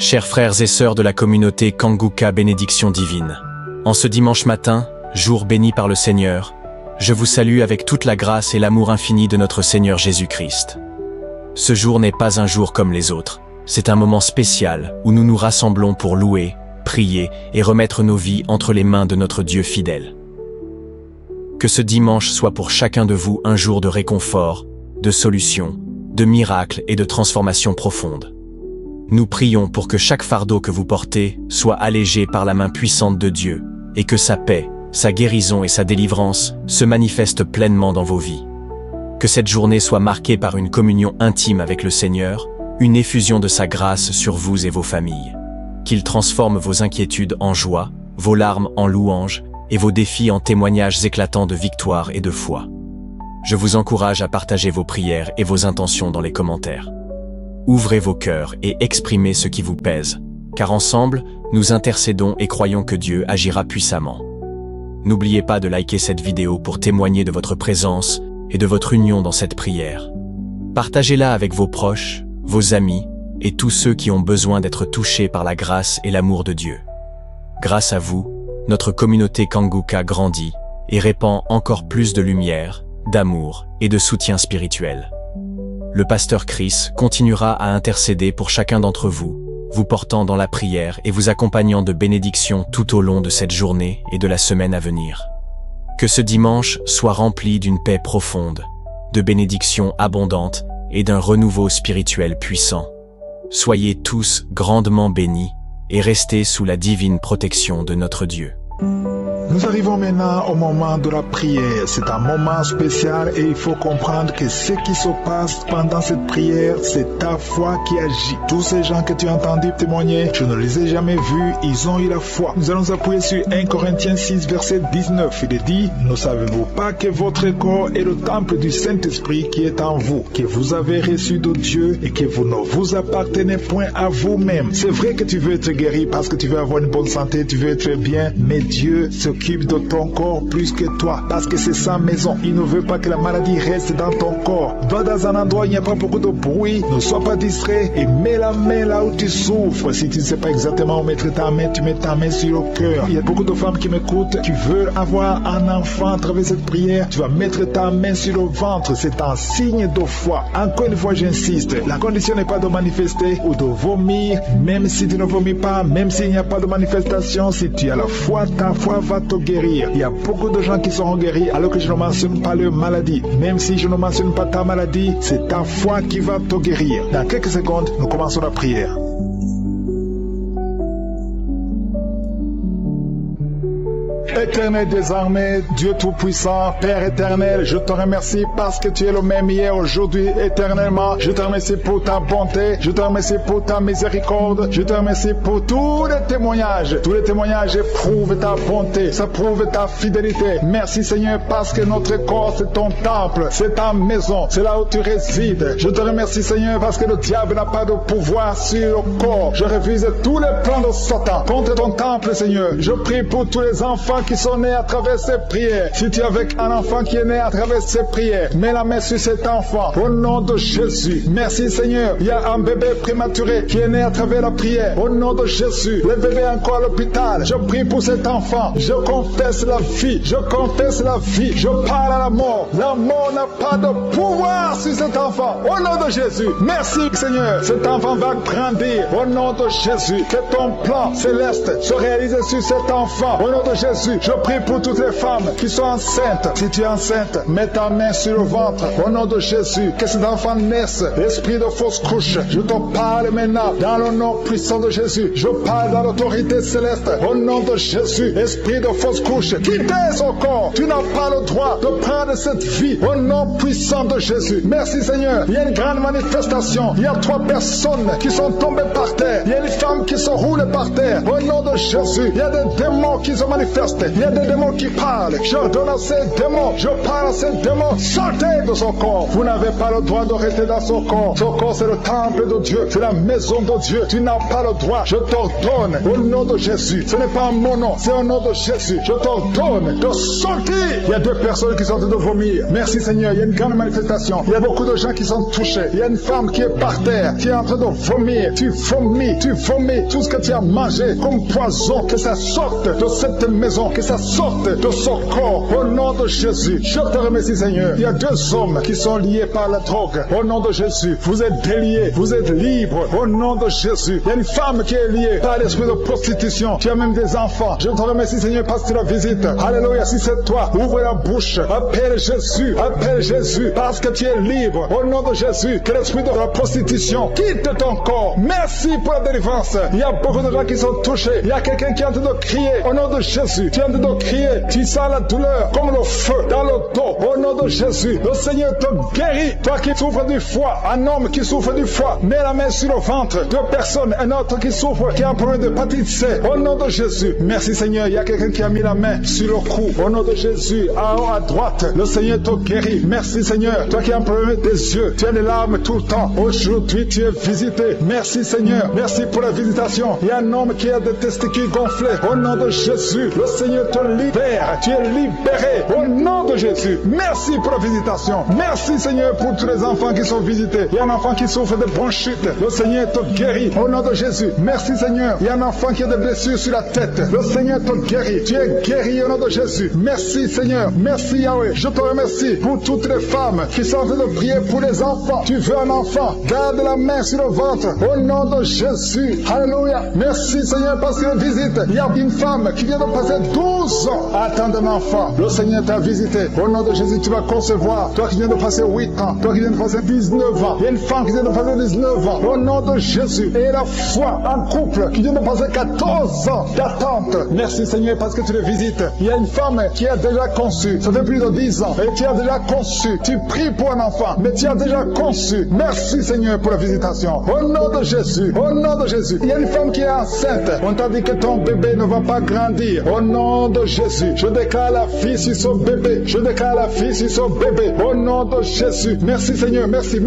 Chers frères et sœurs de la communauté Kanguka Bénédiction Divine, en ce dimanche matin, jour béni par le Seigneur, je vous salue avec toute la grâce et l'amour infini de notre Seigneur Jésus-Christ. Ce jour n'est pas un jour comme les autres, c'est un moment spécial où nous nous rassemblons pour louer, prier et remettre nos vies entre les mains de notre Dieu fidèle. Que ce dimanche soit pour chacun de vous un jour de réconfort, de solution, de miracles et de transformation profonde. Nous prions pour que chaque fardeau que vous portez soit allégé par la main puissante de Dieu et que sa paix, sa guérison et sa délivrance se manifestent pleinement dans vos vies. Que cette journée soit marquée par une communion intime avec le Seigneur, une effusion de sa grâce sur vous et vos familles. Qu'il transforme vos inquiétudes en joie, vos larmes en louanges et vos défis en témoignages éclatants de victoire et de foi. Je vous encourage à partager vos prières et vos intentions dans les commentaires. Ouvrez vos cœurs et exprimez ce qui vous pèse, car ensemble, nous intercédons et croyons que Dieu agira puissamment. N'oubliez pas de liker cette vidéo pour témoigner de votre présence et de votre union dans cette prière. Partagez-la avec vos proches, vos amis et tous ceux qui ont besoin d'être touchés par la grâce et l'amour de Dieu. Grâce à vous, notre communauté Kanguka grandit et répand encore plus de lumière, d'amour et de soutien spirituel. Le pasteur Chris continuera à intercéder pour chacun d'entre vous, vous portant dans la prière et vous accompagnant de bénédictions tout au long de cette journée et de la semaine à venir. Que ce dimanche soit rempli d'une paix profonde, de bénédictions abondantes et d'un renouveau spirituel puissant. Soyez tous grandement bénis et restez sous la divine protection de notre Dieu. Nous arrivons maintenant au moment de la prière. C'est un moment spécial et il faut comprendre que ce qui se passe pendant cette prière, c'est ta foi qui agit. Tous ces gens que tu as entendus témoigner, je ne les ai jamais vus, ils ont eu la foi. Nous allons appuyer sur 1 Corinthiens 6, verset 19. Il est dit, « Ne savez-vous pas que votre corps est le temple du Saint-Esprit qui est en vous, que vous avez reçu de Dieu et que vous ne vous appartenez point à vous-même. » C'est vrai que tu veux être guéri parce que tu veux avoir une bonne santé, tu veux être bien, mais Dieu s'occupe de ton corps plus que toi, parce que c'est sa maison. Il ne veut pas que la maladie reste dans ton corps. Va dans un endroit où il n'y a pas beaucoup de bruit, ne sois pas distrait et mets la main là où tu souffres. Si tu ne sais pas exactement où mettre ta main, tu mets ta main sur le cœur. Il y a beaucoup de femmes qui m'écoutent, qui veulent avoir un enfant à travers cette prière. Tu vas mettre ta main sur le ventre, c'est un signe de foi. Encore une fois, j'insiste, la condition n'est pas de manifester ou de vomir, même si tu ne vomis pas, même s'il n'y a pas de manifestation, si tu as la foi, ta foi va te guérir. Il y a beaucoup de gens qui seront guéris alors que je ne mentionne pas leur maladie. Même si je ne mentionne pas ta maladie, c'est ta foi qui va te guérir. Dans quelques secondes, nous commençons la prière. Éternel des armées, Dieu Tout-Puissant, Père éternel, je te remercie parce que tu es le même hier, aujourd'hui, éternellement. Je te remercie pour ta bonté, je te remercie pour ta miséricorde, je te remercie pour tous les témoignages. Tous les témoignages prouvent ta bonté, ça prouve ta fidélité. Merci Seigneur parce que notre corps c'est ton temple, c'est ta maison, c'est là où tu résides. Je te remercie Seigneur parce que le diable n'a pas de pouvoir sur le corps. Je refuse tous les plans de Satan contre ton temple Seigneur. Je prie pour tous les enfants qui sont nés à travers ces prières. Si tu es avec un enfant qui est né à travers ces prières, mets la main sur cet enfant au nom de Jésus. Merci Seigneur. Il y a un bébé prématuré qui est né à travers la prière. Au nom de Jésus. Le bébé est encore à l'hôpital. Je prie pour cet enfant. Je confesse la vie. Je confesse la vie. Je parle à la mort. La mort n'a pas de pouvoir sur cet enfant. Au nom de Jésus. Merci Seigneur. Cet enfant va grandir. Au nom de Jésus. Que ton plan céleste se réalise sur cet enfant. Au nom de Jésus. Je prie pour toutes les femmes qui sont enceintes. Si tu es enceinte, mets ta main sur le ventre. Au nom de Jésus, que cet enfant naisse. Esprit de fausse couche, je te parle maintenant dans le nom puissant de Jésus. Je parle dans l'autorité céleste. Au nom de Jésus, esprit de fausse couche, quittez son corps. Tu n'as pas le droit de prendre cette vie. Au nom puissant de Jésus. Merci Seigneur. Il y a une grande manifestation. Il y a 3 personnes qui sont tombées par terre. Il y a une femme qui se roule par terre. Au nom de Jésus, il y a des démons qui se manifestent. Il y a des démons qui parlent. J'ordonne à ces démons, je parle à ces démons, sortez de son corps. Vous n'avez pas le droit de rester dans son corps. Son corps, c'est le temple de Dieu, c'est la maison de Dieu. Tu n'as pas le droit. Je t'ordonne au nom de Jésus. Ce n'est pas mon nom, c'est au nom de Jésus. Je t'ordonne de sortir. Il y a 2 personnes qui sont en train de vomir. Merci Seigneur, il y a une grande manifestation. Il y a beaucoup de gens qui sont touchés. Il y a une femme qui est par terre, qui est en train de vomir. Tu vomis tout ce que tu as mangé comme poison. Que ça sorte de cette maison, que ça sorte de son corps. Au nom de Jésus, je te remercie Seigneur. Il y a 2 hommes qui sont liés par la drogue. Au nom de Jésus, vous êtes déliés, vous êtes libres. Au nom de Jésus, il y a une femme qui est liée par l'esprit de prostitution. Tu as même des enfants. Je te remercie Seigneur parce que tu la visites. Alléluia, si c'est toi, ouvre la bouche. Appelle Jésus parce que tu es libre. Au nom de Jésus, que l'esprit de la prostitution quitte ton corps. Merci pour la délivrance. Il y a beaucoup de gens qui sont touchés. Il y a quelqu'un qui est en train de crier. Au nom de Jésus, tu es en train de crier. Tu sens la douleur comme le feu dans le dos. Au nom de Jésus, le Seigneur te guérit. Toi qui souffres du foie, un homme qui souffre du foie, mets la main sur le ventre. 2 personnes, un autre qui souffre, qui a un problème de hépatite C. Au nom de Jésus, merci Seigneur. Il y a quelqu'un qui a mis la main sur le cou. Au nom de Jésus, en haut à droite, le Seigneur te guérit. Merci Seigneur. Toi qui as un problème des yeux, tu as des larmes tout le temps. Aujourd'hui, tu es visité. Merci Seigneur. Merci pour la visitation. Il y a un homme qui a des testicules gonflés. Au nom de Jésus, le Seigneur te libère. Tu es libéré. Au nom de Jésus. Merci pour la visitation. Merci Seigneur pour tous les enfants qui sont visités. Il y a un enfant qui souffre de bronchite. Le Seigneur te guérit. Au nom de Jésus. Merci Seigneur. Il y a un enfant qui a des blessures sur la tête. Le Seigneur te guérit. Tu es guéri au nom de Jésus. Merci Seigneur. Merci Yahweh. Je te remercie pour toutes les femmes qui sont en train de prier pour les enfants. Tu veux un enfant, garde la main sur le ventre. Au nom de Jésus. Alléluia. Merci Seigneur parce que visite. Il y a une femme qui vient de passer 12 ans à attendre un enfant. Le Seigneur t'a visité. Au nom de Jésus, tu vas concevoir. Toi qui viens de passer 8 ans. Toi qui viens de passer 19 ans. Il y a une femme qui vient de passer 19 ans. Au nom de Jésus. Et la foi, un couple qui vient de passer 14 ans d'attente. Merci Seigneur parce que tu les visites. Il y a une femme qui a déjà conçu. Ça fait plus de 10 ans. Et tu as déjà conçu. Tu pries pour un enfant. Mais tu as déjà conçu. Merci Seigneur pour la visitation. Au nom de Jésus. Au nom de Jésus. Il y a une femme qui est enceinte. On t'a dit que ton bébé ne va pas grandir. Au nom de Jésus. Je déclare la fille sur son bébé. Je déclare la fille sur son bébé. Au nom de Jésus. Merci Seigneur. Merci.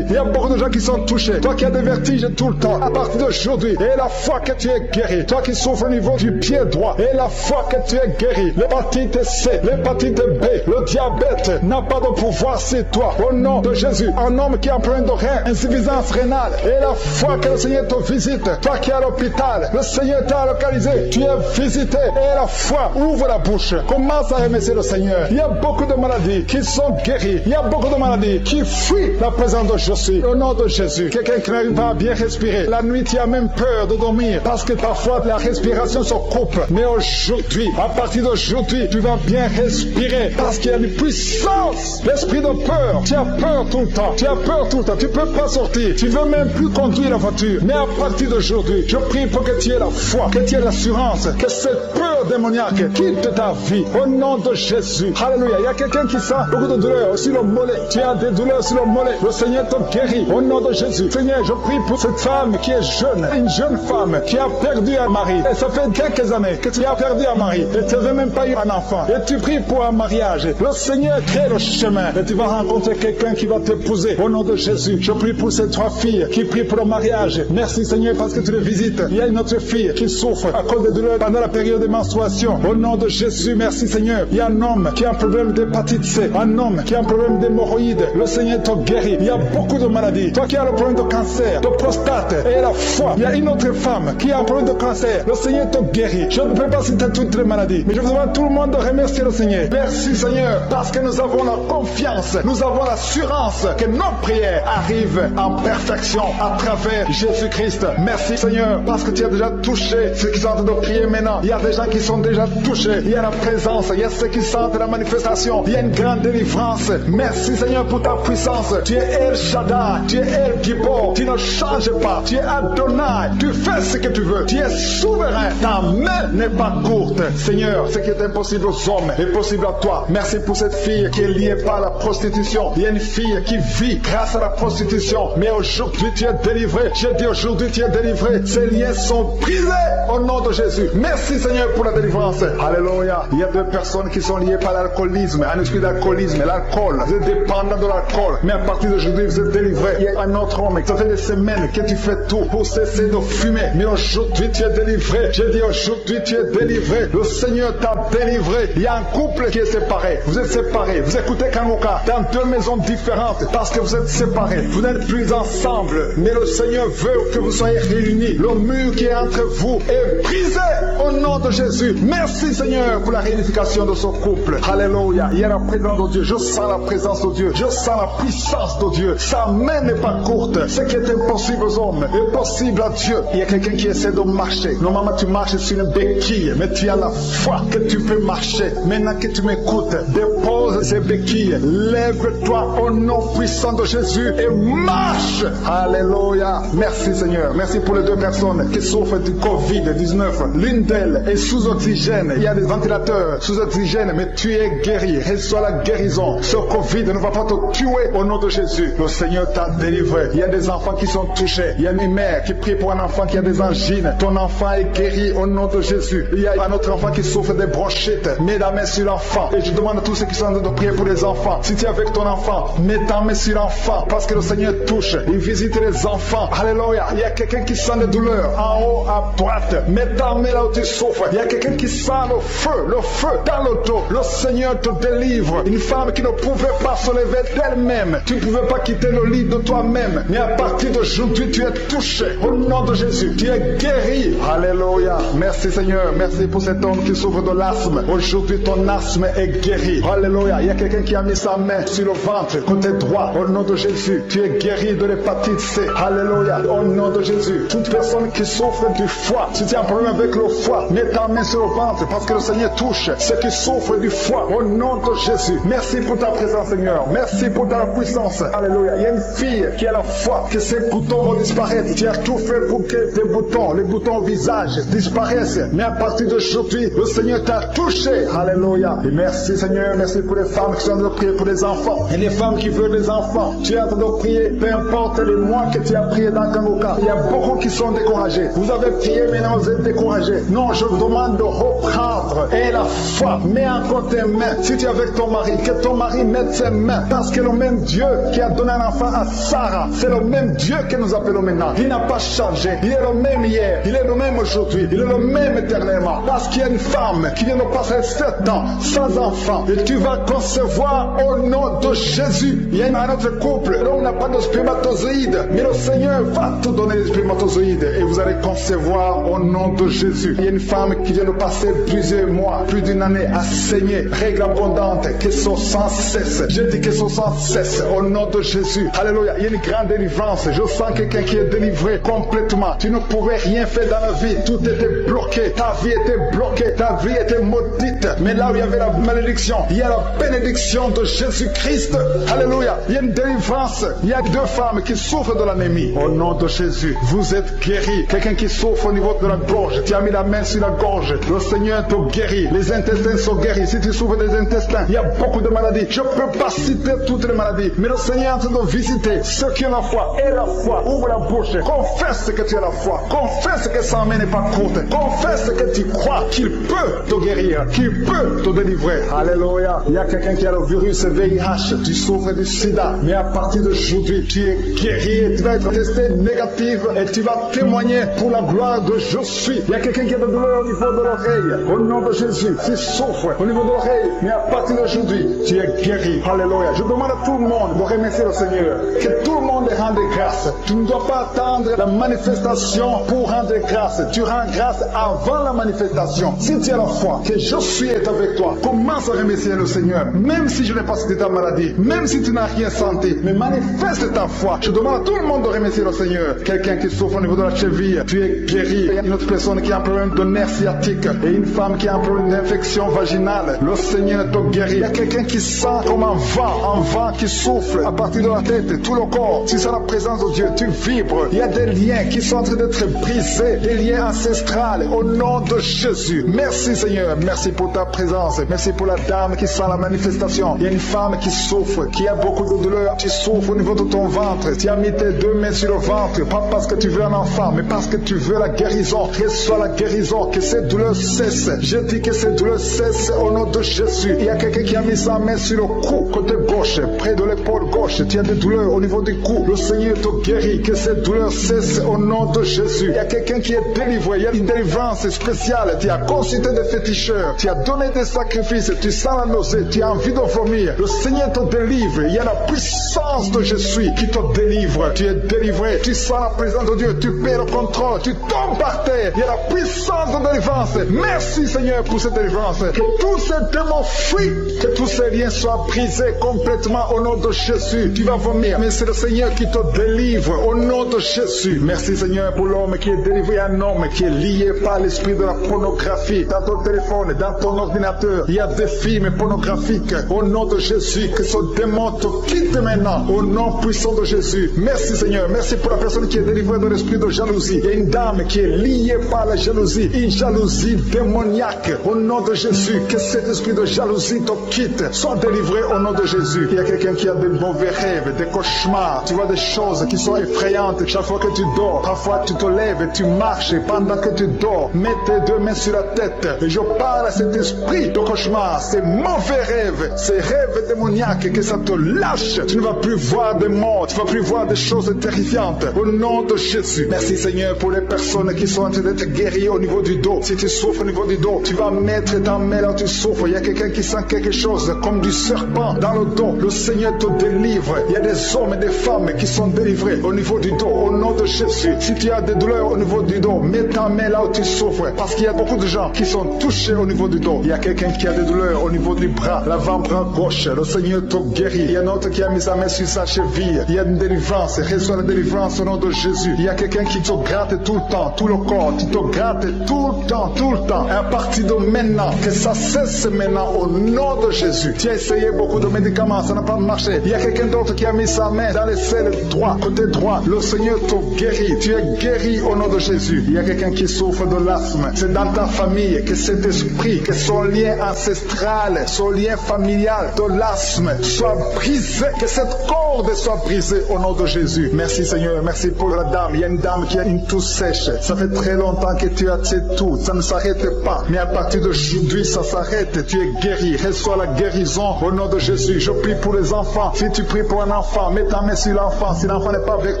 Il y a beaucoup de gens qui sont touchés. Toi qui as des vertiges tout le temps. À partir d'aujourd'hui. Et la foi que tu es guéri. Toi qui souffres au niveau du pied droit. Et la foi que tu es guéri. L'hépatite C. L'hépatite B. Le diabète n'a pas de pouvoir sur toi. Au nom de Jésus. Un homme qui a un problème de rein. Insuffisance rénale. Et la foi que le Seigneur te visite. Toi qui es à l'hôpital. Le Seigneur t'a localisé. Tu es visité. Et la foi. Ouvre la bouche. Commence à remercier le Seigneur. Il y a beaucoup de maladies qui sont guéries. Il y a beaucoup de maladies qui fuient la présence de Jésus. Au nom de Jésus. Quelqu'un qui n'arrive pas à bien respirer. La nuit, tu as même peur de dormir. Parce que parfois, la respiration se coupe. Mais aujourd'hui, à partir d'aujourd'hui, tu vas bien respirer. Parce qu'il y a une puissance. L'esprit de peur. Tu as peur tout le temps. Tu as peur tout le temps. Tu ne peux pas sortir. Tu ne veux même plus conduire la voiture. Mais à partir d'aujourd'hui, je prie pour que tu aies la foi. Que tu aies l'assurance. Que cette peur démoniaque quitte ta vie. Au nom de Jésus. Alléluia. Il y a quelqu'un qui sent beaucoup de douleurs sur le mollet. Tu as des douleurs sur le mollet. Le Seigneur te guérit. Au nom de Jésus. Seigneur, je prie pour cette femme qui est jeune. Une jeune femme qui a perdu un mari. Et ça fait quelques années que tu as perdu un mari. Et tu n'avais même pas eu un enfant. Et tu pries pour un mariage. Le Seigneur crée le chemin. Et tu vas rencontrer quelqu'un qui va t'épouser. Au nom de Jésus. Je prie pour ces 3 filles qui prient pour le mariage. Merci Seigneur parce que tu les visites. Il y a une autre fille qui souffre à cause des douleurs pendant la période de menstruation. Au nom de Jésus, merci Seigneur. Il y a un homme qui a un problème d'hépatite C. Un homme qui a un problème d'hémorroïdes. Le Seigneur te guérit. Il y a beaucoup de maladies. Toi qui as le problème de cancer, de prostate et la foi. Il y a une autre femme qui a un problème de cancer. Le Seigneur te guérit. Je ne peux pas citer toutes les maladies. Mais je vous demande à tout le monde de remercier le Seigneur. Merci Seigneur parce que nous avons la confiance. Nous avons l'assurance que nos prières arrivent en perfection à travers Jésus-Christ. Merci Seigneur parce que tu as déjà touché ceux qui sont en train de prier maintenant. Il y a des gens qui sont déjà touchés. Il y a la présence. Il y a ceux qui sentent la manifestation. Il y a une grande délivrance. Merci Seigneur pour ta puissance. Tu es El Shaddai. Tu es El Gibor. Tu ne changes pas. Tu es Adonai. Tu fais ce que tu veux. Tu es souverain. Ta main n'est pas courte. Seigneur, ce qui est impossible aux hommes est possible à toi. Merci pour cette fille qui est liée par la prostitution. Il y a une fille qui vit grâce à la prostitution. Mais aujourd'hui, tu es délivré. Je dis aujourd'hui, tu es délivré. Ces liens sont brisés au nom de Jésus. Merci Seigneur pour la délivrance. Alléluia. Il y a 2 personnes qui sont liées par l'alcoolisme, un esprit d'alcoolisme, l'alcool. Vous êtes dépendant de l'alcool. Mais à partir d'aujourd'hui, vous êtes délivré. Il y a un autre homme, ça fait des semaines que tu fais tout pour cesser de fumer. Mais aujourd'hui, tu es délivré. J'ai dit aujourd'hui, tu es délivré. Le Seigneur t'a délivré. Il y a un couple qui est séparé. Vous êtes séparés. Vous écoutez Kanguka dans 2 maisons différentes parce que vous êtes séparés. Vous n'êtes plus ensemble. Mais le Seigneur veut que vous soyez réunis. Le mur qui est entre vous est brisé au nom de Jésus. Merci Seigneur pour la réunification de ce couple. Alléluia. Il y a la présence de Dieu. Je sens la présence de Dieu. Je sens la puissance de Dieu. Sa main n'est pas courte. Ce qui est impossible aux hommes est possible à Dieu. Il y a quelqu'un qui essaie de marcher. Normalement tu marches sur une béquille, mais tu as la foi que tu peux marcher. Maintenant que tu m'écoutes, dépose ces béquilles. Lève-toi au nom puissant de Jésus et marche. Alléluia. Merci Seigneur. Merci pour les 2 personnes qui souffrent du Covid-19. L'une d'elles est sous oxygène. Il y a des ventilateurs sous oxygène, mais tu es guéri. Reçois la guérison. Ce Covid ne va pas te tuer au nom de Jésus. Le Seigneur t'a délivré. Il y a des enfants qui sont touchés. Il y a une mère qui prie pour un enfant qui a des angines. Ton enfant est guéri au nom de Jésus. Il y a un autre enfant qui souffre des bronchites. Mets la main sur l'enfant. Et je demande à tous ceux qui sont en train de prier pour les enfants. Si tu es avec ton enfant, mets ta main sur l'enfant. Parce que le Seigneur touche. Il visite les enfants. Alléluia. Il y a quelqu'un qui sent des douleurs en haut à droite. Mets ta main là où tu souffres. Il y a quelqu'un qui sent le feu dans le dos. Le Seigneur te délivre. Une femme qui ne pouvait pas se lever d'elle-même. Tu ne pouvais pas quitter le lit de toi-même. Mais à partir d'aujourd'hui, tu es touché. Au nom de Jésus, tu es guéri. Alléluia. Merci Seigneur. Merci pour cet homme qui souffre de l'asthme. Aujourd'hui, ton asthme est guéri. Alléluia. Il y a quelqu'un qui a mis sa main sur le ventre, côté droit. Au nom de Jésus, tu es guéri de l'hépatite C. Alléluia. Au nom de Jésus. Toute personne qui souffre du foie, si tu as un problème avec le foie, mets ta main sur le ventre parce que le Seigneur touche ceux qui souffrent du foie. Au nom de Jésus. Merci pour ta présence Seigneur. Merci pour ta puissance. Alléluia. Il y a une fille qui a la foi que ses boutons vont disparaître. Tu as tout fait pour que tes boutons, les boutons au visage disparaissent. Mais à partir d'aujourd'hui, le Seigneur t'a touché. Alléluia. Et merci Seigneur. Merci pour les femmes qui sont en train de prier pour les enfants. Et les femmes qui veulent des enfants. Tu es en train de prier, peu importe les mois que tu as prié dans Kanguka. Il y a beaucoup qui sont découragés. Vous avez prié, maintenant vous êtes découragés. Non, je vous demande de reprendre. Et la foi, mets encore tes mains. Si tu es avec ton mari, que ton mari mette ses mains. Parce que le même Dieu qui a donné un enfant à Sarah, c'est le même Dieu que nous appelons maintenant. Il n'a pas changé. Il est le même hier. Il est le même aujourd'hui. Il est le même éternellement. Parce qu'il y a une femme qui vient de passer 7 ans sans enfant. Et tu vas concevoir au nom de Jésus. Il y a un autre couple. L'homme n'a pas de spermatozoïdes. Mais le Seigneur va te donner les spermatozoïdes. Et vous allez concevoir au nom de Jésus. Il y a une femme qui vient de passer plusieurs mois, plus d'une année à saigner. Règles abondantes qui sont sans cesse. Je dis qu'elles sont sans cesse au nom de Jésus. Alléluia. Il y a une grande délivrance. Je sens quelqu'un qui est délivré complètement. Tu ne pouvais rien faire dans la vie. Tout était bloqué. Ta vie était bloquée. Ta vie était maudite. Mais là où il y avait la malédiction, il y a la bénédiction de Jésus-Christ. Alléluia. Il y a une délivrance. Il y a 2 femmes qui souffrent de l'anémie. Au nom de Jésus, vous êtes guéris. Quelqu'un qui souffre au niveau de la gorge, tu as mis la main sur la gorge. Le Seigneur te guérit. Les intestins sont guéris. Si tu souffres des intestins, il y a beaucoup de maladies. Je ne peux pas citer toutes les maladies, mais le Seigneur est en train de visiter ceux qui ont la foi. Et la foi, ouvre la bouche. Confesse que tu as la foi. Confesse que sa main n'est pas courte. Confesse que tu crois qu'il peut te guérir, qu'il peut te délivrer. Alléluia. Il y a quelqu'un qui a le virus VIH. Tu souffres du sida, mais à partir d'aujourd'hui, tu es guéri. Tu vas être testé négatif et tu vas témoigner pour la gloire de je suis. Il y a quelqu'un qui a de douleur au niveau de l'oreille. Au nom de Jésus, tu souffres au niveau de l'oreille, mais à partir d'aujourd'hui, tu es guéri. Alléluia. Je demande à tout le monde de remercier le Seigneur. Que tout le monde rende grâce. Tu ne dois pas attendre la manifestation pour rendre grâce. Tu rends grâce avant la manifestation. Si tu as la foi, que je suis est avec toi, commence à remercier le Seigneur. Même si je n'ai pas cité ta maladie, même si tu n'as rien senti, mais manifeste ta foi. Je demande à tout le monde de remercier le Seigneur. Quelqu'un qui souffre au niveau de la cheville, tu es guéri. Il y a une autre personne qui a un problème de nerf sciatique et une femme qui a un problème d'infection vaginale. Le Seigneur te guérit. Il y a quelqu'un qui sent comme un vent qui souffle à partir de la tête, tout le corps. Si c'est la présence de Dieu, tu vibres. Il y a des liens qui sont en train d'être brisés, des liens ancestrales au nom de Jésus. Merci Seigneur, merci pour ta présence. Merci pour la dame qui sent la manifestation. Il y a une femme qui souffre, qui a beaucoup de douleur. Tu souffres au niveau de ton ventre. Tu as mis tes 2 mains sur le ventre, pas parce que tu veux un enfant, mais parce que tu veux la guérison. Reçois la guérison, que ces douleurs douleurs cessent. Je dis que ces douleurs cessent au nom de Jésus. Il y a quelqu'un qui a mis sa main sur le cou, côté gauche, près de l'épaule gauche. Tu as des douleurs au niveau du cou. Le Seigneur te guérit. Que ces douleurs cessent au nom de Jésus. Il y a quelqu'un qui est délivré. Il y a une délivrance spéciale. Tu as consulté des féticheurs. Tu as donné des sacrifices. Tu sens la nausée. Tu as envie de vomir. Le Seigneur te délivre. Il y a la puissance de Jésus qui te délivre. Tu es délivré. Tu sens la présence de Dieu. Tu perds le contrôle. Tu tombes par terre. Il y a la puissance de délivrance. Merci Seigneur pour cette délivrance. Que tous ces démons fuient. Que tous ces liens soient brisés complètement au nom de Jésus. Tu vas vomir. Mais c'est le Seigneur qui te délivre au nom de Jésus. Merci Seigneur pour l'homme qui est délivré. Un homme qui est lié par l'esprit de la pornographie. Dans ton téléphone, dans ton ordinateur, il y a des films pornographiques. Au nom de Jésus, que ce démon te quitte maintenant. Au nom puissant de Jésus. Merci Seigneur. Merci pour la personne qui est délivrée de l'esprit de jalousie. Il y a une dame qui est liée par la jalousie. Une jalousie démoniaque. Au nom de Jésus, que cet esprit de jalousie te quitte. Sois délivré au nom de Jésus. Il y a quelqu'un qui a de mauvais rêves, des cauchemars. Tu vois des choses qui sont effrayantes chaque fois que tu dors. Parfois tu te lèves et tu marches pendant que tu dors. Mets tes deux mains sur la tête. Et je parle à cet esprit de cauchemar, ces mauvais rêves, ces rêves démoniaques, que ça te lâche. Tu ne vas plus voir de mort, tu ne vas plus voir des choses terrifiantes. Au nom de Jésus. Merci Seigneur pour les personnes qui sont en train d'être guéries au niveau du dos. Si tu souffres au niveau du dos, tu vas mettre ta main là où tu souffres. Il y a quelqu'un qui sent quelque chose comme du serpent dans le dos. Le Seigneur te délivre. Il y a des hommes et des femmes qui sont délivrés au niveau du dos, au nom de Jésus. Si tu as des douleurs au niveau du dos, mets ta main là où tu souffres, parce qu'il y a beaucoup de gens qui sont touchés au niveau du dos. Il y a quelqu'un qui a des douleurs au niveau du bras, l'avant-bras gauche. Le Seigneur te guérit. Il y a un autre qui a mis sa main sur sa cheville. Il y a une délivrance. Reçois la délivrance au nom de Jésus. Il y a quelqu'un qui te gratte tout le temps, tout le corps. Tu te grattes tout le temps, tout le temps. À partir de maintenant, que ça cesse maintenant au nom de Jésus. Tu as essayé beaucoup de médicaments, ça n'a pas marché. Il y a quelqu'un d'autre qui a mis sa main dans les selles droit, côté droit. Le Seigneur te guérit. Tu es guéri au nom de Jésus. Il y a quelqu'un qui souffre de l'asthme. C'est dans ta famille que cet esprit, que son lien ancestral, son lien familial de l'asthme soit brisé. Que cette corde soit brisée au nom de Jésus. Merci Seigneur. Merci pour la dame. Il y a une dame qui a une toux sèche. Ça fait très longtemps que tu as cette toux. Ça ne s'arrête pas. Mais à partir d'aujourd'hui, ça s'arrête. Tu es guéri. Reçois la guérison au nom de Jésus. Je prie pour les enfants. Si tu pries pour un enfant, mets ta main sur l'enfant. Si l'enfant n'est pas avec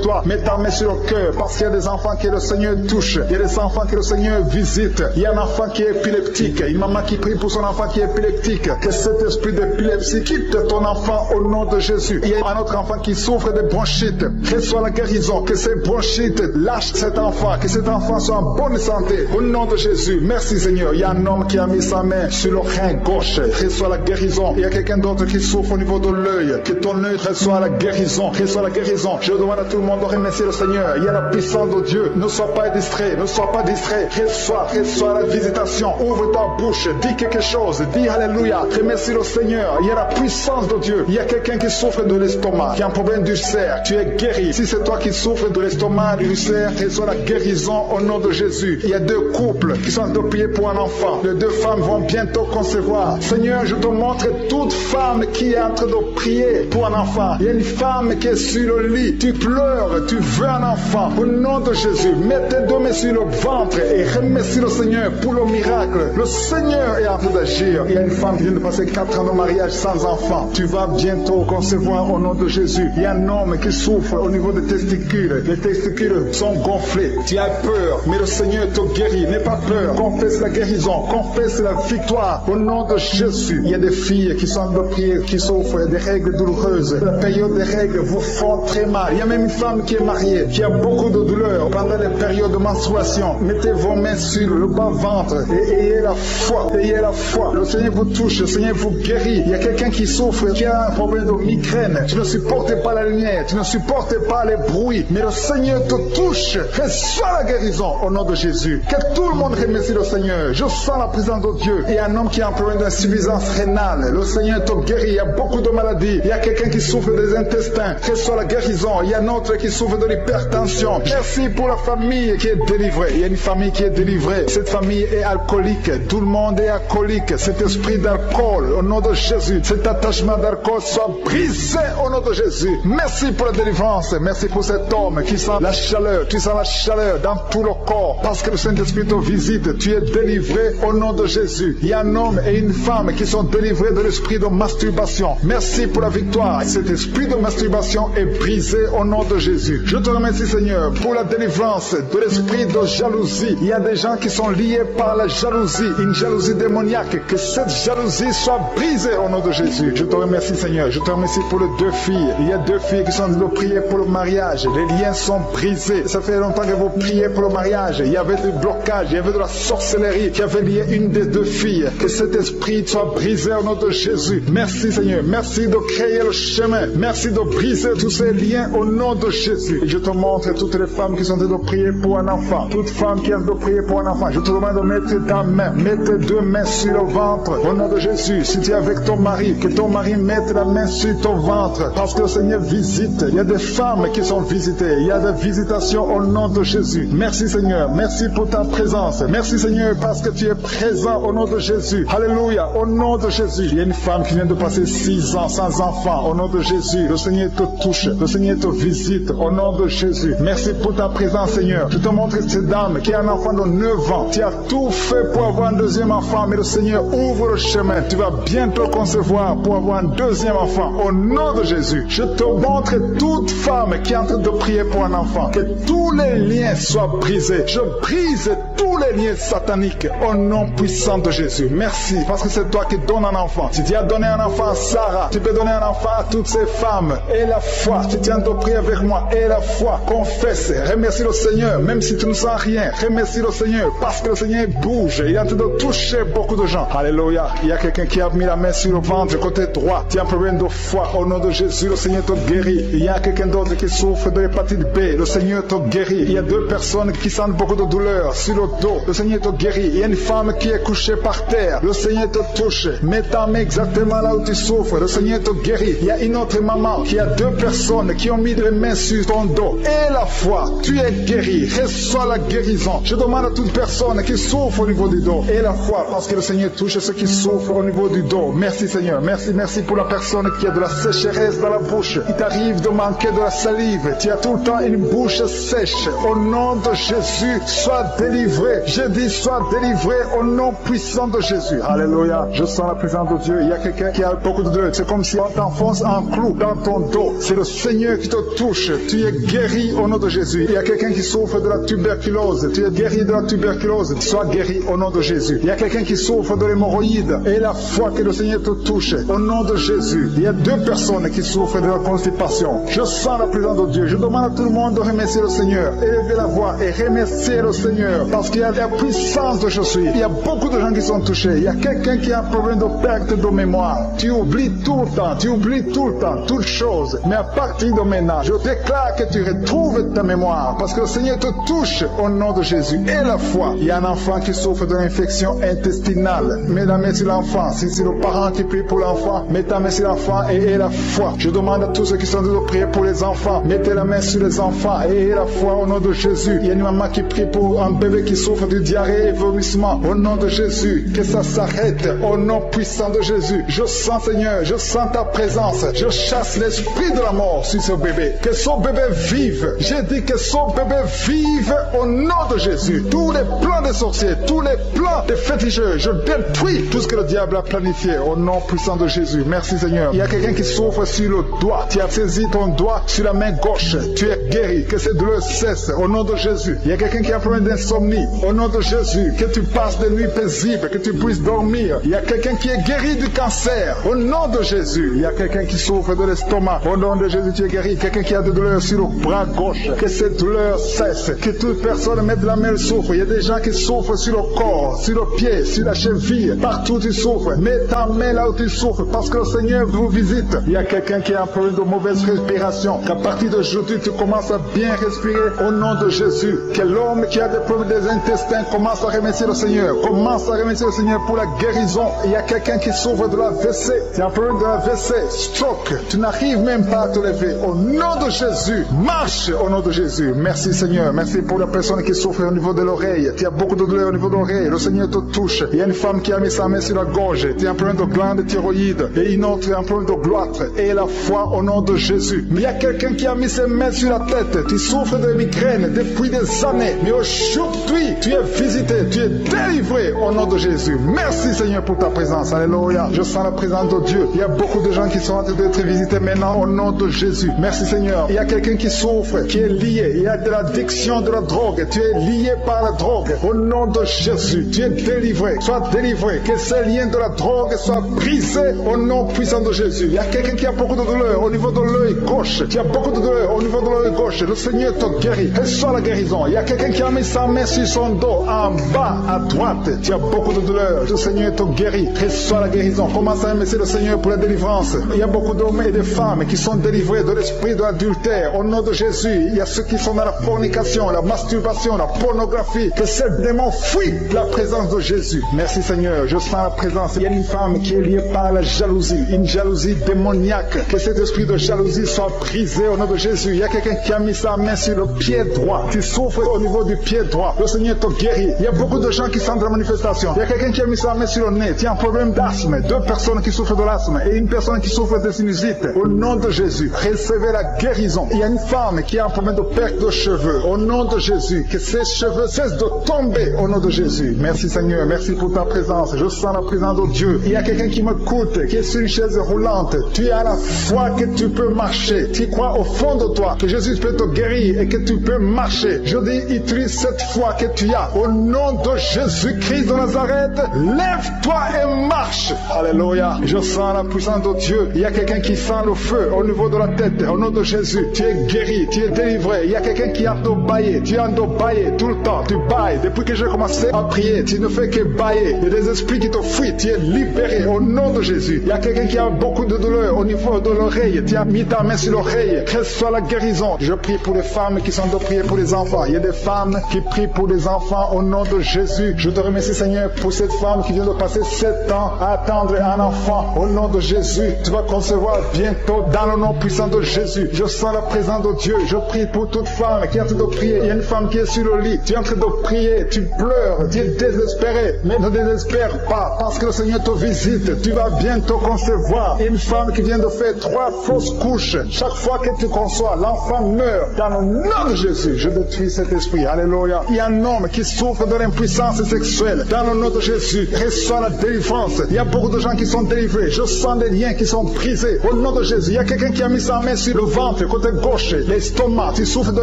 toi, mets ta main sur le cœur. Parce qu'il y a des enfants que le Seigneur touche. Il y a des enfants que le Seigneur visite. Il y a un enfant qui est épileptique. Une maman qui prie pour son enfant qui est épileptique. Que cet esprit d'épilepsie quitte ton enfant au nom de Jésus. Il y a un autre enfant qui souffre de bronchite. Reçois la guérison. Que ces bronchites lâchent cet enfant. Que cet enfant soit en bonne santé. Au nom de Jésus. Merci Seigneur. Il y a un homme qui a mis sa main sur le rein gauche. Reçois la guérison. Il y a quelqu'un d'autre qui souffre au niveau de l'œil. Que ton œil reçoit la guérison. Reçois la guérison. Je demande à tout le monde de remercier le Seigneur. Il y a la puissance de Dieu. Ne sois pas distrait. Ne sois pas distrait. Reçois la visitation. Ouvre ta bouche. Dis quelque chose. Dis Alléluia. Remercie le Seigneur. Il y a la puissance de Dieu. Il y a quelqu'un qui souffre de l'estomac, qui a un problème d'ulcère. Tu es guéri. Si c'est toi qui souffres de l'estomac, de l'ulcère, reçois la guérison au nom de Jésus. Il y a deux couples qui sont de prier pour un enfant. Les deux femmes vont bientôt concevoir. Seigneur, je te montre toute femme qui est en train de prier pour un enfant. Il y a une femme qui est sur le lit. Tu pleures, tu veux un enfant. Au nom de Jésus, mets tes deux mains sur le ventre et remercie le Seigneur pour le miracle. Le Seigneur est en train d'agir. Il y a une femme qui vient de passer 4 ans de mariage sans enfant. Tu vas bientôt concevoir au nom de Jésus. Il y a un homme qui souffre au niveau des testicules. Les testicules sont gonflés. Tu as peur, mais le Seigneur te guérit. N'aie pas peur. Confesse la guérison. Confesse la victoire au nom de Jésus. Il y a des filles qui sont de prier, qui souffrent des règles douloureuses. La période des règles vous font très mal. Il y a même une femme qui est mariée, qui a beaucoup de douleurs pendant les périodes de menstruation. Mettez vos mains sur le bas-ventre et ayez la foi. Ayez la foi. Le Seigneur vous touche. Le Seigneur vous guérit. Il y a quelqu'un qui souffre, qui a un problème de migraine. Tu ne supportes pas la lumière. Tu ne supportes pas les bruits. Mais le Seigneur te touche. Reçois la guérison au nom de Jésus. Que tout le monde remercie le Seigneur. Je sens la présence de Dieu. Il y a un homme qui a un problème d'insuffisance rénale. Le Seigneur te guérit. Il y a beaucoup de maladies. Il y a quelqu'un qui souffre des intestins, reçois la guérison. Il y a un autre qui souffre de l'hypertension. Merci pour la famille qui est délivrée. Il y a une famille qui est délivrée. Cette famille est alcoolique. Tout le monde est alcoolique. Cet esprit d'alcool, au nom de Jésus, cet attachement d'alcool soit brisé au nom de Jésus. Merci pour la délivrance. Merci pour cet homme qui sent la chaleur. Tu sens la chaleur dans tout le corps parce que le Saint-Esprit te visite. Tu es délivré au nom de Jésus. Il y a un homme et une femme qui sont délivrés de l'esprit de masturbation. Merci pour la victoire. Cet esprit de masturbation est brisé au nom de Jésus. Je te remercie, Seigneur, pour la délivrance de l'esprit de jalousie. Il y a des gens qui sont liés par la jalousie, une jalousie démoniaque. Que cette jalousie soit brisée au nom de Jésus. Je te remercie, Seigneur. Je te remercie pour les 2 filles. Il y a 2 filles qui sont en train de prier pour le mariage. Les liens sont brisés. Ça fait longtemps que vous priez pour le mariage. Il y avait du blocage, il y avait de la sorcellerie qui avait lié une des 2 filles. Que cet esprit soit brisé au nom de Jésus. Merci, Seigneur. Merci de créer le chemin. Merci de briser tous ces liens au nom de Jésus. Et je te montre toutes les femmes qui sont en train de prier pour un enfant. Toute femme qui est en train de prier pour un enfant. Je te demande de mettre ta main. Mets tes 2 mains sur le ventre. Au nom de Jésus. Si tu es avec ton mari, que ton mari mette la main sur ton ventre. Parce que le Seigneur visite. Il y a des femmes qui sont visitées. Il y a des visitations au nom de Jésus. Merci, Seigneur. Merci pour ta présence. Merci, Seigneur, parce que tu es présent au nom de Jésus. Alléluia. Au nom de Jésus. Il y a une femme qui vient de passer 6 ans sans enfant. Au nom de Jésus. Le Seigneur te touche. Le Seigneur te visite. Au nom de Jésus. Merci pour ta présence, Seigneur. Je te montre cette dame qui a un enfant de 9 ans. Tu as tout fait pour avoir un 2e enfant, mais le Seigneur ouvre le chemin. Tu vas bientôt concevoir pour avoir un 2e enfant. Au nom de Jésus. Je te montre toute femme qui est en train de prier pour un enfant. Que tous les liens soient brisés. Je brise tous les liens sataniques au nom puissant de Jésus. Merci, parce que c'est toi qui donnes un enfant. Si tu as donné un enfant à Sarah, tu peux donner un enfant à toutes ces femmes. Et la foi, si tu es en train de prier avec moi, et la foi, confesse, remercie le Seigneur, même si tu ne sens rien, remercie le Seigneur, parce que le Seigneur bouge, il est en train de toucher beaucoup de gens. Alléluia, il y a quelqu'un qui a mis la main sur le ventre, côté droit, tu as un problème de foi, au nom de Jésus, le Seigneur te guérit. Il y a quelqu'un d'autre qui souffre de l'hépatite B, le Seigneur te guérit. Il y a 2 personnes qui sentent beaucoup de douleur sur le dos, le Seigneur te guérit. Il y a une femme qui est couchée par terre, le Seigneur te touche. Mets ta main exactement là où tu souffres, le Seigneur te guérit. Il y a une autre maman qui a 2 personnes qui ont mis les mains sur ton dos. Et la foi, tu es guéri, reçois la guérison. Je demande à toute personne qui souffre au niveau du dos. Et la foi, parce que le Seigneur touche ceux qui souffrent au niveau du dos. Merci, Seigneur. Merci, merci pour la personne qui a de la sécheresse dans la bouche. Il t'arrive de manquer de la salive. Tu as tout le temps une bouche sèche. Au nom de Jésus, sois délivré. Je dis, sois délivré au nom puissant de Jésus. Alléluia. Je sens la présence de Dieu. Il y a quelqu'un qui a beaucoup de douleur. C'est comme si on t'enfonce un clou dans ton dos. C'est le Seigneur qui te touche. Tu es guéri au nom de Jésus. Il y a quelqu'un qui souffre de la tuberculose. Tu es guéri de la tuberculose. Sois guéri au nom de Jésus. Il y a quelqu'un qui souffre de l'hémorroïde. Et la foi que le Seigneur te touche au nom de Jésus. Il y a 2 personnes qui souffrent de la constipation. Je sens la présence de Dieu. Je demande à tout le monde de remercier le Seigneur. Élevez la voix et remercier le Seigneur. Parce qu'il y a la puissance de Jésus. Il y a beaucoup de gens qui sont touchés. Il y a quelqu'un qui a un problème de perte de mémoire. Tu oublies tout le temps. Tu oublies tout le temps. Toutes choses. Mais à partir de maintenant, je déclare que tu retrouves ta mémoire. Parce que le Seigneur te touche au nom de Jésus. Et la foi. Il y a un enfant qui souffre d'une infection intestinale. Mets la main sur l'enfant. Si c'est le parent qui prie pour l'enfant, mets ta main sur l'enfant et aie la foi. Je demande à tous ceux qui sont en train de prier pour les enfants, mettez la main sur les enfants et aie la foi au nom de Jésus. Il y a une maman qui prie pour un bébé qui souffre de diarrhée et vomissement. Au nom de Jésus, que ça s'arrête au nom puissant de Jésus. Je sens, Seigneur, je sens ta présence. Je chasse l'esprit de la mort sur ce bébé. Que son bébé vive. J'ai dit que son bébé vive au nom de Jésus. Tous les plans des sorciers, tous les plans des féticheurs, je détruis tout ce que le diable a planifié au nom puissant de Jésus. Merci, Seigneur. Il y a quelqu'un qui souffre sur le doigt. Tu as saisi ton doigt sur la main gauche. Tu es guéri. Que cette douleur cesse au nom de Jésus. Il y a quelqu'un qui a un problème d'insomnie. Au nom de Jésus. Que tu passes des nuits paisibles. Que tu puisses dormir. Il y a quelqu'un qui est guéri du cancer. Au nom de Jésus. Il y a quelqu'un qui souffre de l'estomac. Au nom de Jésus, tu es guéri. Quelqu'un qui a des douleurs sur le bras gauche. Que cette douleur cesse. Que toute personne mette la main souffre. Il y a des gens qui souffrent sur le corps, sur le pied, sur la cheville. Partout tu souffres. Mets ta main là où tu souffres. Parce que le Seigneur vous visite. Il y a quelqu'un qui a un problème de mauvaise respiration. Qu'à partir d'aujourd'hui, tu commences à bien respirer au nom de Jésus. Que l'homme qui a des problèmes des intestins. Commence à remercier le Seigneur. Commence à remercier le Seigneur pour la guérison. Il y a quelqu'un qui souffre de la WC. Tu as un problème de la WC, stroke. Tu n'arrives même pas à te lever. Au nom de Jésus, marche au nom de Jésus. Merci Seigneur. Merci pour la personne qui souffre au niveau de l'oreille. Tu as beaucoup de douleur au niveau de l'oreille. Le Seigneur te touche. Il y a une femme qui a mis sa main sur la gorge. Tu as un problème de glande thyroïde. Et une autre a un problème de gloître. Et la foi au nom de Jésus. Mais il y a quelqu'un qui a mis ses mains sur la tête. Tu souffres de migraine depuis des années. Mais aujourd'hui, tu es visité. Tu es délivré au nom de Jésus. Merci Seigneur pour ta présence. Alléluia. Je sens la présence de Dieu. Il y a beaucoup de gens qui sont en train d'être visités maintenant au nom de Jésus. Merci Seigneur. Il y a quelqu'un qui souffre, qui est lié. Il y a de l'addiction de la drogue. Tu es lié par la drogue. Au nom de Jésus, tu es délivré. Sois délivré. Que ces liens de la drogue soient brisés au nom puissant de Jésus. Il y a quelqu'un qui a beaucoup de douleur au niveau de l'œil gauche. Tu as beaucoup de douleur au niveau de l'œil gauche. Le Seigneur te guérit. Reçois la guérison. Il y a quelqu'un qui a mis sa main sur son dos en bas à droite. Tu as beaucoup de douleur. Le Seigneur te guérit. Reçois la guérison. Commence à remercier le Seigneur pour la délivrance. Il y a beaucoup d'hommes et de femmes qui sont délivrés de l'esprit de l'adultère. Au nom de Jésus, il y a ceux qui sont dans la fornication, la masturbation, la pornographie. Que ces démons fuient la présence de Jésus. Merci Seigneur. Je sens la présence. Il y a une femme qui est liée par la jalousie. Une jalousie démoniaque. Que cet esprit de jalousie soit brisé au nom de Jésus. Il y a quelqu'un qui a mis sa main sur le pied droit. Tu souffres au niveau du pied droit. Le Seigneur te guérit. Il y a beaucoup de gens qui sont dans la manifestation. Il y a quelqu'un qui a mis sa main sur le nez. Tu as un problème d'asthme. 2 personnes qui souffrent de l'asthme et une personne qui souffre de sinusite. Au nom de Jésus, recevez la guérison. Il y a une femme qui a un problème de perte de cheveux. Au nom de Jésus, que ses cheveux cessent de tomber au nom de Jésus. Merci Seigneur. Merci pour ta présence. Je sens la présence de Dieu. Il y a quelqu'un qui m'écoute, qui est sur une chaise roulante. Tu as la foi que tu peux marcher. Tu crois au fond de toi que Jésus peut te guérir et que tu peux marcher. Je dis, utilise cette foi que tu as. Au nom de Jésus-Christ de Nazareth, lève-toi et marche. Alléluia. Je sens la puissance de Dieu. Il y a quelqu'un qui sent le feu au niveau de la tête. Au nom de Jésus, tu es guéri, tu es délivré. Il y a quelqu'un qui a baillé. Tu as baillé tout le temps. Tu bailles. Depuis que j'ai commencé à prier, tu ne fais que bailler. Il y a des esprits qui te fuient. Tu es libéré au nom de Jésus. Il y a quelqu'un qui a beaucoup de douleur au niveau de l'oreille. Tu as mis ta main sur l'oreille. Reçois la guérison. Je prie pour les femmes qui sont de prier pour les enfants. Il y a des femmes qui prient pour les enfants au nom de Jésus. Je te remercie Seigneur pour cette femme qui vient de passer 7 ans à attendre un enfant. Au nom de Jésus, tu vas concevoir bientôt dans le nom puissant de Jésus. Je sens la présence de Dieu. Je prie pour toute femme qui est en train de prier. Il y a une femme qui est sur le lit. Tu es en train de prier. Tu pleures. Tu es désespéré. Mais ne désespère pas parce que le Seigneur te visite. Tu vas bientôt concevoir. Une femme qui vient de faire 3 fausses couches. Chaque fois que tu conçois, l'enfant meurt. Dans le nom de Jésus, je détruis cet esprit. Alléluia. Il y a un homme qui souffre de l'impuissance sexuelle. Dans le nom de Jésus, reçois la délivrance. Il y a beaucoup de gens qui sont délivrés. Je sens des liens qui sont brisés. Au nom de Jésus, il y a quelqu'un qui a mis sa main sur le ventre, côté gauche, l'estomac. Tu souffres de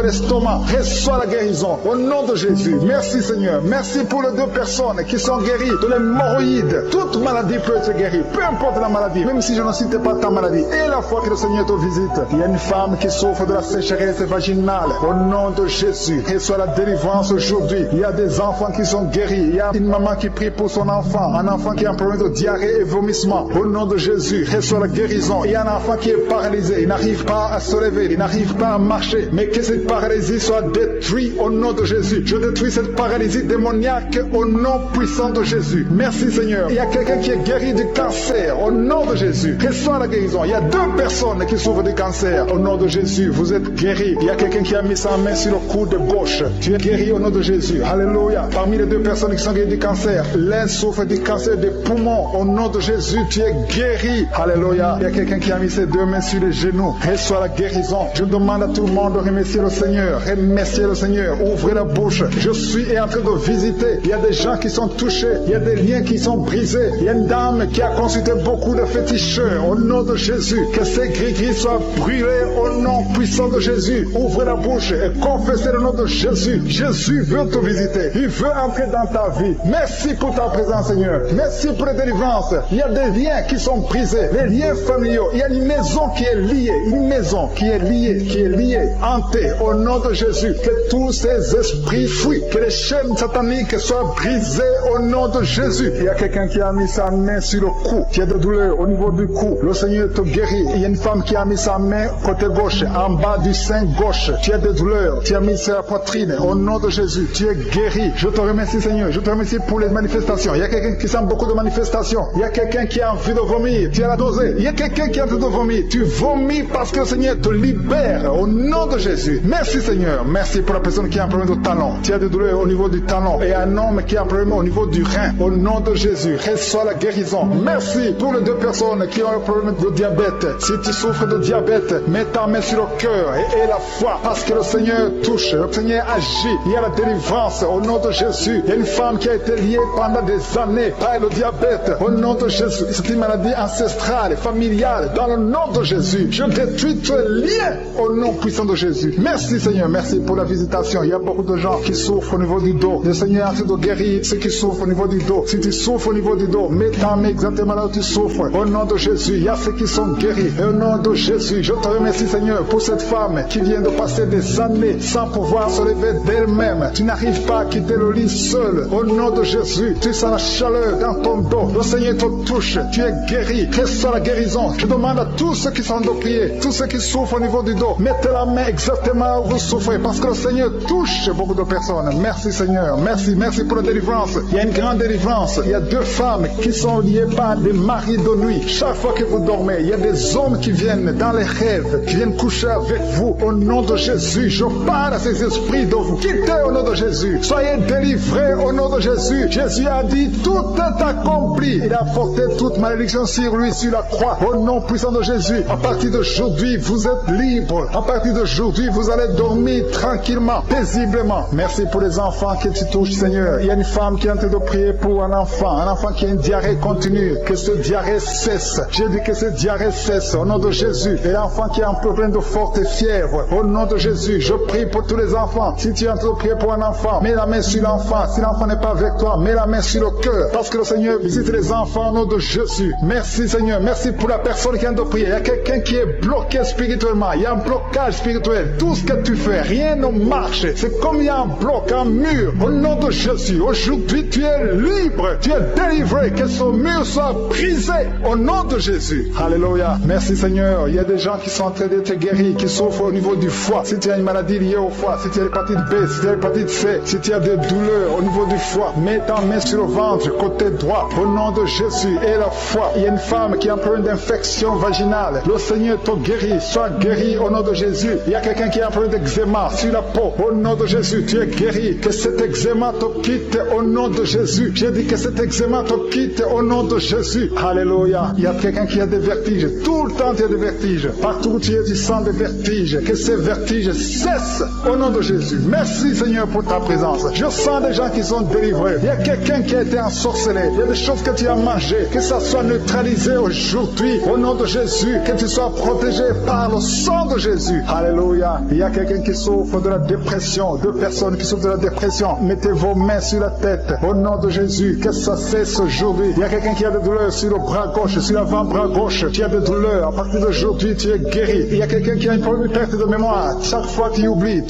l'estomac. Reçois la guérison. Au nom de Jésus. Merci Seigneur. Merci pour les 2 personnes qui sont guéries de l'hémorroïde. Toute maladie peut être guérie. Peu importe la maladie. Même si je ne cite pas ta maladie. Et la fois que le Seigneur te visite. Il y a une femme qui souffre de la sécheresse vaginale. Au nom de Jésus. Reçois la délivrance aujourd'hui. Il y a des enfants qui sont guéris. Il y a une maman qui prie pour son enfant. Un enfant qui a un problème de diarrhée et vomissement. Au nom de Jésus, reçois la guérison. Il y a un enfant qui est paralysé. Il n'arrive pas à se lever. Il n'arrive pas à marcher. Mais que cette paralysie soit détruite au nom de Jésus. Je détruis cette paralysie démoniaque au nom puissant de Jésus. Merci Seigneur. Il y a quelqu'un qui est guéri du cancer. Au nom de Jésus. Reçois la guérison. Il y a 2 personnes qui souffrent du cancer. Au nom de Jésus, vous êtes guéris. Il y a quelqu'un qui a mis sa main sur le coude gauche. Tu es guéri au nom de Jésus. Alléluia. Parmi les 2 personnes qui sont guéries du cancer, l'un souffre du cancer des poumons. Au nom de Jésus, tu es guéri. Alléluia. Il y a quelqu'un qui a mis ses 2 mains sur les genoux. Reçois la guérison. Je demande à tout le monde de remercier le Seigneur. Remercier le Seigneur. Ouvrez la bouche. Je suis en train de visiter. Il y a des gens qui sont touchés. Il y a des liens qui sont brisés. Il y a une dame qui a consulté beaucoup de féticheurs. Au nom de Jésus, que ces gris-gris soient brûlés au nom puissant de Jésus. Ouvrez la bouche et confessez le nom de Jésus. Jésus veut te visiter. Il veut entrer dans ta vie. Merci pour ta présence, Seigneur. Merci pour les délivrances. Il y a des liens qui sont brisés. Les liens familiaux. Il y a une maison qui est liée. Une maison qui est liée. Hantée au nom de Jésus. Que tous ces esprits fuient. Que les chaînes sataniques soient brisées au nom de Jésus. Il y a quelqu'un qui a mis sa main sur le cou. Qui a de douleur au niveau du cou. Le Seigneur te guérit. Il y a une femme qui a mis sa main côté gauche, en bas du sein gauche. Tu as des douleurs. Tu as mis sur la poitrine. Au nom de Jésus. tu es guéri. Je te remercie, Seigneur. Je te remercie pour les manifestations. Il y a quelqu'un qui sent beaucoup de manifestations. Il y a quelqu'un qui a envie de vomir. Tu as la dosée. Il y a quelqu'un qui a envie de vomir. Tu vomis parce que le Seigneur te libère au nom de Jésus. Merci, Seigneur. Merci pour la personne qui a un problème de talon. Tu as des douleurs au niveau du talon. Et un homme qui a un problème au niveau du rein. Au nom de Jésus, reçois la guérison. Merci pour les deux personnes qui ont un problème de diabète. Si tu souffres de diabète, mets ta main sur le cœur et la foi. Parce que le Seigneur touche. Le Seigneur agit. Il y a la délivrance au nom de Jésus. Il y a une femme qui a été liée pendant des années par le diabète. Au nom de Jésus. C'est une maladie ancestrale, familiale. Dans le nom de Jésus, je détruis tous les liens au nom puissant de Jésus. Merci Seigneur. Merci pour la visitation. Il y a beaucoup de gens qui souffrent au niveau du dos. Le Seigneur a envie de guérir ceux qui souffrent au niveau du dos. Si tu souffres au niveau du dos, mets ta main exactement là où tu souffres. Au nom de Jésus, il y a ceux qui sont guéris. Et au nom de Jésus, je te remercie Seigneur pour cette femme qui vient de passer des années sans pouvoir se lever d'elle-même. Tu n'arrives pas à quitter le lit seul. Au nom de Jésus, tu sens la chaleur dans ton dos. Le Seigneur te touche. Tu es guéri. Reçois la guérison. Je demande à tous ceux qui sont de prier, tous ceux qui souffrent au niveau du dos, mettez la main exactement où vous souffrez parce que le Seigneur touche beaucoup de personnes. Merci Seigneur. Merci. Merci pour la délivrance. Il y a une grande délivrance. Il y a deux femmes qui sont liées par des maris de nuit. Chaque fois que vous dormez, il y a des hommes qui viennent dans les rêves, qui viennent coucher avec vous. Au nom de Jésus, je parle à ces esprits de vous. Quittez au nom de Jésus. Soyez délivrés au nom de Jésus. Jésus a dit, tout est accompli. Il a porté toute malédiction sur lui, sur la croix. Au nom puissant de Jésus, à partir d'aujourd'hui, vous êtes libres. À partir d'aujourd'hui, vous allez dormir tranquillement, paisiblement. Merci pour les enfants que tu touches, Seigneur. Il y a une femme qui est en train de prier pour un enfant qui a une diarrhée continue. Que ce diarrhée cesse. J'ai dit que ce diarrhée cesse au nom de Jésus. Et l'enfant qui a un problème de forte fièvre, au nom de Jésus, je prie pour tous les enfants. Si tu es en train de prier pour un enfant, mets la main sur l'enfant. Si l'enfant n'est pas avec toi, mets la main sur le cœur. Parce que le Seigneur visite les enfants au nom de Jésus. Merci Seigneur. Merci pour la personne qui est en train de prier. Il y a quelqu'un qui est bloqué spirituellement. Il y a un blocage spirituel. Tout ce que tu fais, rien ne marche. C'est comme il y a un bloc, un mur. Au nom de Jésus, aujourd'hui tu es libre. Tu es délivré. Que ce mur soit brisé au nom de Jésus. Alléluia. Merci Seigneur. Il y a des gens qui sont en train d'être guéris, qui souffrent au niveau du foie. Si tu as une maladie liée au foie, si tu as l'hépatite B, si tu as l'hépatite C, si tu as des douleurs au niveau du foie, mets ta main sur le ventre, côté droit, au nom de Jésus. Et la foi. Il y a une femme qui a un problème d'infection vaginale. Le Seigneur te guérit. Sois guéri au nom de Jésus. Il y a quelqu'un qui a un problème d'eczéma sur la peau. Au nom de Jésus, tu es guéri. Que cet eczéma te quitte au nom de Jésus. J'ai dit que cet eczéma te quitte au nom de Jésus. Alléluia. Il y a quelqu'un qui a des vertiges. Tout le temps, tu as des vertiges. Partout où tu es, tu sens des vertiges. Que ces vertiges cessent au nom de Jésus. Merci Seigneur pour ta présence. Je sens des gens qui sont délivrés. Il y a quelqu'un qui a été ensorcelé. Il y a des choses que tu as mangées. Que ça soit neutralisé aujourd'hui au nom de Jésus. Que tu sois protégé par le sang de Jésus. Alléluia. Il y a quelqu'un qui souffre de la dépression. Deux personnes qui souffrent de la dépression. Mettez vos mains sur la tête au nom de Jésus. Que ça cesse aujourd'hui. Il y a quelqu'un qui a des douleurs sur le bras gauche, sur l'avant-bras gauche. Tu as des douleurs. À partir d'aujourd'hui, tu es guéri. Il y a quelqu'un qui a une problème de perte de mémoire. Chaque fois tu oublies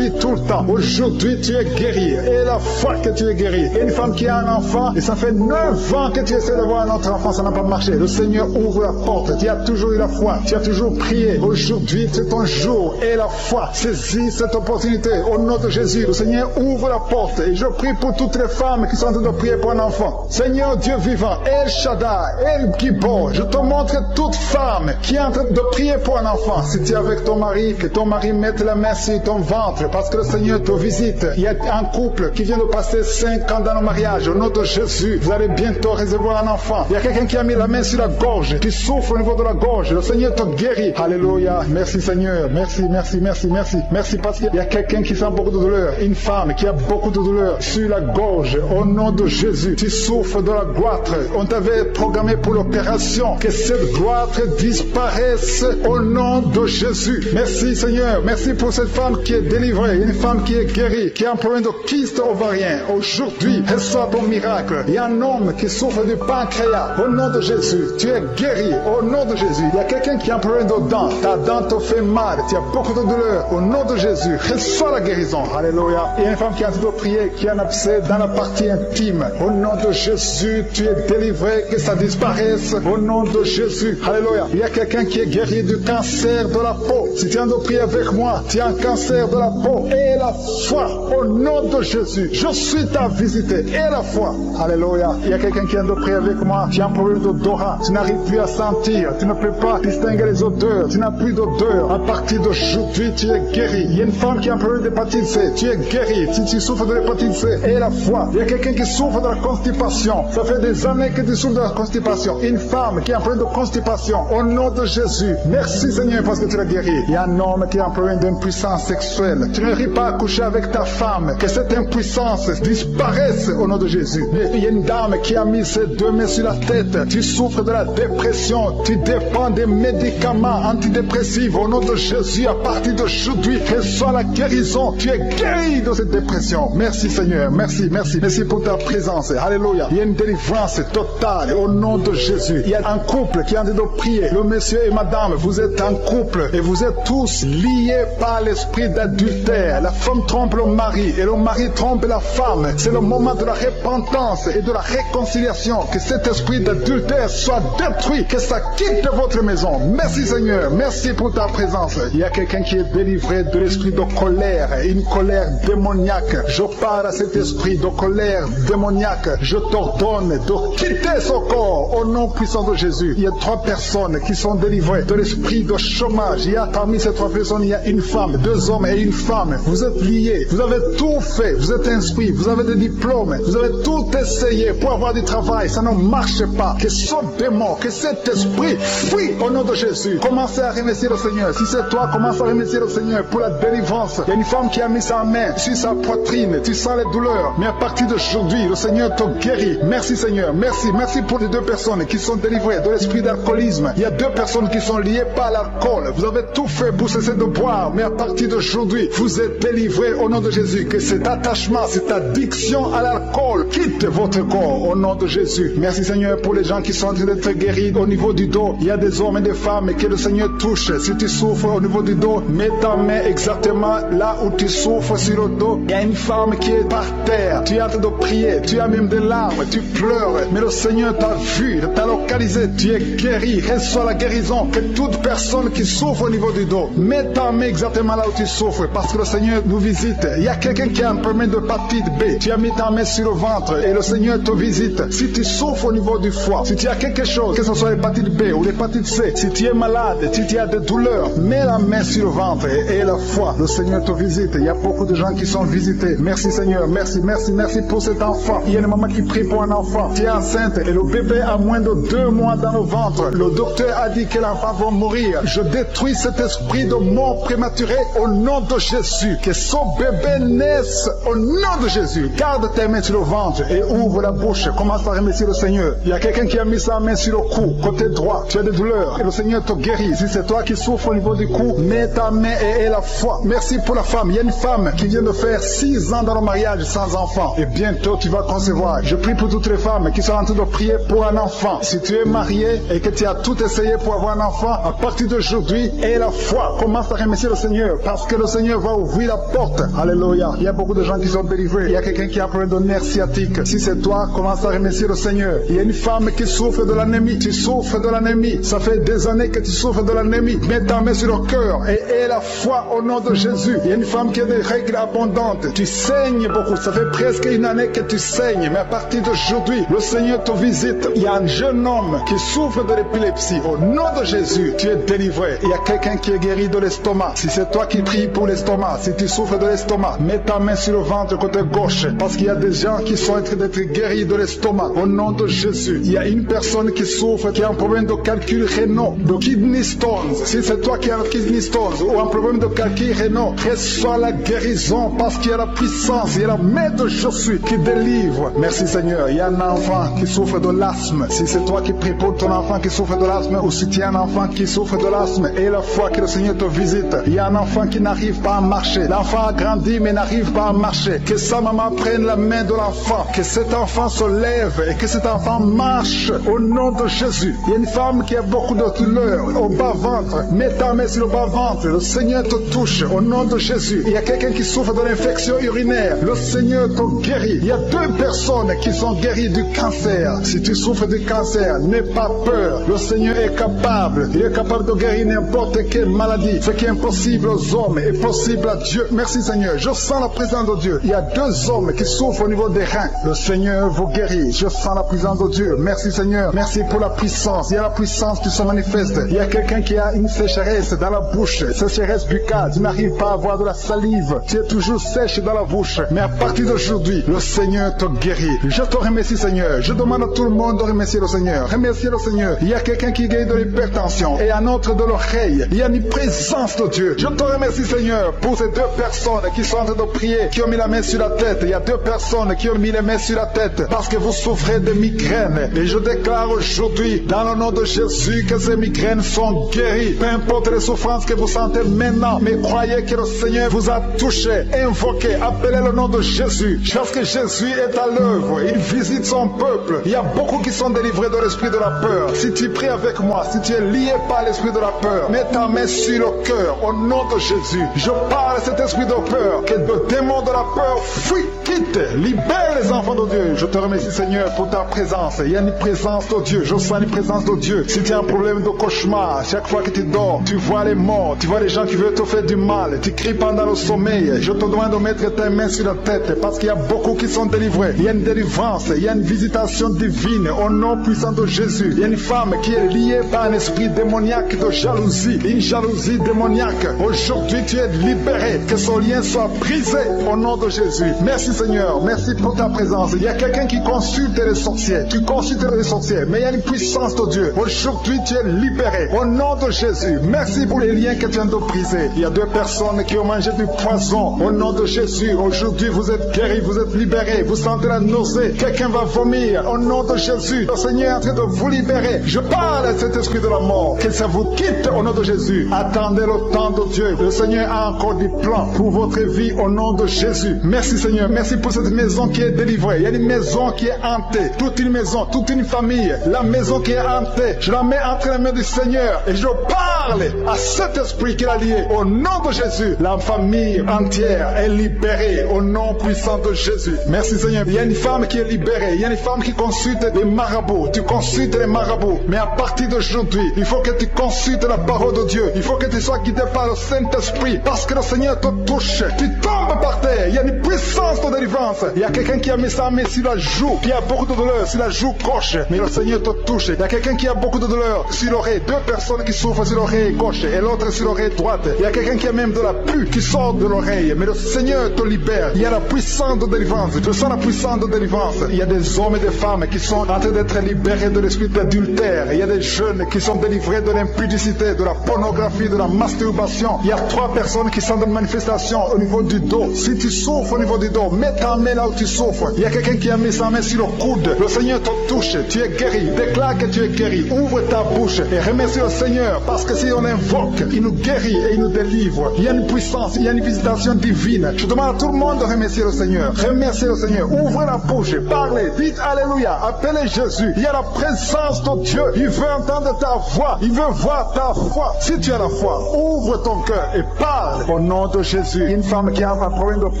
tout le temps. Aujourd'hui, tu es guéri. Et la foi que tu es guéri. Et une femme qui a un enfant, et ça fait 9 ans que tu essaies d'avoir un autre enfant, ça n'a pas marché. Le Seigneur ouvre la porte. Tu as toujours eu la foi. Tu as toujours prié. Aujourd'hui, c'est ton jour. Et la foi. Saisis cette opportunité. Au nom de Jésus, le Seigneur ouvre la porte. Et je prie pour toutes les femmes qui sont en train de prier pour un enfant. Seigneur Dieu vivant, El Shaddai, El Gibor, je te montre toute femme qui est en train de prier pour un enfant. Si tu es avec ton mari, que ton mari mette la main sur ton ventre, parce que le Seigneur te visite. Il y a un couple qui vient de passer 5 ans dans le mariage. Au nom de Jésus, vous allez bientôt recevoir un enfant. Il y a quelqu'un qui a mis la main sur la gorge, qui souffre au niveau de la gorge. Le Seigneur te guérit. Alléluia. Merci Seigneur. Merci parce qu'il y a quelqu'un qui sent beaucoup de douleur. Une femme qui a beaucoup de douleur sur la gorge. Au nom de Jésus, tu souffres de la goitre. On t'avait programmé pour l'opération. Que cette goitre disparaisse au nom de Jésus. Merci Seigneur. Merci pour cette femme qui est délivrée. Une femme qui est guérie, qui a un problème de kyste ovarien. Aujourd'hui, reçois ton miracle. Il y a un homme qui souffre du pancréas. Au nom de Jésus, tu es guéri. Au nom de Jésus, il y a quelqu'un qui a un problème de dents. Ta dent te fait mal. Tu as beaucoup de douleur. Au nom de Jésus, reçois la guérison. Alléluia. Il y a une femme qui a envie de prier, qui a un abcès dans la partie intime. Au nom de Jésus, tu es délivré. Que ça disparaisse. Au nom de Jésus. Alléluia. Il y a quelqu'un qui est guéri du cancer de la peau. Si tu as envie de prier avec moi, tu as un cancer de la peau. Et la foi. Au Au nom de Jésus, je suis ta visite et la foi. Alléluia. Il y a quelqu'un qui vient de prier avec moi. Tu as un problème d'odorat. Tu n'arrives plus à sentir. Tu ne peux pas distinguer les odeurs. Tu n'as plus d'odeur. À partir d'aujourd'hui, tu es guéri. Il y a une femme qui a un problème d'hépatite C. Tu es guéri. Si tu souffres de l'hépatite C et la foi. Il y a quelqu'un qui souffre de la constipation. Ça fait des années que tu souffres de la constipation. Une femme qui a un problème de constipation. Au nom de Jésus. Merci Seigneur parce que tu l'as guéri. Il y a un homme qui a un problème d'impuissance sexuelle. Tu n'arrives pas à coucher avec ta femme. Que cette impuissance disparaisse au nom de Jésus. Il y a une dame qui a mis ses deux mains sur la tête. Tu souffres de la dépression. Tu dépends des médicaments antidépressifs. Au nom de Jésus, à partir d'aujourd'hui, reçois la guérison. Tu es guéri de cette dépression. Merci Seigneur. Merci, merci. Merci pour ta présence. Alléluia. Il y a une délivrance totale au nom de Jésus. Il y a un couple qui est en train de prier. Le monsieur et madame, vous êtes un couple et vous êtes tous liés par l'esprit d'adultère. La femme trompe le mari et le mari trompe la femme. C'est le moment de la repentance et de la réconciliation. Que cet esprit d'adultère soit détruit, que ça quitte votre maison. Merci Seigneur, merci pour ta présence. Il y a quelqu'un qui est délivré de l'esprit de colère, une colère démoniaque. Je parle à cet esprit de colère démoniaque. Je t'ordonne de quitter son corps au nom puissant de Jésus. Il y a 3 personnes qui sont délivrées de l'esprit de chômage. Il y a parmi ces 3 personnes, il y a une femme, 2 hommes et une femme. Vous êtes liés, vous avez tout fait, vous êtes inscrits, vous avez des diplômes, vous avez tout essayé pour avoir du travail, ça ne marche pas. Que ce démon, que cet esprit fuit au nom de Jésus. Commencez à remercier le Seigneur. Si c'est toi, commence à remercier le Seigneur pour la délivrance. Il y a une femme qui a mis sa main sur sa poitrine, tu sens les douleurs, mais à partir d'aujourd'hui, le Seigneur te guérit. Merci Seigneur, merci, merci pour les 2 personnes qui sont délivrées de l'esprit d'alcoolisme. Il y a 2 personnes qui sont liées par l'alcool. Vous avez tout fait pour cesser de boire, mais à partir d'aujourd'hui, vous êtes délivrés au nom de Jésus. Que cet attachement, cette addiction à l'alcool quitte votre corps au nom de Jésus. Merci Seigneur pour les gens qui sont en train d'être guéris au niveau du dos. Il y a des hommes et des femmes que le Seigneur touche. Si tu souffres au niveau du dos, mets ta main exactement là où tu souffres sur le dos. Il y a une femme qui est par terre. Tu es en train de prier, tu as même des larmes, tu pleures, mais le Seigneur t'a vu, t'a localisé, tu es guéri. Reçois la guérison. Que toute personne qui souffre au niveau du dos, mets ta main exactement là où tu souffres, parce que le Seigneur nous visite. Il y a quelqu'un qui a un problème de hépatite B. Tu as mis ta main sur le ventre et le Seigneur te visite. Si tu souffres au niveau du foie, si tu as quelque chose, que ce soit l'hépatite B ou l'hépatite C, si tu es malade, si tu as des douleurs, mets la main sur le ventre et la foi. Le Seigneur te visite. Il y a beaucoup de gens qui sont visités. Merci Seigneur, merci, merci, merci pour cet enfant. Il y a une maman qui prie pour un enfant. Tu es enceinte et le bébé a moins de 2 mois dans le ventre. Le docteur a dit que l'enfant va mourir. Je détruis cet esprit de mort prématurée au nom de Jésus. Que son bébé naisse au nom de Jésus. Garde tes mains sur le ventre et ouvre la bouche. Commence à remercier le Seigneur. Il y a quelqu'un qui a mis sa main sur le cou, côté droit. Tu as des douleurs et le Seigneur te guérit. Si c'est toi qui souffres au niveau du cou, mets ta main et la foi. Merci pour la femme. Il y a une femme qui vient de faire 6 ans dans le mariage sans enfant. Et bientôt tu vas concevoir. Je prie pour toutes les femmes qui sont en train de prier pour un enfant. Si tu es marié et que tu as tout essayé pour avoir un enfant, à partir d'aujourd'hui, aie la foi. Commence à remercier le Seigneur parce que le Seigneur va ouvrir la porte. Alléluia. Il y a beaucoup de gens qui sont délivrés. Il y a quelqu'un qui a un problème de nerf sciatique. Si c'est toi, commence à remercier le Seigneur. Il y a une femme qui souffre de l'anémie. Tu souffres de l'anémie. Ça fait des années que tu souffres de l'anémie. Mets ta main sur le cœur et aie la foi au nom de Jésus. Il y a une femme qui a des règles abondantes. Tu saignes beaucoup. Ça fait presque une année que tu saignes. Mais à partir d'aujourd'hui, le Seigneur te visite. Il y a un jeune homme qui souffre de l'épilepsie. Au nom de Jésus, tu es délivré. Il y a quelqu'un qui est guéri de l'estomac. Si c'est toi qui pries pour l'estomac, si tu souffres de l'estomac, mets ta main sur le ventre côté gauche. Parce qu'il y a des gens qui sont en train d'être guéris de l'estomac. Au nom de Jésus. Il y a une personne qui souffre, qui a un problème de calcul rénal, de kidney stones. Si c'est toi qui as un kidney stones ou un problème de calcul rénal, reçois la guérison parce qu'il y a la puissance, il y a la main de Jésus qui délivre. Merci Seigneur. Il y a un enfant qui souffre de l'asthme. Si c'est toi qui pries pour ton enfant qui souffre de l'asthme, ou si tu as un enfant qui souffre de l'asthme, et la foi que le Seigneur te visite. Il y a un enfant qui n'arrive pas à marcher. L'enfant a grandi mais n'arrive pas à marcher. Que sa maman prenne la main de l'enfant, que cet enfant se lève et que cet enfant marche au nom de Jésus. Il y a une femme qui a beaucoup de douleurs au bas-ventre. Mets ta main sur le bas-ventre. Le Seigneur te touche au nom de Jésus. Il y a quelqu'un qui souffre de l'infection urinaire. Le Seigneur te guérit. Il y a 2 personnes qui sont guéries du cancer. Si tu souffres du cancer, n'aie pas peur. Le Seigneur est capable. Il est capable de guérir n'importe quelle maladie. Ce qui est impossible aux hommes est possible à Dieu. Merci Seigneur. Je sens sens la présence de Dieu. Il y a 2 hommes qui souffrent au niveau des reins. Le Seigneur vous guérit. Je sens la présence de Dieu. Merci Seigneur. Merci pour la puissance. Il y a la puissance qui se manifeste. Il y a quelqu'un qui a une sécheresse dans la bouche. Sécheresse buccale. Tu n'arrives pas à avoir de la salive. Tu es toujours sèche dans la bouche. Mais à partir d'aujourd'hui, le Seigneur te guérit. Je te remercie Seigneur. Je demande à tout le monde de remercier le Seigneur. Remercier le Seigneur. Il y a quelqu'un qui guérit de l'hypertension et un autre de l'oreille. Il y a une présence de Dieu. Je te remercie Seigneur pour ces 2 personnes qui sont en train de prier, qui ont mis la main sur la tête. Il y a 2 personnes qui ont mis les mains sur la tête parce que vous souffrez de migraines. Et je déclare aujourd'hui, dans le nom de Jésus, que ces migraines sont guéries. Peu importe les souffrances que vous sentez maintenant, mais croyez que le Seigneur vous a touché. Invoquez, appelez le nom de Jésus. Parce que Jésus est à l'œuvre. Il visite son peuple. Il y a beaucoup qui sont délivrés de l'esprit de la peur. Si tu pries avec moi, si tu es lié par l'esprit de la peur, mets ta main sur le cœur au nom de Jésus. Je parle à cet esprit de peur, que le démon de la peur fuit, quitte, libère les enfants de Dieu. Je te remercie Seigneur pour ta présence. Il y a une présence de Dieu. Je sens une présence de Dieu. Si tu as un problème de cauchemar, chaque fois que tu dors, tu vois les morts, tu vois les gens qui veulent te faire du mal, tu cries pendant le sommeil. Je te demande de mettre ta main sur la tête parce qu'il y a beaucoup qui sont délivrés. Il y a une délivrance, il y a une visitation divine au nom puissant de Jésus. Il y a une femme qui est liée par un esprit démoniaque de jalousie, une jalousie démoniaque. Aujourd'hui tu es libéré, que son lien soit brisé au nom de Jésus. Merci Seigneur, merci pour ta présence. Il y a quelqu'un qui consulte les sorciers, tu consultes les sorciers, mais il y a une puissance de Dieu. Aujourd'hui tu es libéré au nom de Jésus. Merci pour les liens que tu viens de briser. Il y a 2 personnes qui ont mangé du poison au nom de Jésus. Aujourd'hui vous êtes guéris, vous êtes libérés, vous sentez la nausée, quelqu'un va vomir au nom de Jésus. Le Seigneur est en train de vous libérer. Je parle à cet esprit de la mort, que ça vous quitte au nom de Jésus. Attendez le temps de Dieu. Le Seigneur a encore des plans pour votre vie au nom de Jésus. Merci Seigneur, merci pour cette maison qui est délivrée. Il y a une maison qui est hantée, toute une maison, toute une famille. La maison qui est hantée, je la mets entre les mains du Seigneur et je parle à cet esprit qui l'a lié au nom de Jésus. La famille entière est libérée au nom puissant de Jésus. Merci Seigneur. Il y a une femme qui est libérée, il y a une femme qui consulte les marabouts. Tu consultes les marabouts, mais à partir d'aujourd'hui, il faut que tu consultes la parole de Dieu. Il faut que tu sois guidé par le Saint-Esprit parce que le Seigneur te touche. Tu tombes par terre, il y a une puissance de délivrance. Il y a quelqu'un qui a mis sa main sur la joue, qui a beaucoup de douleur sur la joue gauche, mais le Seigneur te touche. Il y a quelqu'un qui a beaucoup de douleur sur l'oreille, 2 personnes qui souffrent sur l'oreille gauche et l'autre sur l'oreille droite. Il y a quelqu'un qui a même de la pus qui sort de l'oreille, mais le Seigneur te libère. Il y a la puissance de délivrance. Je sens la puissance de délivrance. Il y a des hommes et des femmes qui sont en train d'être libérés de l'esprit d'adultère. Il y a des jeunes qui sont délivrés de l'impudicité, de la pornographie, de la masturbation. Il y a 3 personnes qui sont dans une manifestation au niveau du dos. Si tu souffres au niveau du dos, mets ta main là où tu souffres. Il y a quelqu'un qui a mis sa main sur le coude. Le Seigneur te touche. Tu es guéri. Déclare que tu es guéri. Ouvre ta bouche et remercie le Seigneur parce que si on invoque, il nous guérit et il nous délivre. Il y a une puissance, il y a une visitation divine. Je demande à tout le monde de remercier le Seigneur. Remerciez le Seigneur. Ouvrez la bouche. Parlez. Dites Alléluia. Appelez Jésus. Il y a la présence de Dieu. Il veut entendre ta voix. Il veut voir ta foi. Si tu as la foi, ouvre ton cœur et parle au nom de Jésus. Une femme qui a un problème de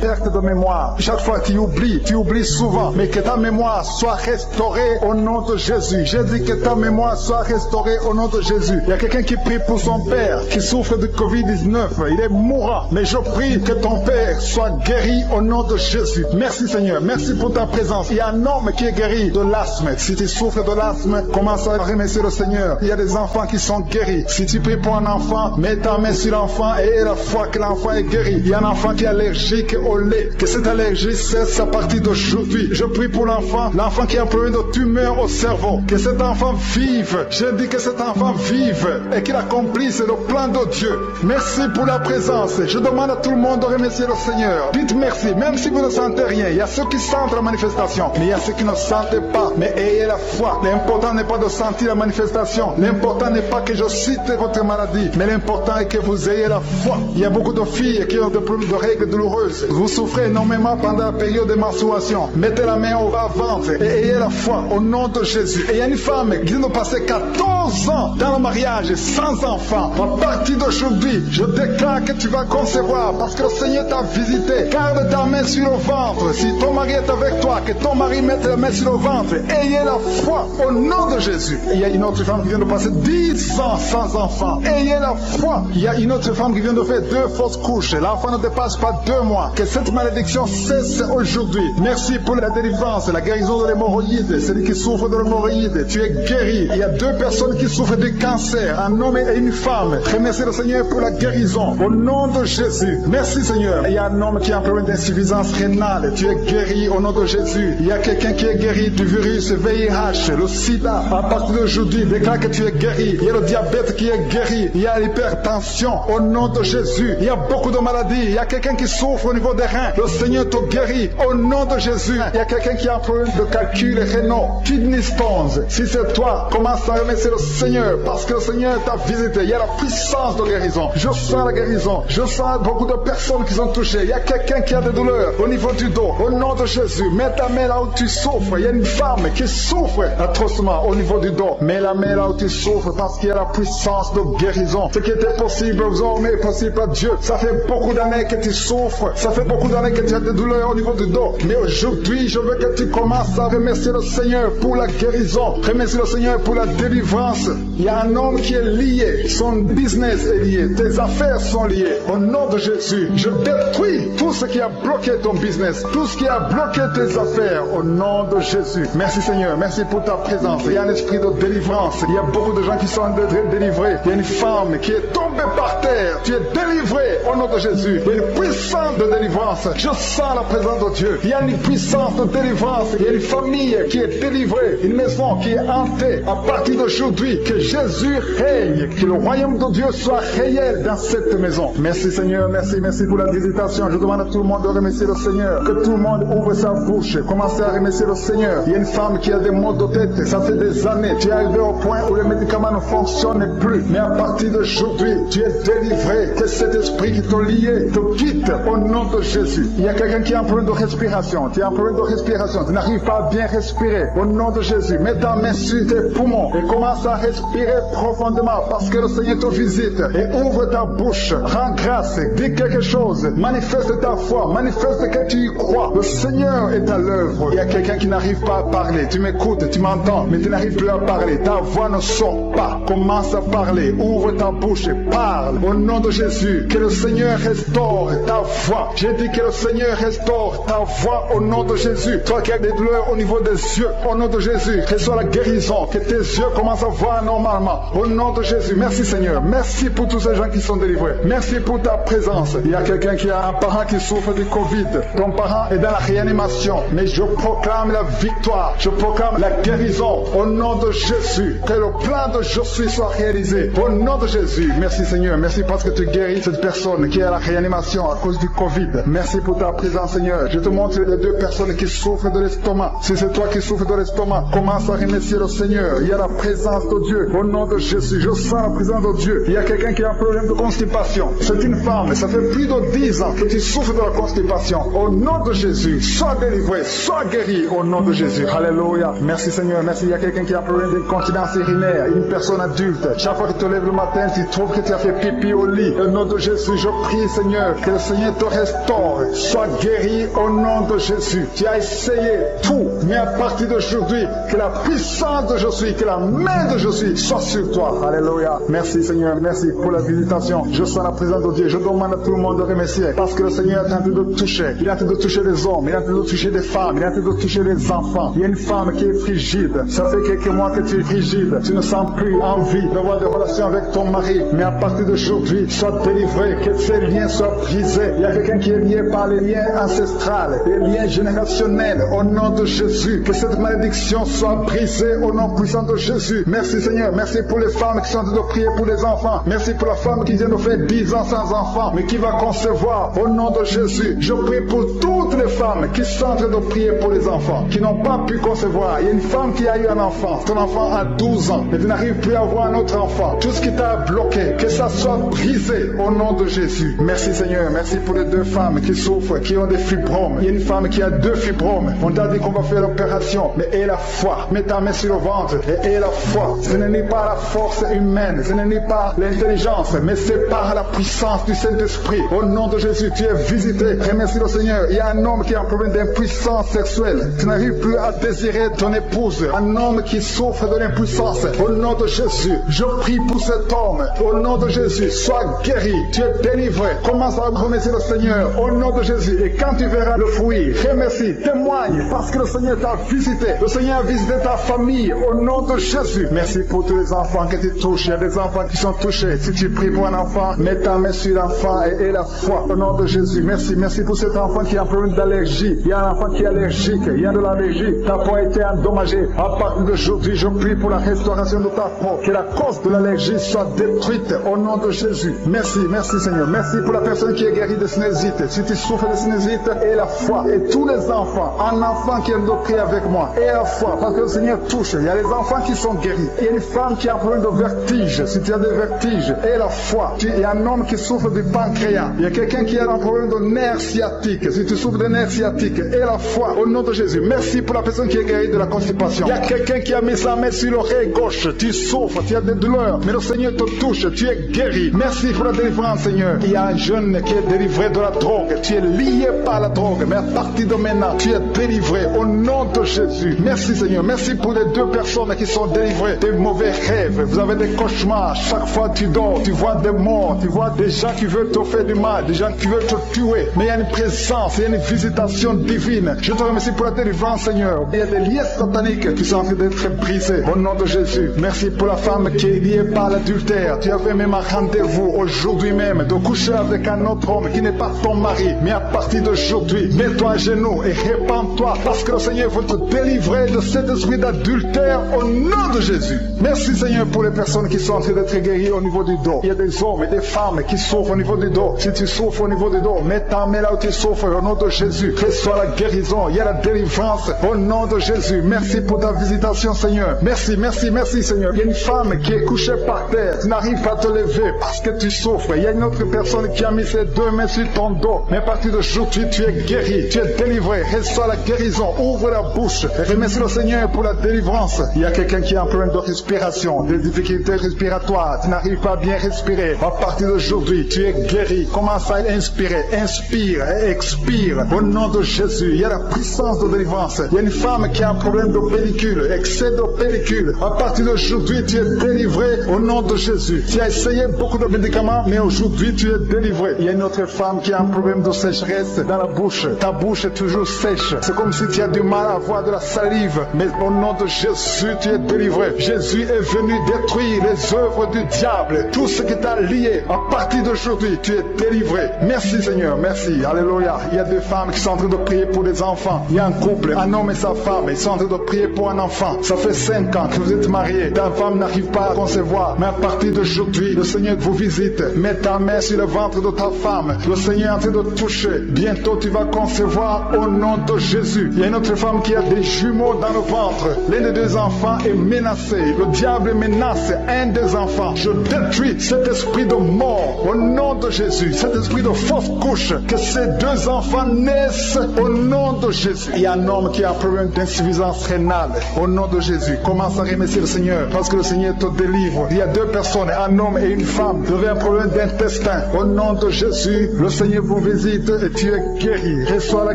perte de mémoire. Chaque fois tu oublies souvent. Mais que ta mémoire soit restaurée au nom de Jésus. J'ai dit que ta mémoire soit restaurée au nom de Jésus. Il y a quelqu'un qui prie pour son père qui souffre de Covid-19. Il est mourant. Mais je prie que ton père soit guéri au nom de Jésus. Merci Seigneur. Merci pour ta présence. Il y a un homme qui est guéri de l'asthme. Si tu souffres de l'asthme, commence à remercier le Seigneur. Il y a des enfants qui sont guéris. Si tu pries pour un enfant, mets ta main sur l'enfant et aie la foi que l'enfant est guéri. Il y a un enfant qui est allergique au lait. Que cette allergie cesse à partir d'aujourd'hui. Je prie pour l'enfant qui a un problème de tumeur au cerveau. Que cet enfant vive. Je dis que cet enfant vive et qu'il accomplisse le plan de Dieu. Merci pour la présence. Je demande à tout le monde de remercier le Seigneur. Dites merci, même si vous ne sentez rien. Il y a ceux qui sentent la manifestation, mais il y a ceux qui ne sentent pas. Mais ayez la foi. L'important n'est pas de sentir la manifestation. L'important n'est pas que je cite votre maladie, mais l'important est que vous ayez la foi. Il y a beaucoup de filles qui ont des problèmes de règles douloureuses. Vous souffrez énormément pendant la période de menstruation. Mettez la main au bas-ventre et ayez la foi au nom de Jésus. Et il y a une femme qui vient de passer 14 ans dans le mariage sans enfant. À partir d'aujourd'hui, je déclare que tu vas concevoir parce que le Seigneur t'a visité. Garde ta main sur le ventre. Si ton mari est avec toi, que ton mari mette la main sur le ventre. Ayez la foi au nom de Jésus. Et il y a une autre femme qui vient de passer 10 ans sans enfant. Ayez la foi. Il y a une autre femme qui vient de faire 2 fausses couches. L'enfant ne dépasse pas 2 2 mois. Que cette malédiction cesse aujourd'hui. Merci pour la délivrance, la guérison de l'hémorroïde. Celui qui souffre de l'hémorroïde, tu es guéri. Il y a 2 personnes qui souffrent de cancer, un homme et une femme. Remercie le Seigneur pour la guérison. Au nom de Jésus. Merci Seigneur. Il y a un homme qui a un problème d'insuffisance rénale. Tu es guéri au nom de Jésus. Il y a quelqu'un qui est guéri du virus VIH, le sida. À partir d'aujourd'hui, déclare que tu es guéri. Il y a le diabète qui est guéri. Il y a l'hypertension au nom de Jésus. Il y a beaucoup de maladies. Il y a quelqu'un qui souffre au niveau des reins. Le Seigneur te guérit au nom de Jésus. Il y a quelqu'un qui a un problème de calcul rénal, kidney stones. Si c'est toi, commence à remercier le Seigneur parce que le Seigneur t'a visité. Il y a la puissance de guérison. Je sens la guérison. Je sens beaucoup de personnes qui sont touchées. Il y a quelqu'un qui a des douleurs au niveau du dos. Au nom de Jésus, mets ta main là où tu souffres. Il y a une femme qui souffre atrocement au niveau du dos. Mets la main là où tu souffres parce qu'il y a la puissance de guérison. Ce qui était possible aux hommes est possible à Dieu. Ça fait beaucoup d'années que tu souffres. Ça fait beaucoup d'années que tu as des douleurs au niveau du dos. Mais aujourd'hui, je veux que tu commences à remercier le Seigneur pour la guérison. Remercie le Seigneur pour la délivrance. Il y a un homme qui est lié. Son business est lié. Tes affaires sont liées. Au nom de Jésus, je détruis tout ce qui a bloqué ton business. Tout ce qui a bloqué tes affaires. Au nom de Jésus. Merci Seigneur. Merci pour ta présence. Il y a un esprit de délivrance. Il y a beaucoup de gens qui sont délivrés. Il y a une femme qui est tombée par terre. Tu es délivré au nom de Jésus. Il y a une puissance de délivrance. Je sens la présence de Dieu. Il y a une puissance de délivrance. Il y a une famille qui est délivrée. Une maison qui est hantée. À partir d'aujourd'hui, que Jésus règne. Que le royaume de Dieu soit réel dans cette maison. Merci Seigneur. Merci pour la visitation. Je demande à tout le monde de remercier le Seigneur. Que tout le monde ouvre sa bouche. Commencez à remercier le Seigneur. Il y a une femme qui a des maux de tête. Ça fait des années. Tu es arrivé au point où les médicaments ne fonctionnent plus. Mais à partir d'aujourd'hui, tu es délivré. Que cet esprit qui t'a lié te quitte au nom de Jésus. Il y a quelqu'un qui a un problème de respiration. Tu as un problème de respiration. Tu n'arrives pas à bien respirer. Au nom de Jésus, mets ta main sur tes poumons et commence à respirer profondément parce que le Seigneur te visite. Et ouvre ta bouche. Rends grâce. Dis quelque chose. Manifeste ta foi. Manifeste que tu y crois. Le Seigneur est à l'œuvre. Il y a quelqu'un qui n'arrive pas à parler. Tu m'écoutes, tu m'entends, mais tu n'arrives plus à parler. Ta voix ne sort pas. Commence à parler. Ouvre ta bouche et parle. Au nom de Jésus, que le Seigneur restaure ta voix. J'ai dit que le Seigneur restaure ta voix au nom de Jésus. Toi qui as des douleurs au niveau des yeux, au nom de Jésus, reçois la guérison. Que tes yeux commencent à voir normalement. Au nom de Jésus, merci Seigneur. Merci pour tous ces gens qui sont délivrés. Merci pour ta présence. Il y a quelqu'un qui a un parent qui souffre du Covid. Ton parent est dans la réanimation. Mais je proclame la victoire. Je proclame la guérison. Au nom de Jésus. Que le plan de Josué soit réalisé. Au nom de Jésus. Merci Seigneur. Merci parce que tu guéris cette personne qui est à la réanimation à cause du Covid. Merci pour ta présence Seigneur. Je te montre les 2 personnes qui souffrent de l'estomac. Si c'est toi qui souffres de l'estomac, commence à remercier le Seigneur. Il y a la présence de Dieu. Au nom de Jésus. Je sens la présence de Dieu. Il y a quelqu'un qui a un problème de constipation. C'est une femme. Ça fait plus de 10 ans que tu souffres de la constipation. Au nom de Jésus. Sois délivré. Sois guéri. Au nom de Jésus. Alléluia. Merci Seigneur. Merci. Il y a quelqu'un qui a un problème d'incontinence urinaire. Une personne adulte. Chaque fois que tu te lèves le matin, tu trouves que tu as fait pipi au lit. Au nom de Jésus, je prie Seigneur, que le Seigneur te restaure. Sois guéri au nom de Jésus. Tu as essayé tout, mais à partir d'aujourd'hui, que la puissance de Jésus, que la main de Jésus soit sur toi. Alléluia. Merci Seigneur. Merci pour la visitation. Je sens la présence de Dieu. Je demande à tout le monde de remercier parce que le Seigneur est en train de toucher. Il est en train de toucher les hommes. Il est en train de toucher des femmes. Il est en train de toucher les enfants. Il y a une femme qui est frigide. Ça fait quelques mois que tu es frigide. Tu ne sens plus envie d'avoir des relations avec ton mari. Mais à partir d'aujourd'hui, sois délivré. Que ces liens soient brisés. Il y a quelqu'un qui est lié par les liens ancestrales, les liens générationnels. Au nom de Jésus, que cette malédiction soit brisée au nom puissant de Jésus. Merci Seigneur. Merci pour les femmes qui sont en train de prier pour les enfants. Merci pour la femme qui vient de faire 10 ans sans enfant, mais qui va concevoir. Au nom de Jésus, je prie pour toutes les femmes qui sont en train de prier pour les enfants, qui n'ont pas pu concevoir. Il y a une femme qui a eu un enfant. Ton enfant a 12 ans et tu n'arrives plus à avoir un autre enfant. Tout ce qui t'a bloqué, que ça soit brisé au nom de Jésus. Merci Seigneur. Merci pour les 2 femmes qui souffrent, qui ont des fibromes. Il y a une femme qui a 2 fibromes. On t'a dit qu'on va faire l'opération, mais aie la foi. Mets ta main sur le ventre et aie la foi. Ce n'est pas la force humaine, ce n'est pas l'intelligence, mais c'est par la puissance du Saint-Esprit. Au nom de Jésus, tu es visité. Remercie le Seigneur. Il y a un homme qui a un problème d'impuissance sexuelle. Tu n'arrives plus à désirer ton épouse. Un homme qui souffre de l'impuissance. Au nom de Jésus, je prie pour cet homme. Au nom de Jésus, sois guéri. Tu es délivré. Commence à remercier le Seigneur, au nom de Jésus. Et quand tu verras le fruit, remercie, témoigne, parce que le Seigneur t'a visité. Le Seigneur a visité ta famille, au nom de Jésus. Merci pour tous les enfants que tu touches. Il y a des enfants qui sont touchés. Si tu pries pour un enfant, mets ta main sur l'enfant et la foi, au nom de Jésus. Merci, merci pour cet enfant qui a un problème d'allergie. Il y a un enfant qui est allergique, il y a de l'allergie. Ta peau a été endommagée. À partir d'aujourd'hui, je prie pour la restauration de ta peau. Que la cause de l'allergie soit détruite, au nom de Jésus. Merci, merci Seigneur. Merci pour la personne qui est guérie de sinusite. Si tu souffres de sinusite, et la foi. Et tous les enfants, un enfant qui aime de prier avec moi, et la foi, parce que le Seigneur touche. Il y a les enfants qui sont guéris. Il y a une femme qui a un problème de vertige. Si tu as des vertiges, et la foi. Il y a un homme qui souffre du pancréas. Il y a quelqu'un qui a un problème de nerf sciatique. Si tu souffres de nerf sciatique, et la foi, au nom de Jésus. Merci pour la personne qui est guérie de la constipation. Il y a quelqu'un qui a mis sa main sur l'oreille gauche. Tu souffres, tu as des douleurs, mais le Seigneur te touche, tu es guéri. Merci pour la délivrance, Seigneur. Il y a un jeune qui est délivré de la drogue. Tu es lié par la drogue, mais à partir de maintenant, tu es délivré au nom de Jésus. Merci, Seigneur. Merci pour les deux personnes qui sont délivrées des mauvais rêves. Vous avez des cauchemars. Chaque fois que tu dors, tu vois des morts, tu vois des gens qui veulent te faire du mal, des gens qui veulent te tuer. Mais il y a une présence, il y a une visitation divine. Je te remercie pour la délivrance, Seigneur. Il y a des liens sataniques qui sont en train d'être brisés au nom de Jésus. Merci pour la femme qui est liée par l'adultère. Tu avais même un rendez-vous aujourd'hui même de coucher avec un autre homme qui n'est pas ton mari. Mais à partir d'aujourd'hui, mets-toi à genoux et répands-toi parce que le Seigneur veut te délivrer de cet esprit d'adultère au nom de Jésus. Merci Seigneur pour les personnes qui sont en train d'être guéries au niveau du dos. Il y a des hommes et des femmes qui souffrent au niveau du dos. Si tu souffres au niveau du dos, mets ta main là où tu souffres au nom de Jésus. Reçois la guérison, il y a la délivrance au nom de Jésus. Merci pour ta visitation Seigneur. Merci, merci, merci Seigneur. Il y a une femme qui est couchée par terre. Tu n'arrives pas à te lever parce que tu souffres. Il y a une autre personne qui a mis ses deux mains sur ton dos. Mais à partir d'aujourd'hui, tu es guéri, tu es délivré. Reçois la guérison, ouvre la bouche et remercie le Seigneur pour la délivrance. Il y a quelqu'un qui a un problème de respiration, des difficultés respiratoires. Tu n'arrives pas à bien respirer. À partir d'aujourd'hui, tu es guéri. Commence à inspirer, inspire et expire au nom de Jésus. Il y a la puissance de délivrance. Il y a une femme qui a un problème de pellicule, excès de pellicule. À partir d'aujourd'hui, tu es délivré au nom de Jésus. Tu as essayé beaucoup de médicaments, mais aujourd'hui, tu es délivré. Il y a une autre femme qui a un problème de sécheresse dans la bouche. Ta bouche est toujours sèche. C'est comme si tu as du mal à avoir de la salive. Mais au nom de Jésus, tu es délivré. Jésus est venu détruire les œuvres du diable. Tout ce qui t'a lié, à partir d'aujourd'hui, tu es délivré. Merci Seigneur, merci. Alléluia. Il y a des femmes qui sont en train de prier pour des enfants. Il y a un couple, un homme et sa femme. Ils sont en train de prier pour un enfant. Ça fait 5 ans que vous êtes mariés. Ta femme n'arrive pas à concevoir. Mais à partir d'aujourd'hui, le Seigneur vous visite. Mets ta main sur le ventre de ta femme. Le Seigneur est en train de toucher. Bientôt, tu vas concevoir au nom de Jésus. Il y a une autre femme qui a des jumeaux dans le ventre. L'un des deux enfants est menacé. Le diable menace un des enfants. Je détruis cet esprit de mort au nom de Jésus. Cet esprit de fausse couche. Que ces deux enfants naissent au nom de Jésus. Il y a un homme qui a un problème d'insuffisance rénale. Au nom de Jésus. Commence à remercier le Seigneur parce que le Seigneur te délivre. Il y a deux personnes, un homme et une femme. Vous avez un problème d'intestin. Au nom de Jésus, le Seigneur vous visite et tu es guéri. Reçois la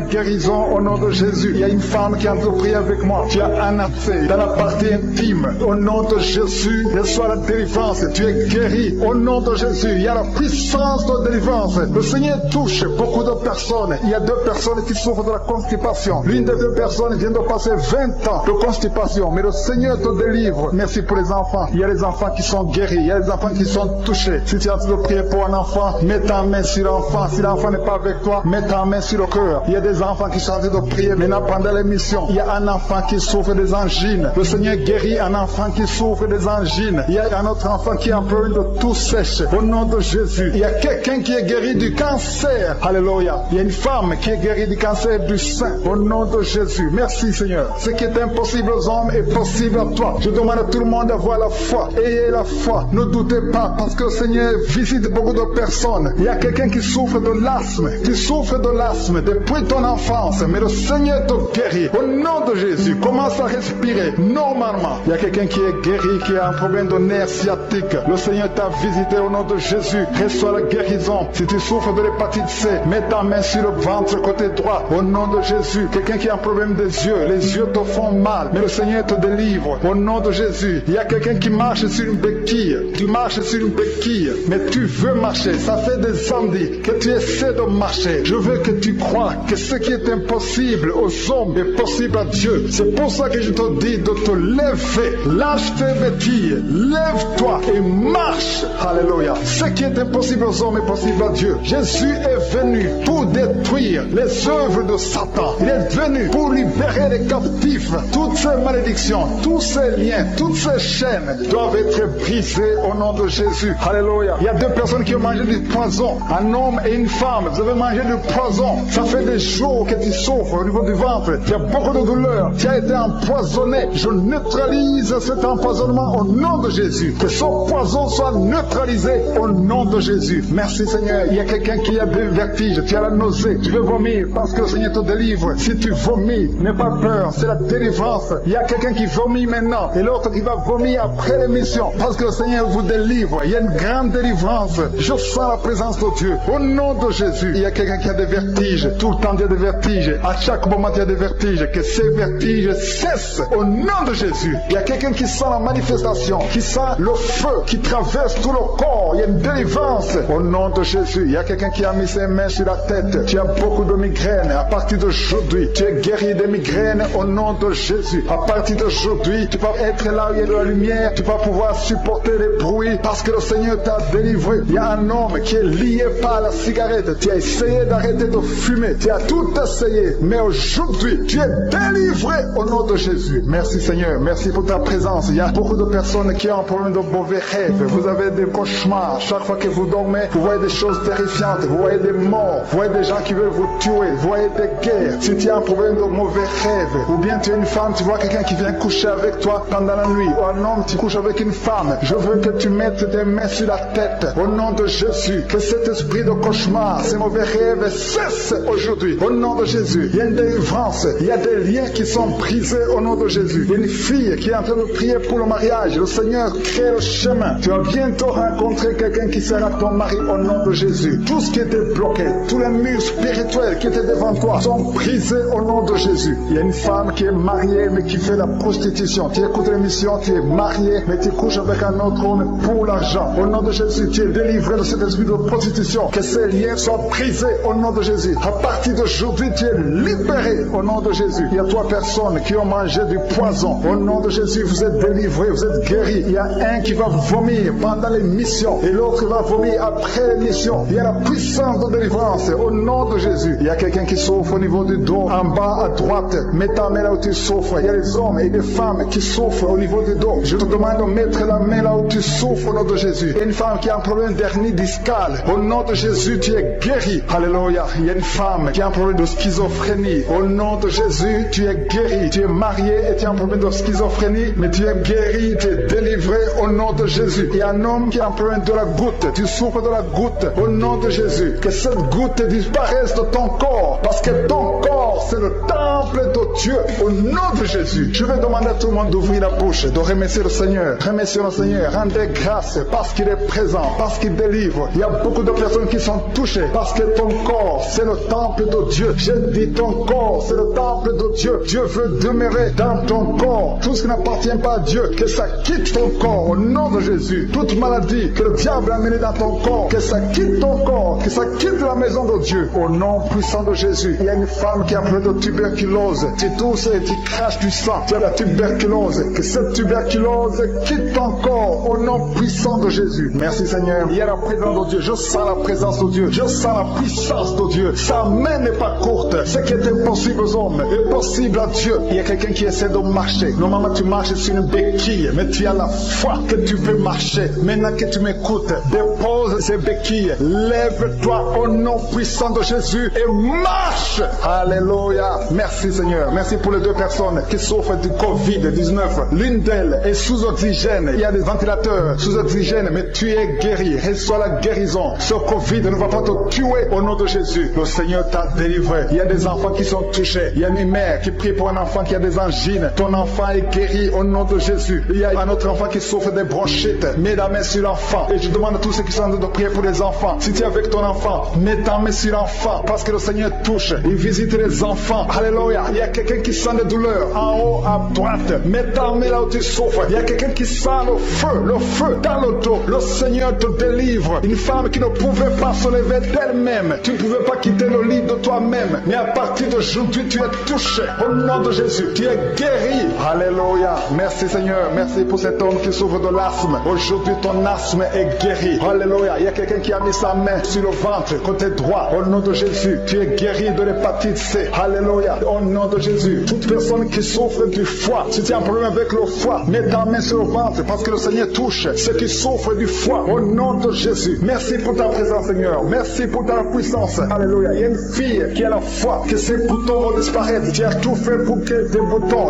guérison au nom de Jésus. Il y a une femme qui a prié avec moi. Tu as un abcès dans la partie intime. Au nom de Jésus, reçois la délivrance. Tu es guéri. Au nom de Jésus, il y a la puissance de délivrance. Le Seigneur touche beaucoup de personnes. Il y a deux personnes qui souffrent de la constipation. L'une des deux personnes vient de passer 20 ans de constipation. Mais le Seigneur te délivre. Merci pour les enfants. Il y a les enfants qui sont guéris. Il y a les enfants qui sont touchés. Si tu es en train de prier pour un enfant, mets ta main sur l'enfant. Si l'enfant n'est pas avec toi, mets ta main sur le cœur. Il y a des enfants qui sont en train de prier. Maintenant, pendant l'émission, il y a un enfant qui souffre des angines. Le Seigneur guérit un enfant qui souffre des angines. Il y a un autre enfant qui a un problème de tout sèche. Au nom de Jésus. Il y a quelqu'un qui est guéri du cancer. Alléluia. Il y a une femme qui est guérie du cancer du sein. Au nom de Jésus. Merci Seigneur. Ce qui est impossible aux hommes est possible à toi. Je demande à tout le monde d'avoir la foi. Ayez la foi. Ne doutez pas parce que le Seigneur visite beaucoup de personnes. Il y a quelqu'un qui souffre de l'asthme. Tu souffres de l'asthme depuis ton enfance. Mais le Seigneur te guérit. Au nom de Jésus, commence à respirer normalement. Il y a quelqu'un qui est guéri, qui a un problème de nerf sciatique. Le Seigneur t'a visité au nom de Jésus. Reçois la guérison. Si tu souffres de l'hépatite C, mets ta main sur le ventre côté droit. Au nom de Jésus. Quelqu'un qui a un problème des yeux. Les yeux te font mal. Mais le Seigneur te délivre. Au nom de Jésus. Il y a quelqu'un qui marche sur une béquille. Tu marches sur une béquille. Mais tu veux marcher. Ça fait des samedis que tu essaies de marcher. Je veux que tu crois que ce qui est impossible aux hommes est possible à Dieu. C'est pour ça que je te dis de te lever. Lâche tes béquilles. Lève-toi et marche. Alléluia. Ce qui est impossible aux hommes est possible à Dieu. Jésus est venu pour détruire les œuvres de Satan. Il est venu pour libérer les captifs. Toutes ces malédictions, tous ces liens, toutes ces chaînes doivent être brisées au nom de Jésus. Alléluia. Il y a deux personnes qui ont mangé du poison. Un homme et une femme. Vous avez mangé du poison. Ça fait des jours que tu souffres au niveau du ventre. Tu as beaucoup de douleur. Tu as été empoisonné. Je neutralise cet empoisonnement au nom de Jésus. Que ce poison soit neutralisé au nom de Jésus. Merci Seigneur. Il y a quelqu'un qui a des vertiges. Tu as la nausée. Tu veux vomir parce que le Seigneur te délivre. Si tu vomis, n'aie pas peur. C'est la délivrance. Il y a quelqu'un qui vomit maintenant et l'autre qui va vomir après l'émission parce que le Seigneur vous délivre. Il y a une grande délivrance. Je sens la présence de Dieu. Au nom de Jésus. Il y a quelqu'un qui a des vertiges. Tout le temps il y a des vertiges. À chaque moment il y a des vertiges. Que ces vertiges cessent au nom de Jésus. Il y a quelqu'un qui sent la manifestation, qui sent le feu qui traverse tout le corps. Il y a une délivrance au nom de Jésus. Il y a quelqu'un qui a mis ses mains sur la tête. Tu as beaucoup de migraines. À partir d'aujourd'hui, tu es guéri des migraines au nom de Jésus. À partir d'aujourd'hui, tu vas être là où il y a de la lumière. Tu vas pouvoir supporter les bruits parce que le Seigneur t'a délivré. Il y a un homme qui est lié par la cigarette. Tu as essayé d'arrêter de fumer. Tu as tout essayé. Mais aujourd'hui, tu es délivré au nom de Jésus. Merci Seigneur. Merci pour ta présence. Il y a beaucoup de personnes qui ont un problème de mauvais rêves. Vous avez des cauchemars. Chaque fois que vous dormez, vous voyez des choses terrifiantes. Vous voyez des morts. Vous voyez des gens qui veulent vous tuer. Vous voyez des guerres. Si tu as un problème de mauvais rêves, ou bien tu es une femme, tu vois quelqu'un qui vient coucher avec toi pendant la nuit, ou un homme, tu couches avec une femme, je veux que tu mettes tes mains sur la tête au nom de Jésus. Que cet esprit de cauchemar, ces mauvais rêves cessent aujourd'hui au nom de Jésus. Il y a une délivrance. Il y a des liens qui sont brisés au nom de Jésus. Il y a une fille qui est en train de prier pour le mariage. Le Seigneur crée le chemin. Tu vas bientôt rencontrer quelqu'un qui sera ton mari au nom de Jésus. Tout ce qui était bloqué, tous les murs spirituels qui étaient devant toi sont brisés au nom de Jésus. Il y a une femme qui est mariée mais qui fait la prostitution. Tu écoutes l'émission, tu es marié mais tu couches avec un autre homme pour l'argent. Au nom de Jésus, tu es délivré de cet esprit de prostitution. Que ces liens soient brisés au nom de Jésus. À partir d'aujourd'hui, tu es libéré au nom de Jésus. Il y a 3 personnes qui ont mangé du poison. Au nom de Jésus, vous êtes délivrés, vous êtes guéris. Il y a un qui va vomir pendant l'émission et l'autre va vomir après l'émission. Il y a la puissance de délivrance au nom de Jésus. Il y a quelqu'un qui souffre au niveau du dos, en bas à droite. Mets ta main là où tu souffres. Il y a des hommes et des femmes qui souffrent au niveau du dos. Je te demande de mettre la main là où tu souffres au nom de Jésus. Il y a une femme qui a un problème d'hernie discale. Au nom de Jésus, tu es guéri. Alléluia. Il y a une femme qui a un problème de schizophrénie. Au nom de Jésus, tu es guéri. Tu es marié et tu as un problème de schizophrénie, mais tu es guéri, tu es délivré au nom de Jésus. Il y a un homme qui a un problème de la goutte. Tu souffres de la goutte au nom de Jésus. Que cette goutte disparaisse de ton corps parce que ton corps, c'est le temple de Dieu au nom de Jésus. Je vais demander à tout le monde d'ouvrir la bouche, de remercier le Seigneur. Remercier le Seigneur. Rendez grâce parce qu'il est présent, parce qu'il délivre. Il y a beaucoup de personnes qui sont touchées parce que ton corps, c'est le temple de Dieu. Je dis ton corps, c'est le temple de Dieu. Dieu veut demeurer dans ton corps. Tout ce qui n'appartient pas à Dieu, que ça quitte ton corps au nom de Jésus. Toute maladie que le diable a amenée dans ton corps, que ça quitte ton corps, que ça quitte la maison de Dieu au nom puissant de Jésus. Il y a une femme qui a pris de tuberculose. Tu tousses et tu craches du sang. Tu as la tuberculose. Que cette tuberculose quitte ton corps au nom puissant de Jésus. Merci Seigneur. Il y a la présence de Dieu. Je sens la présence de Dieu. Je sens la puissance de Dieu. Sa main n'est pas courte. Ce qui est impossible aux hommes est possible à Dieu. Il y a quelqu'un qui essaie de marcher. Normalement tu marches sur une béquille, mais tu as la foi que tu peux marcher. Maintenant que tu m'écoutes, dépose ces béquilles. Lève-toi au nom puissant de Jésus et marche. Alléluia. Merci Seigneur. Merci pour les 2 personnes qui souffrent du Covid-19. L'une d'elles est sous oxygène. Il y a des ventilateurs sous oxygène, mais tu es guéri. Reçois la guérison. Ce Covid ne va pas te tuer au nom de Jésus. Le Seigneur t'a délivré. Il y a des enfants qui sont touchés. Il y a une mère qui prie pour un enfant qui a des angines. Ton enfant est guéri au nom de Jésus. Il y a un autre enfant qui souffre des bronchites. Mets la main sur l'enfant. Et je demande à tous ceux qui sont en train de prier pour les enfants. Si tu es avec ton enfant, mets ta main sur l'enfant. Parce que le Seigneur touche. Il visite les enfants. Alléluia. Il y a quelqu'un qui sent des douleurs. En haut, à droite. Mets ta main là où tu souffres. Il y a quelqu'un qui sent le feu dans le dos. Le Seigneur te délivre. Une femme qui ne pouvait pas se levait d'elle-même. Tu ne pouvais pas quitter le lit de toi-même. Mais à partir d'aujourd'hui, tu es touché. Au nom de Jésus, tu es guéri. Alléluia. Merci Seigneur. Merci pour cet homme qui souffre de l'asthme. Aujourd'hui, ton asthme est guéri. Alléluia. Il y a quelqu'un qui a mis sa main sur le ventre, côté droit. Au nom de Jésus, tu es guéri de l'hépatite C. Alléluia. Au nom de Jésus, toute personne qui souffre du foie, si tu as un problème avec le foie, mets ta main sur le ventre parce que le Seigneur touche ceux qui souffrent du foie. Au nom de Jésus, merci pour ta présence, Seigneur. Merci pour ta puissance. Alléluia. Il y a une fille qui a la foi, que ses boutons vont disparaître. Tu as tout fait pour que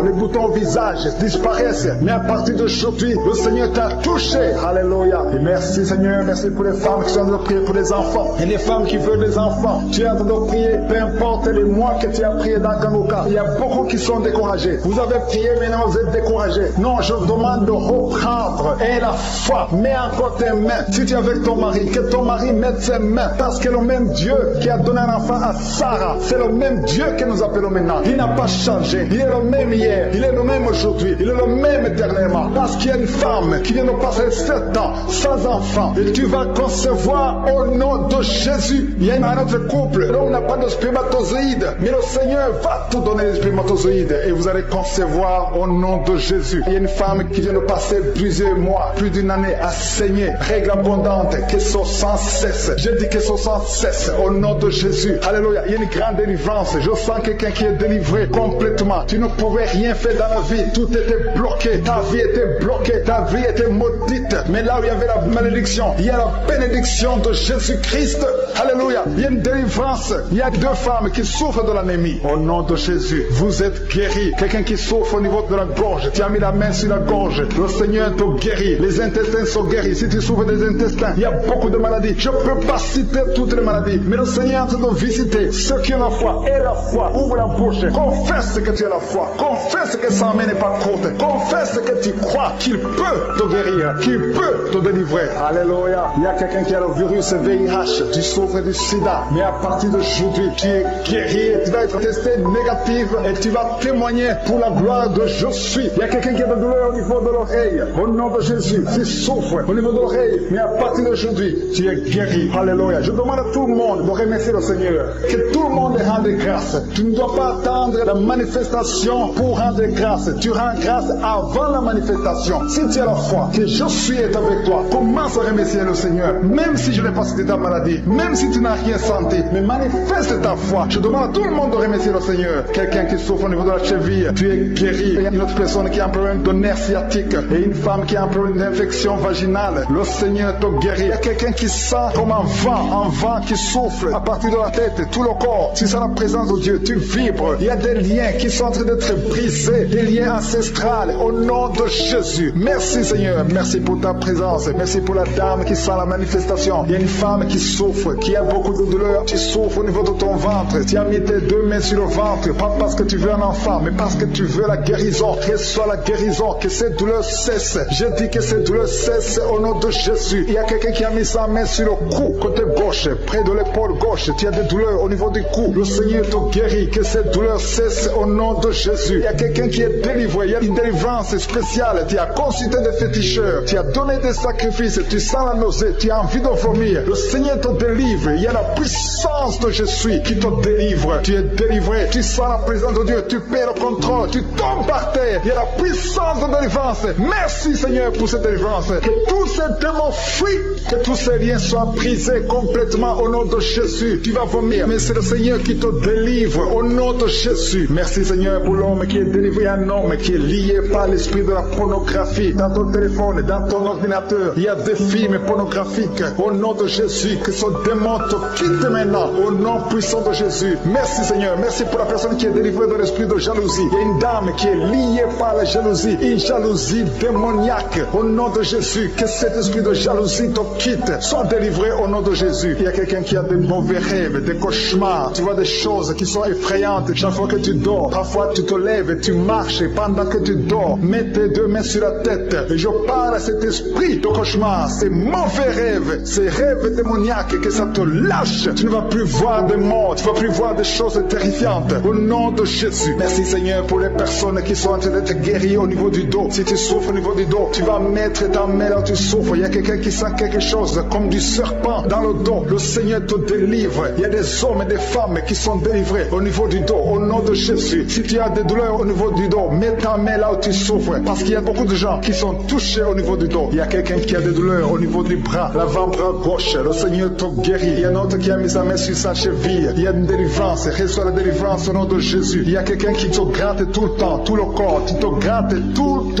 les boutons au visage disparaissent. Mais à partir d'aujourd'hui, le Seigneur t'a touché. Alléluia. Et merci, Seigneur. Merci pour les femmes qui sont en train de prier pour les enfants. Et les femmes qui veulent des enfants. Tu es en train de prier, peu importe les mois que tu as prié dans Kanguka. Il y a beaucoup qui sont découragés. Vous avez prié, maintenant vous êtes découragés. Non, je vous demande de reprendre. Et la foi, mets encore tes mains. Si tu es avec ton mari, que ton mari mette ses mains. Parce que le même Dieu qui a donné un enfant à Sarah, c'est le même Dieu que nous appelons maintenant. Il n'a pas changé. Il est le même hier. Il est le même aujourd'hui. Il est le même éternellement. Parce qu'il y a une femme qui vient de passer 7 ans sans enfant. Et tu vas concevoir au nom de Jésus. Il y a un autre couple. Là, on n'a pas de spermatozoïdes. Mais le Seigneur va te donner les spermatozoïdes. Et vous allez concevoir au nom de Jésus. Il y a une femme qui vient de passer plusieurs mois, plus d'une année à saigner. Règle abondante, que ce sans cesse. Je dis que ce sans cesse au nom de Jésus. Alléluia. Il y a une grande délivrance. Je sens quelqu'un qui est délivré complètement. Tu ne pouvais rien faire dans la vie. Tout était bloqué. Ta vie était bloquée. Ta vie était maudite. Mais là où il y avait la malédiction, il y a la bénédiction de Jésus-Christ. Alléluia. Il y a une délivrance. Il y a 2 femmes qui souffrent de l'anémie. Au nom de Jésus, vous êtes guéris. Quelqu'un qui souffre au niveau de la gorge, tu as mis la main sur la gorge. Le Seigneur te guérit. Les intestins sont guéris. Si tu souffres des intestins, il y a beaucoup de maladies. Je ne peux pas citer toutes les maladies, mais le Seigneur est en train de visiter ceux qui ont la foi. Et la foi, ouvre la bouche. Confesse que tu as la foi. Confesse que sa main n'est pas courte. Confesse que tu crois qu'il peut te guérir, qu'il peut te délivrer. Alléluia. Il y a quelqu'un qui a le virus VIH. Tu souffres du sida. Mais à partir d'aujourd'hui, tu es guéri. Tu vas être testé négatif et tu vas témoigner pour la gloire de je suis. Il y a quelqu'un qui a de douleur au niveau de l'oreille. Au nom de Jésus, tu souffres au niveau de l'oreille. Mais à partir d'aujourd'hui, tu es guéri. Alléluia. Je demande à tout le monde de remercier le Seigneur. Que tout le monde rende grâce. Tu ne dois pas attendre la manifestation pour rendre grâce. Tu rends grâce avant la manifestation. Si tu as la foi, que je suis est avec toi, commence à remercier le Seigneur. Même si je n'ai pas cité ta maladie, même si tu n'as rien senti, mais manifeste ta foi. Je demande à tout le monde de remercier le Seigneur. Quelqu'un qui souffre au niveau de la cheville, tu es guéri. Il y a une autre personne qui a un problème de nerf sciatique et une femme qui a un problème d'infection vaginale. Le Seigneur te guérit. Il y a quelqu'un qui sent comme un vent qui souffle à partir de la tête, tout le corps. Tu sens la présence de Dieu, tu vibres. Il y a des liens qui sont en train d'être brisés, des liens ancestrales au nom de Jésus. Merci Seigneur, merci pour ta présence. Merci pour la dame qui sent la manifestation. Il y a une femme qui souffre, qui a beaucoup de douleur. Tu souffres au niveau de ton ventre. Tu as mis tes 2 mains sur le ventre, pas parce que tu veux un enfant, mais parce que tu veux la guérison. Reçois la guérison, que cette douleur cesse. Je dis que cette douleur cesse au nom de Jésus. Il y a quelqu'un qui a mis sa main sur le cou, côté gauche, près de l'épaule gauche. Tu as des douleurs au niveau du cou. Le Seigneur te guérit, que cette douleur cesse au nom de Jésus. Il y a quelqu'un qui est délivré. Il y a une délivrance spéciale. Tu as consulté des féticheurs. Tu as donné des sacrifices. Tu sens la nausée. Tu as envie de vomir. Le Seigneur te délivre. Il y a la puissance de Jésus qui te délivre. Tu es délivré. Tu sens la présence de Dieu. Tu perds le contrôle. Tu tombes par terre. Il y a la puissance de délivrance. Merci Seigneur pour cette délivrance. Que tous ces démons fuient. Que tous ces liens soient brisés complètement au nom de Jésus. Tu vas vomir. Mais c'est le Seigneur qui te délivre au nom de Jésus. Merci Seigneur pour l'homme qui est délivré. Un homme qui est lié par l'esprit de la pornographie. Dans ton téléphone, dans ton ordinateur, il y a des films pornographiques. Au nom de Jésus, que ce démon te quitte maintenant. Au nom puissant de Jésus. Merci Seigneur. Merci pour la personne qui est délivrée de l'esprit de jalousie. Il y a une dame qui est liée par la jalousie. Une jalousie démoniaque. Au nom de Jésus, que cet esprit de jalousie te quitte. Sois délivré au nom de Jésus. Il y a quelqu'un qui a des mauvais rêves, des cauchemars. Tu vois des choses qui sont effrayantes chaque fois que tu dors. Parfois tu te lèves et tu marches pendant que tu dors. Mets tes 2 mains sur la tête. Et je parle à cet esprit de cauchemar. Ces mauvais rêves, ces rêves démoniaques, que ça te lâche. Tu ne vas plus voir de mort. Tu ne vas plus voir des choses terrifiantes. Au nom de Jésus. Merci Seigneur pour les personnes qui sont en train d'être guéries au niveau du dos. Si tu souffres au niveau du dos, tu vas mettre ta main là où tu souffres. Il y a quelqu'un qui sent quelque chose comme du serpent dans dans le dos, le Seigneur te délivre. Il y a des hommes et des femmes qui sont délivrés au niveau du dos, au nom de Jésus. Si tu as des douleurs au niveau du dos, mets ta main là où tu souffres, parce qu'il y a beaucoup de gens qui sont touchés au niveau du dos. Il y a quelqu'un qui a des douleurs au niveau du bras, l'avant-bras gauche, le Seigneur te guérit. Il y a un autre qui a mis sa main sur sa cheville. Il y a une délivrance, reçois la délivrance au nom de Jésus. Il y a quelqu'un qui te gratte tout le temps, tout le corps, tu te grattes tout le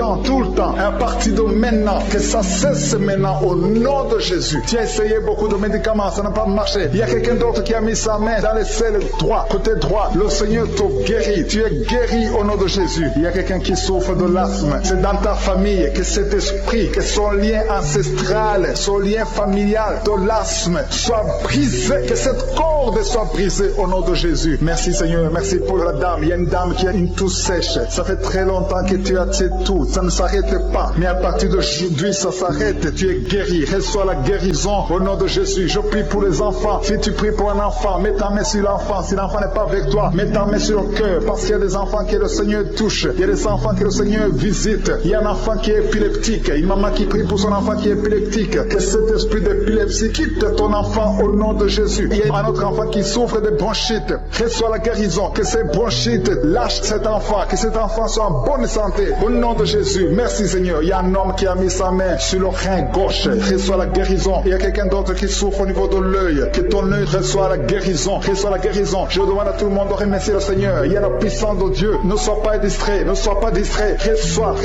temps. Et à partir de maintenant, que ça cesse maintenant au nom de Jésus. Tu as essayé beaucoup de médicaments, ça n'a pas marché. Il y a quelqu'un d'autre qui a mis sa main dans l'aisselle droit, côté droit. Le Seigneur te guérit. Tu es guéri au nom de Jésus. Il y a quelqu'un qui souffre de l'asthme. C'est dans ta famille que cet esprit, que son lien ancestral, son lien familial de l'asthme soit brisé, que cette corde soit brisée au nom de Jésus. Merci Seigneur, merci pour la dame. Il y a une dame qui a une toux sèche. Ça fait très longtemps que tu as cette toux. Ça ne s'arrête pas. Mais à partir d'aujourd'hui, ça s'arrête. Tu es guéri. Reçois la guérison au nom de Jésus. Je prie pour les enfants. Si tu pries pour un enfant, mets ta main sur l'enfant. Si l'enfant n'est pas avec toi, mets ta main sur le cœur. Parce qu'il y a des enfants que le Seigneur touche. Il y a des enfants que le Seigneur visite. Il y a un enfant qui est épileptique. Une maman qui prie pour son enfant qui est épileptique. Que cet esprit d'épilepsie quitte ton enfant au nom de Jésus. Il y a un autre enfant qui souffre de bronchite. Reçois la guérison. Que ces bronchites lâchent cet enfant. Que cet enfant soit en bonne santé. Au nom de Jésus. Merci Seigneur. Il y a un homme qui a mis sa main sur le rein gauche. Reçois la guérison. Il y a quelqu'un d'autre qui souffre au niveau de l'œil. Que ton œil reçoit la guérison. Reçois la guérison. Je demande à tout le monde de remercier le Seigneur. Il y a la puissance de Dieu. Ne sois pas distrait. Ne sois pas distrait. Reçois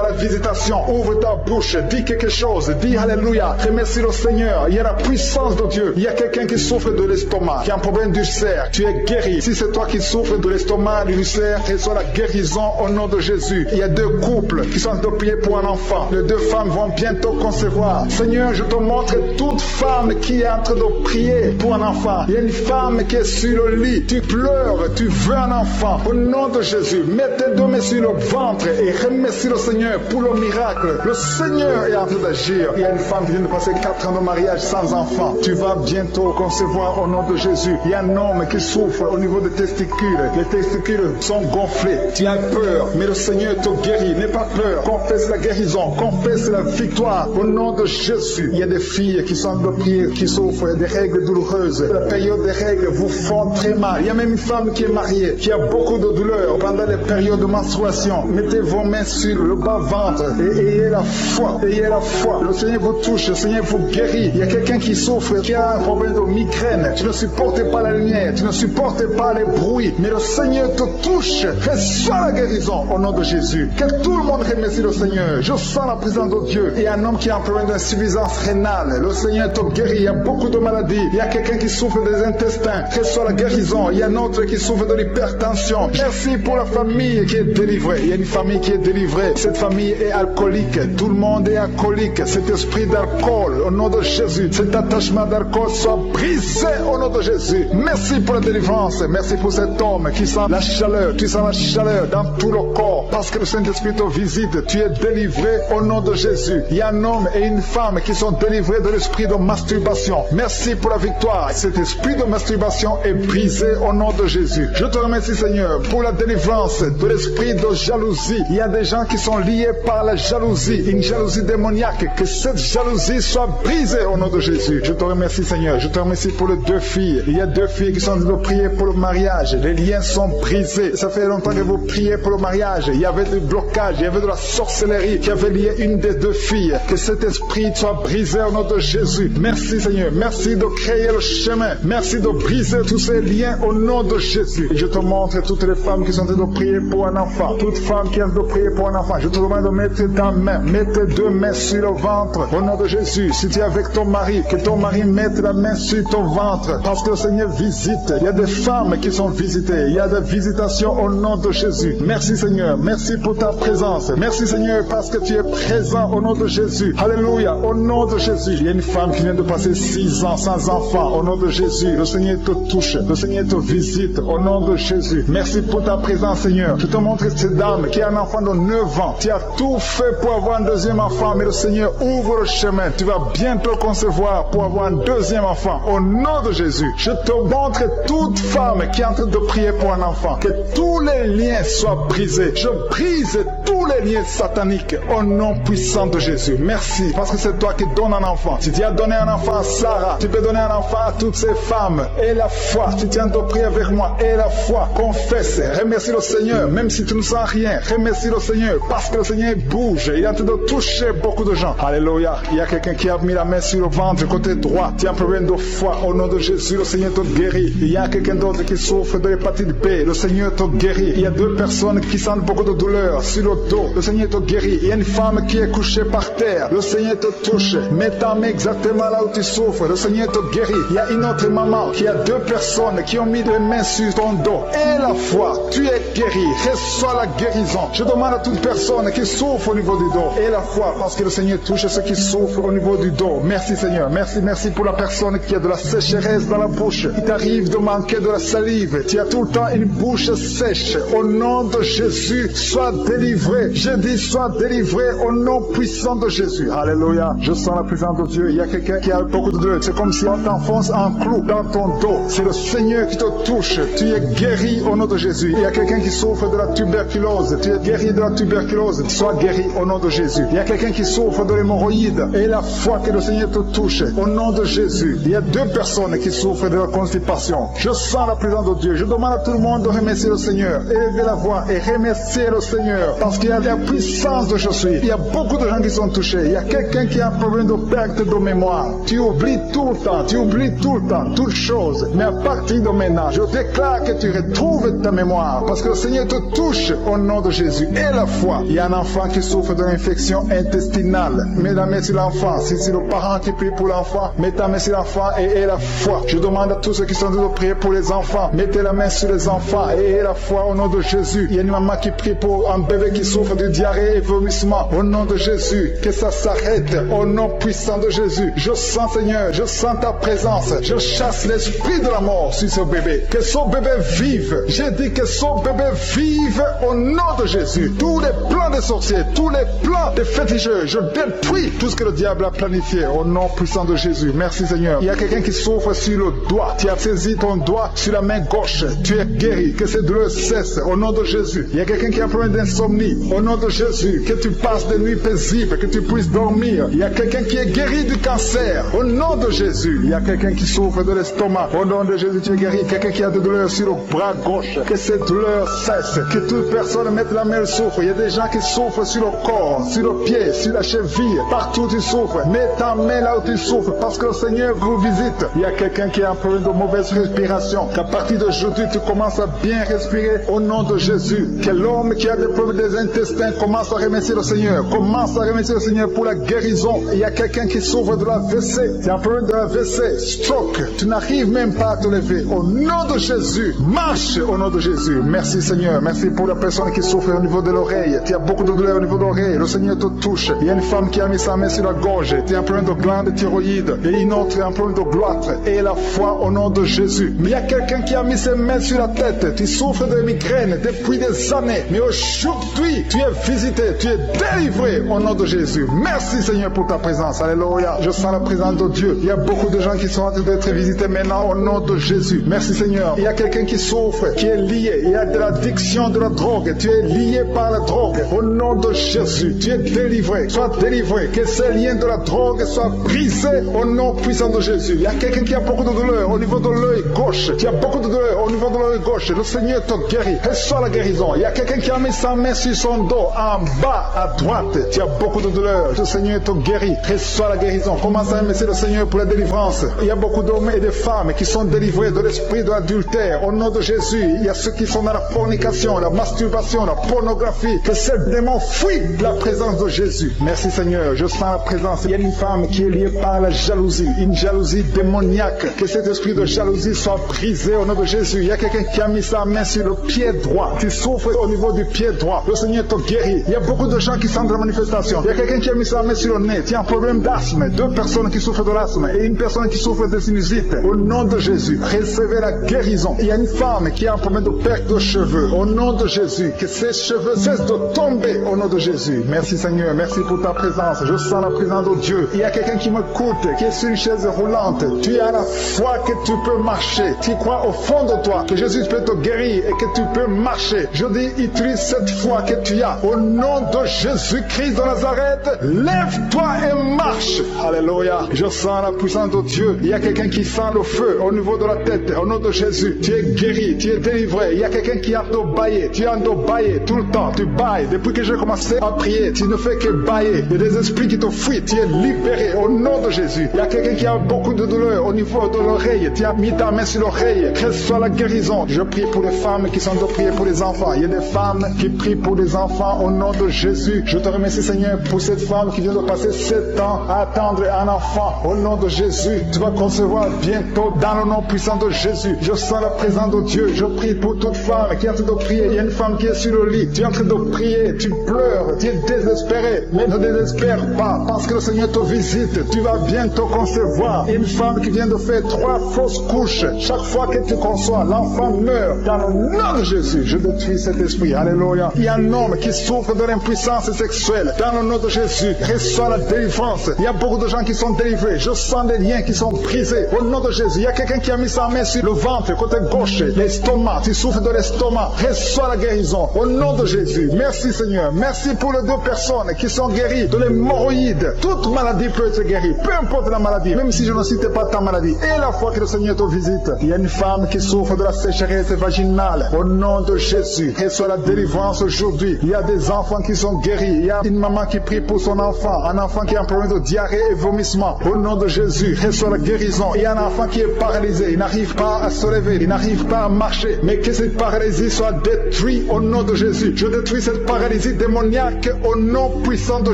la visitation. Ouvre ta bouche. Dis quelque chose. Dis Alléluia. Remercie le Seigneur. Il y a la puissance de Dieu. Il y a quelqu'un qui souffre de l'estomac, qui a un problème d'ulcère. Tu es guéri. Si c'est toi qui souffres de l'estomac, de l'ulcère, reçois la guérison au nom de Jésus. Il y a deux couples qui sont en train de prier pour un enfant. Les deux femmes vont bientôt concevoir. Seigneur, je te montre toute femme qui est en train de prier pour un enfant. Il y a une femme qui est sur le lit. Tu pleures, tu veux un enfant. Au nom de Jésus, mets tes deux mains sur le ventre et remercie le Seigneur pour le miracle. Le Seigneur est en train d'agir. Il y a une femme qui vient de passer 4 ans de mariage sans enfant. Tu vas bientôt concevoir au nom de Jésus. Il y a un homme qui souffre au niveau des testicules. Les testicules sont gonflés. Tu as peur, mais le Seigneur te guérit. N'aie pas peur. Confesse la guérison. Confesse la victoire au nom de Jésus. Il y a des filles qui sont de prier, qui souffrent des règles douloureuses. La période des règles vous font très mal. Il y a même une femme qui est mariée, qui a beaucoup de douleurs pendant les périodes de menstruation. Mettez vos mains sur le bas-ventre et ayez la foi. Ayez la foi. Le Seigneur vous touche. Le Seigneur vous guérit. Il y a quelqu'un qui souffre, qui a un problème de migraine. Tu ne supportes pas la lumière. Tu ne supportes pas les bruits. Mais le Seigneur te touche. Reçois la guérison au nom de Jésus. Que tout le monde remercie le Seigneur. Je sens la présence de Dieu. Il y a un homme qui a un problème d'insuffisance rénale. Le Seigneur te guérit. Il y a beaucoup de maladies. Il y a quelqu'un qui souffre des intestins. Reçois la guérison. Il y a un autre qui souffre de l'hypertension. Merci pour la famille qui est délivrée. Il y a une famille qui est délivrée. Cette famille est alcoolique. Tout le monde est alcoolique. Cet esprit d'alcool, au nom de Jésus, cet attachement d'alcool soit brisé au nom de Jésus. Merci pour la délivrance. Merci pour cet homme qui sent la chaleur. Tu sens la chaleur dans tout le corps. Parce que le Saint-Esprit te visite. Tu es délivré au nom de Jésus. Il y a un homme et une femme qui sont délivrés de l'esprit de masturbation. Merci pour la victoire. Cet esprit de masturbation est brisé au nom de Jésus. Je te remercie Seigneur pour la délivrance de l'esprit de jalousie. Il y a des gens qui sont liés par la jalousie, une jalousie démoniaque. Que cette jalousie soit brisée au nom de Jésus. Je te remercie Seigneur. Je te remercie pour les deux filles. Il y a deux filles qui sont en train de prier pour le mariage. Les liens sont brisés. Ça fait longtemps que vous priez pour le mariage. Il y avait du blocage, il y avait de la sorcellerie qui avait lié une des deux filles. Que cet esprit soit brisé au nom de Jésus. Merci Seigneur. Merci de créer le chemin. Merci de briser tous ces liens au nom de Jésus. Et je te montre toutes les femmes qui sont en train de prier pour un enfant. Toutes femmes qui ont de prier pour un enfant. Je te demande de mettre ta main. Mets tes deux mains sur le ventre. Au nom de Jésus. Si tu es avec ton mari, que ton mari mette la main sur ton ventre. Parce que le Seigneur visite. Il y a des femmes qui sont visitées. Il y a des visitations au nom de Jésus. Merci Seigneur. Merci pour ta présence. Merci Seigneur parce que tu es présent au nom de Jésus. Alléluia. Au nom de Jésus. Il y a une femme qui vient de passer 6 ans sans enfant. Au nom de Jésus. Le Seigneur te touche. Le Seigneur te visite. Au nom de Jésus. Merci pour ta présence Seigneur. Je te montre cette dame qui a un enfant de 9 ans. Tu as tout fait pour avoir un deuxième enfant. Mais le Seigneur ouvre le chemin. Tu vas bientôt concevoir pour avoir un deuxième enfant. Au nom de Jésus. Je te montre toute femme qui est en train de prier pour un enfant. Que tous les liens soient brisés. Je brise tous les liens sataniques au nom puissant de Jésus. Merci, parce que c'est toi qui donnes un enfant. Si tu as donné un enfant à Sarah, tu peux donner un enfant à toutes ces femmes. Et la foi, tu tiens de prier avec moi. Et la foi, confesse, remercie le Seigneur, même si tu ne sens rien. Remercie le Seigneur, parce que le Seigneur bouge. Il est en train de toucher beaucoup de gens. Alléluia. Il y a quelqu'un qui a mis la main sur le ventre, côté droit. Tu as un problème de foi. Au nom de Jésus, le Seigneur te guérit. Il y a quelqu'un d'autre qui souffre de l'hépatite B. Le Seigneur te guérit. Il y a deux personnes qui sentent beaucoup de douleur sur le dos. Le Seigneur te guérit. Il y a une femme qui est couchée par terre. Le Seigneur te touche. Mets ta main exactement là où tu souffres. Le Seigneur te guérit. Il y a une autre maman qui a deux personnes qui ont mis les mains sur ton dos. Et la foi, tu es guéri. Reçois la guérison. Je demande à toute personne qui souffre au niveau du dos. Et la foi, parce que le Seigneur touche ceux qui souffrent au niveau du dos. Merci Seigneur. Merci pour la personne qui a de la sécheresse dans la bouche. Il t'arrive de manquer de la salive. Tu as tout le temps une bouche sèche. Au nom de Jésus, sois délivré. Je dis sois délivré au nom puissant de Jésus. Alléluia. Je sens la présence de Dieu. Il y a quelqu'un qui a beaucoup de douleur. C'est comme si on t'enfonce un clou dans ton dos. C'est le Seigneur qui te touche. Tu es guéri au nom de Jésus. Il y a quelqu'un qui souffre de la tuberculose. Tu es guéri de la tuberculose. Sois guéri au nom de Jésus. Il y a quelqu'un qui souffre de l'hémorroïde. Et la foi que le Seigneur te touche au nom de Jésus. Il y a deux personnes qui souffrent de la constipation. Je sens la présence de Dieu. Je demande à tout le monde de remercier le Seigneur. Élevez la voix et remercier le Seigneur. Parce qu'il y a la puissance de je suis. Il y a beaucoup de gens qui sont touchés. Il y a quelqu'un qui a un problème de perte de mémoire. Tu oublies tout le temps. Tu oublies tout le temps. Toutes choses. Mais à partir de maintenant, je déclare que tu retrouves ta mémoire. Parce que le Seigneur te touche au nom de Jésus. Et la foi. Il y a un enfant qui souffre d'une infection intestinale. Mets la main sur l'enfant. Si c'est le parent qui prie pour l'enfant, mets ta main sur l'enfant et aie la foi. Je demande à tous ceux qui sont en train de prier pour les enfants. Mettez la main sur les enfants et aie la foi au nom de Jésus. Il y a une maman qui prie pour un bébé qui souffre de diarrhée et vomissement. Au nom de Jésus, que ça s'arrête. Au nom puissant de Jésus. Je sens Seigneur, je sens ta présence. Je chasse l'esprit de la mort sur ce bébé. Que ce bébé vive. J'ai dit que ce bébé vive au nom de Jésus. Tous les plans des sorciers, tous les plans des féticheurs, je détruis tout ce que le diable a planifié au nom puissant de Jésus. Merci Seigneur. Il y a quelqu'un qui souffre sur le doigt. Tu as saisi ton doigt sur la main gauche. Tu es guéri. Que cette douleur cesse au nom de Jésus. Il y a quelqu'un qui a un problème d'insomnie. Au nom de Jésus. Que tu passes des nuits paisibles. Que tu puisses dormir. Il y a quelqu'un qui est guéri du cancer. Au nom de Jésus. Il y a quelqu'un qui souffre de l'estomac. Au nom de Jésus, tu es guéri. Quelqu'un qui a des douleurs sur le bras gauche. Que cette douleur cesse. Que toute personne mette la main souffre. Il y a des gens qui souffrent sur le corps, sur le pied, sur la cheville. Partout tu souffres. Mets ta main là où tu souffres. Parce que le Seigneur vous visite. Il y a quelqu'un qui a un problème de mauvaise respiration. Qu'à partir d'aujourd'hui, tu commences à bien respirer au nom de Jésus. Que l'homme qui a des problèmes des intestins commence à remercier le Seigneur. Commence à remercier le Seigneur pour la guérison. Il y a quelqu'un qui souffre de la WC. Tu as un problème de la WC, stroke. Tu n'arrives même pas à te lever. Au nom de Jésus, marche au nom de Jésus. Merci Seigneur. Merci pour la personne qui souffre au niveau de l'oreille. Tu as beaucoup de douleur au niveau de l'oreille. Le Seigneur te touche. Il y a une femme qui a mis sa main sur la gorge. Tu as un problème de glande thyroïde. Et une autre a un problème de gloître. Et la foi au nom de Jésus. Mais il y a quelqu'un qui a mis ses mains sur la tête. Tu souffres de migraine depuis des années. Mais aujourd'hui, tu es visité. Tu es délivré au nom de Jésus. Merci Seigneur pour ta présence. Alléluia. Je sens la présence de Dieu. Il y a beaucoup de gens qui sont en train d'être visités maintenant au nom de Jésus. Merci Seigneur. Il y a quelqu'un qui souffre, qui est lié. Il y a de l'addiction de la drogue. Tu es lié par la drogue. Au nom de Jésus, tu es délivré. Sois délivré. Que ces liens de la drogue soient brisés au nom puissant de Jésus. Il y a quelqu'un qui a beaucoup de douleur au niveau de l'œil gauche. Tu as beaucoup de douleur au niveau de l'œil gauche. Le Seigneur te guérit. Reçois la guérison. Il y a quelqu'un qui a mis sa main sur son dos en bas à droite. Tu as beaucoup de douleur. Le Seigneur te guérit. Reçois la guérison. Commence à remercier le Seigneur pour la délivrance. Il y a beaucoup d'hommes et de femmes qui sont délivrés de l'esprit de l'adultère. Au nom de Jésus, il y a ceux qui sont dans la fornication, la masturbation, la pornographie. Que ces démons fuient la présence de Jésus. Merci Seigneur. Je sens la présence. Il y a une femme qui est liée par la jalousie. Une jalousie démoniaque. Que cet esprit de jalousie soit brisé au nom de Jésus. Il y a quelqu'un qui a mis sa main sur le pied droit. Tu souffres au niveau du pied droit. Le Seigneur te guérit. Il y a beaucoup de gens qui sont dans la manifestation. Il y a quelqu'un qui a mis sa main sur le nez. Tu as un problème d'asthme. Deux personnes qui souffrent de l'asthme et une personne qui souffre de sinusite. Au nom de Jésus, recevez la guérison. Il y a une femme qui a un problème de perte de cheveux. Au nom de Jésus, que ses cheveux cessent de tomber au nom de Jésus. Merci Seigneur. Merci pour ta présence. Je sens la présence de Dieu. Il y a quelqu'un qui m'écoute, qui est sur une chaise roulante. Tu as la foi que tu peux marcher. Tu crois au fond de toi que Jésus peut te guérir et que tu peux marcher. Je dis, utilise cette foi que tu as. Au nom de Jésus-Christ de Nazareth, lève-toi et marche. Alléluia. Je sens la puissance de Dieu. Il y a quelqu'un qui sent le feu au niveau de la tête. Au nom de Jésus, tu es guéri, tu es délivré. Il y a quelqu'un qui a de bailler. Tu as de bailler tout le temps. Tu bailles. Depuis que j'ai commencé à prier, tu ne fais que bailler. Il y a des esprits qui te fuient. Tu es libéré au nom de Jésus. Il y a quelqu'un qui a beaucoup de douleur au niveau de l'oreille. Tu as mis ta main sur l'oreille. Que ce soit la guérison. Je prie pour les femmes qui sont de prier pour les enfants. Il y a des femmes qui prient pour les enfants au nom de Jésus. Je te remercie, Seigneur, pour cette femme qui vient de passer 7 ans à attendre un enfant. Au nom de Jésus, tu vas concevoir bientôt dans le nom puissant de Jésus. Je sens la présence de Dieu. Je prie pour toute femme qui est en train de prier. Il y a une femme qui est sur le lit. Tu es en train de prier. Tu pleures. Tu es désespéré. Mais ne désespère pas parce que le Seigneur te visite. Tu vas bientôt concevoir. Une femme qui vient de faire 3 fausses couches. Chaque fois que tu conçois, l'enfant meurt. Dans le nom de Jésus, je détruis cet esprit. Alléluia. Il y a un homme qui souffre de l'impuissance sexuelle. Dans le nom de Jésus, reçois la délivrance. Il y a beaucoup de gens qui sont délivrés. Je sens des liens qui sont brisés. Au nom de Jésus, il y a quelqu'un qui a mis sa main sur le ventre, côté gauche, l'estomac. Tu souffres de l'estomac. Reçois la guérison. Au nom de Jésus. Merci Seigneur. Merci pour les 2 personnes qui sont guéries de l'hémorroïde. Toute maladie peut être guérie. Peu importe la maladie. Même si je ne cite pas ta maladie. Et la fois que le Seigneur te visite, il y a une femme qui souffre de la sécheresse vaginale. Au nom de Jésus, reçois la délivrance aujourd'hui. Il y a des enfants qui sont guéris. Il y a une maman qui prie pour son enfant. Un enfant qui a un problème de diarrhée et vomissement. Au nom de Jésus, reçois la guérison. Il y a un enfant qui est paralysé. Il n'arrive pas à se lever. Il n'arrive pas à marcher. Mais que cette paralysie soit détruite au nom de Jésus. Je détruis cette paralysie démoniaque au nom puissant de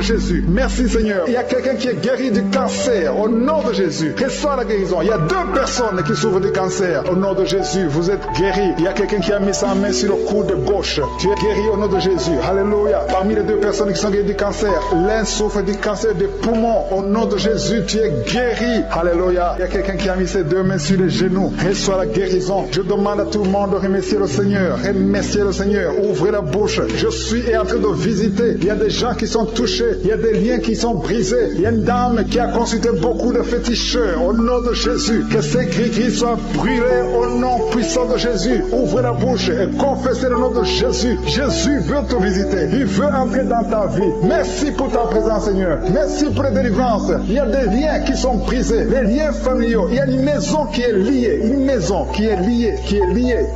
Jésus. Merci Seigneur. Il y a quelqu'un qui est guéri du cancer. Au nom de Jésus, reçois la guérison. Il y a 2 personnes qui souffrent du cancer. Au nom de Jésus, vous êtes guéris. Il y a quelqu'un qui a mis sa main sur le coude gauche. Tu es guéri au nom de Jésus. Alléluia. Parmi les 2 personnes qui sont guéries du cancer, l'un souffre du cancer des poumons. Au nom de Jésus, tu es guéri. Alléluia. Il y a quelqu'un qui a mis ses 2 mains sur les genoux. Reçois la guérison. Je demande à tout le monde de remercier le Seigneur. Remercier le Seigneur. Ouvrez la bouche. Je suis en train de visiter. Il y a des gens qui sont touchés. Il y a des liens qui sont brisés. Il y a une dame qui a consulté beaucoup de féticheurs. Au nom de Jésus, que ces gris-gris soient brûlés au nom puissant de Jésus. Ouvrez la bouche et confessez le nom de Jésus. Jésus veut te visiter. Il veut entrer dans ta vie. Merci pour ta présence, Seigneur. Merci pour la délivrance. Il y a des liens qui sont brisés. Les liens familiaux. Il y a une maison qui est liée. Une maison qui est liée,